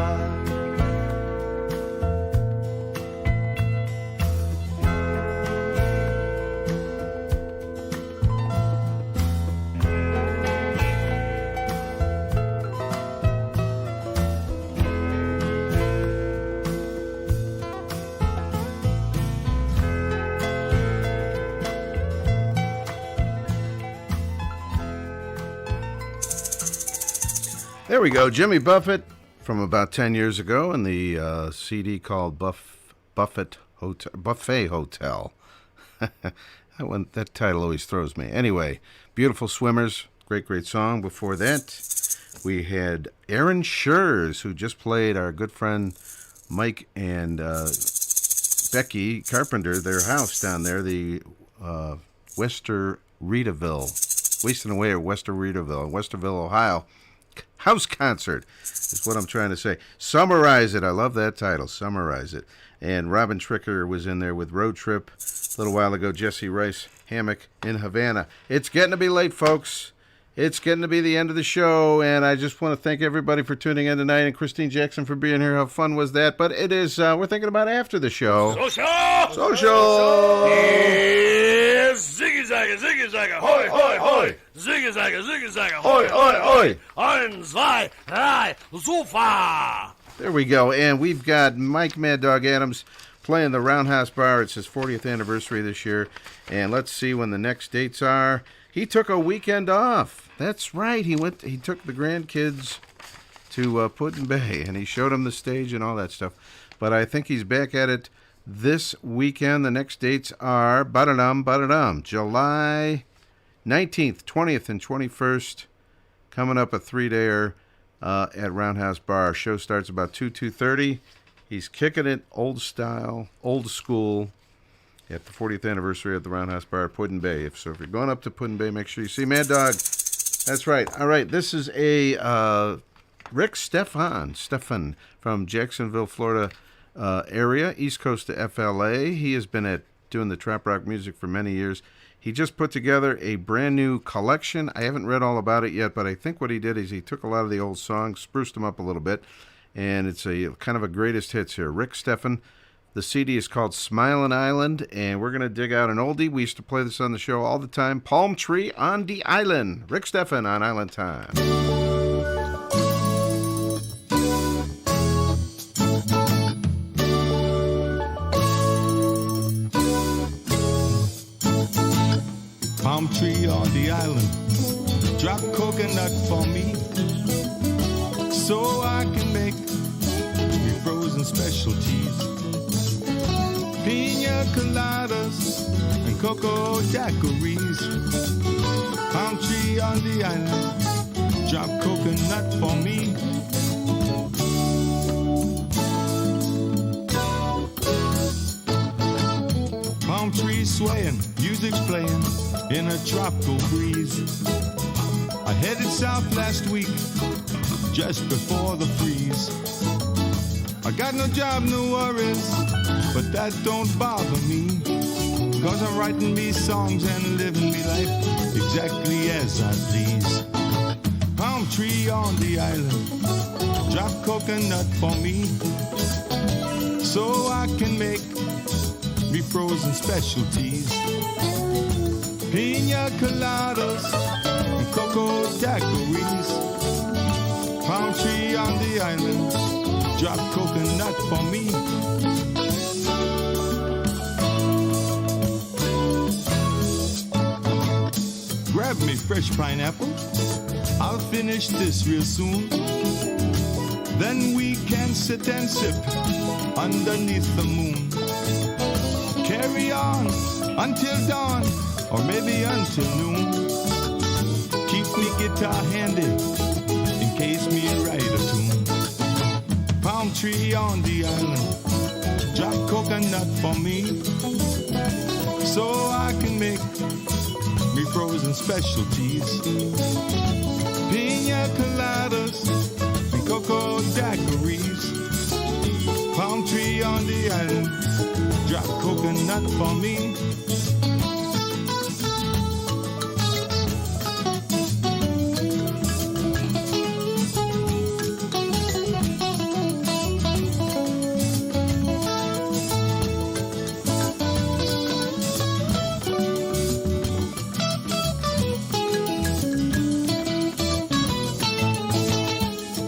There we go. Jimmy Buffett from about 10 years ago in the CD called Buffett Buffet Hotel. That title always throws me. Anyway, Beautiful Swimmers, great song. Before that, We had Aaron Schurz, who just played our good friend Mike and Becky Carpenter, their house down there, the Wester Reedaville, wasting away at Westerville, Ohio. House concert is what I'm trying to say. Summarize It. I love that title. Summarize It. And Robin Tricker was in there with Road Trip a little while ago. Jesse Rice, Hammock in Havana. It's getting to be late, folks. It's getting to be the end of the show, and I just want to thank everybody for tuning in tonight, and Kristine Jackson for being here. How fun was that? But it is, we're thinking about after the show. Social! Yes, ziggy zagga, hoi, hoi, hoi. Ziggy zagga, hoi, hoi, hoi. Ein, zwei, drei, Sofa. There we go, and we've got Mike Mad Dog Adams playing the Roundhouse Bar. It's his 40th anniversary this year, and let's see when the next dates are. He took a weekend off. That's right. He took the grandkids to Put-in-Bay, and he showed them the stage and all that stuff. But I think he's back at it this weekend. The next dates are July 19th, 20th, and 21st. Coming up a 3-dayer at Roundhouse Bar. Show starts about 2:30. He's kicking it old style, old school, at the 40th anniversary at the Roundhouse Bar at Put-in-Bay. So if you're going up to Put-in-Bay, make sure you see Mad Dog. That's right. All right, this is a Rick Stefan from Jacksonville, Florida area, east coast of FLA. He has been doing the trap rock music for many years. He just put together a brand new collection. I haven't read all about it yet, but I think what he did is he took a lot of the old songs, spruced them up a little bit, and it's a kind of a greatest hits here. Rick Stefan. The CD is called Smilin' Island, and we're going to dig out an oldie. We used to play this on the show all the time. Palm Tree on the Island. Rick Stefan on Island Time. Palm tree on the island. Drop coconut for me, so I can make me frozen specialties. Pina coladas and cocoa daiquiris. Palm tree on the island. Drop coconut for me. Palm trees swaying, music's playing in a tropical breeze. I headed south last week, just before the freeze. I got no job, no worries, but that don't bother me, 'cause I'm writing me songs and living me life exactly as I please. Palm tree on the island, drop coconut for me, so I can make me frozen specialties. Pina coladas and cocoa daiquiris. Palm tree on the island, drop coconut for me. Grab me fresh pineapple, I'll finish this real soon. Then we can sit and sip underneath the moon. Carry on until dawn, or maybe until noon. Keep me guitar handy in case me write a tune. Palm tree on the island, drop coconut for me, so I can make me frozen specialties. Pina coladas and cocoa daiquiris. Palm tree on the island, drop coconut for me.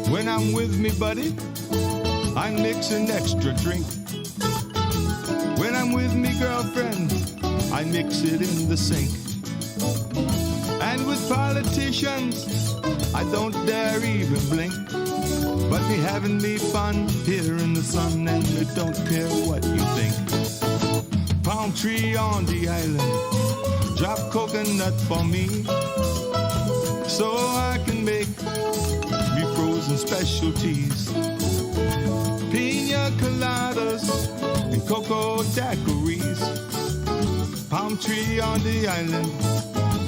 When I'm with me, buddy, I mix an extra drink. When I'm with me, girlfriend, I mix it in the sink. And with politicians, I don't dare even blink. But me having me fun here in the sun, and I don't care what you think. Palm tree on the island, drop coconut for me, so I can make tacos and specialties, pina coladas and cocoa daiquiris. Palm tree on the island,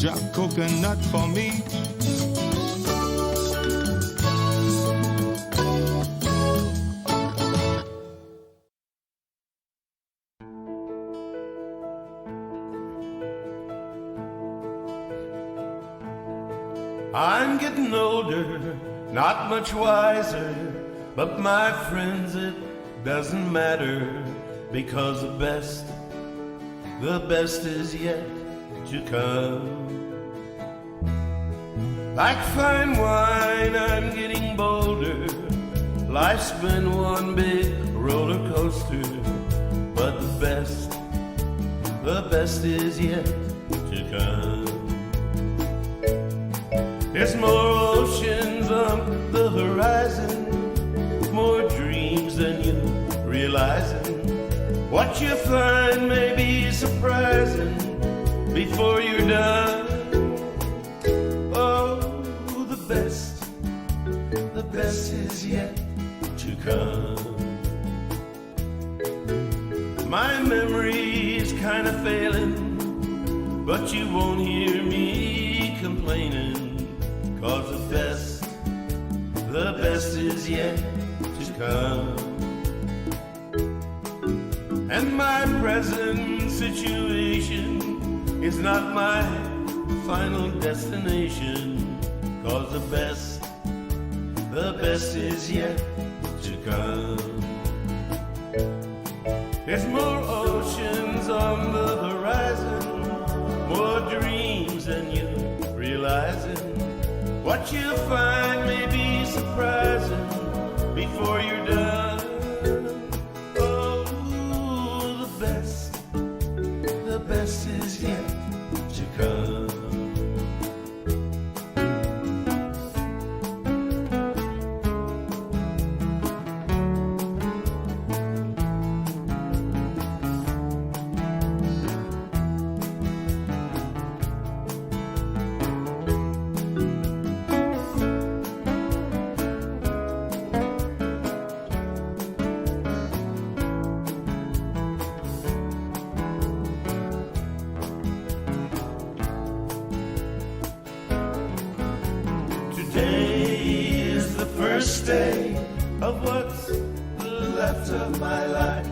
drop coconut for me. I'm getting older, not much wiser, but my friends, it doesn't matter, because the best is yet to come. Like fine wine, I'm getting bolder, life's been one big roller coaster, but the best is yet to come. There's more oceans on the horizon, more dreams than you realizing. What you find may be surprising before you're done. Oh, the best is yet to come. My memory's kind of failing, but you won't hear me complaining. 'Cause the best is yet to come. And my present situation is not my final destination. 'Cause the best is yet to come. There's more oceans on the horizon, more dreams than you realizing. What you find may be surprising before you're done. Oh, the best is yet to come. Day of what's left of my life,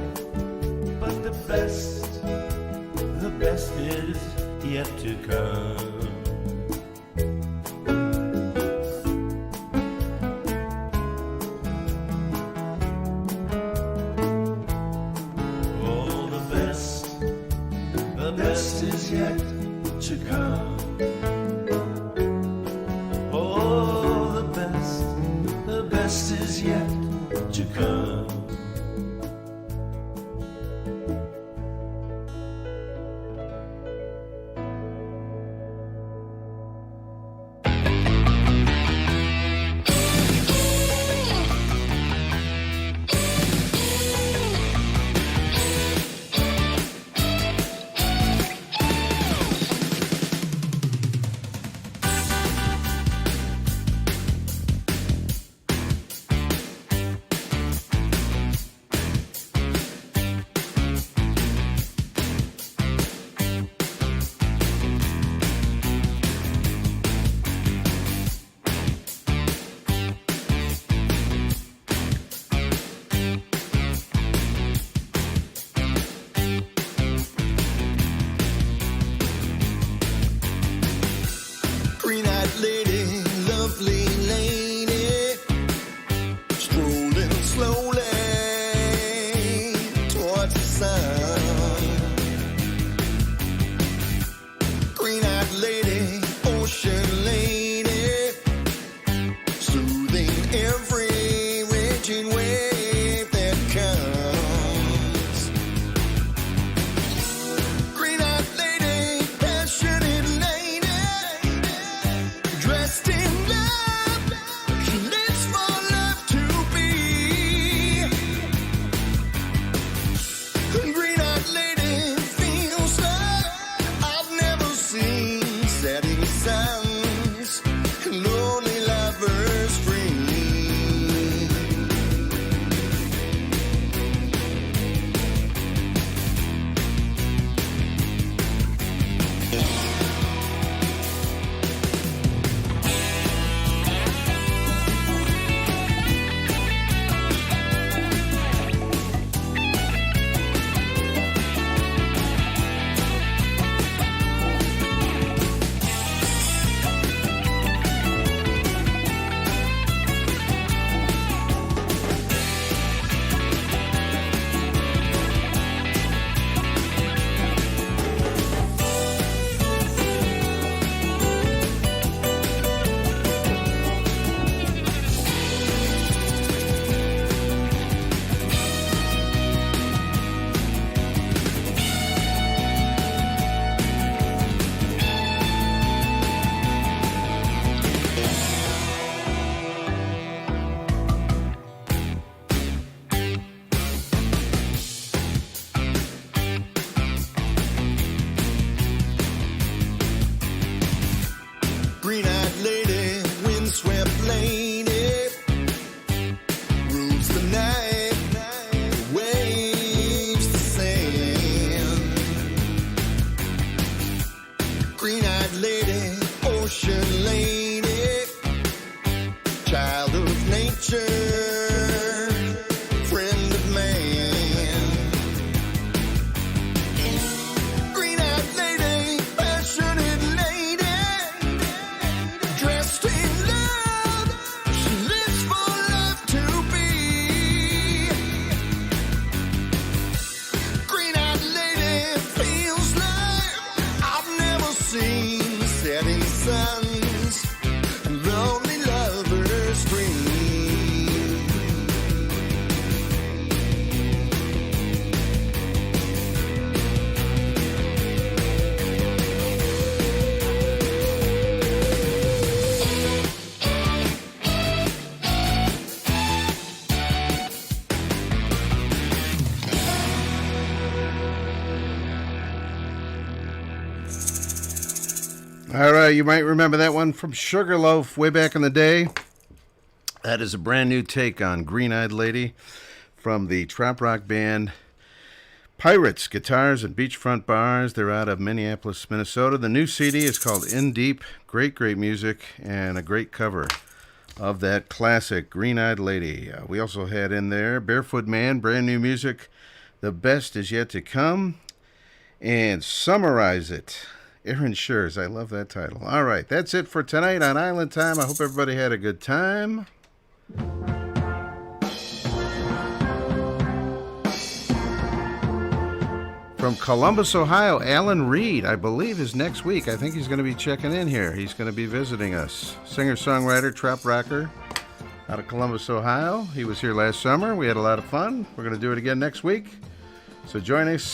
but the best is yet to come. Oh, the best is yet to come. Is yet to come. All right, you might remember that one from Sugarloaf way back in the day. That is a brand new take on Green-Eyed Lady from the trop rock band Pirates, Guitars, and Beachfront Bars. They're out of Minneapolis, Minnesota. The new CD is called In Deep. Great, great music and a great cover of that classic Green-Eyed Lady. We also had in there Barefoot Man, brand new music. The Best Is Yet to Come. And Summarize It. Aaron Schurz. I love that title. All right, that's it for tonight on Island Time. I hope everybody had a good time. From Columbus, Ohio, Alan Reed, I believe, is next week. I think he's going to be checking in here. He's going to be visiting us. Singer-songwriter, trop rocker out of Columbus, Ohio. He was here last summer. We had a lot of fun. We're going to do it again next week. So join us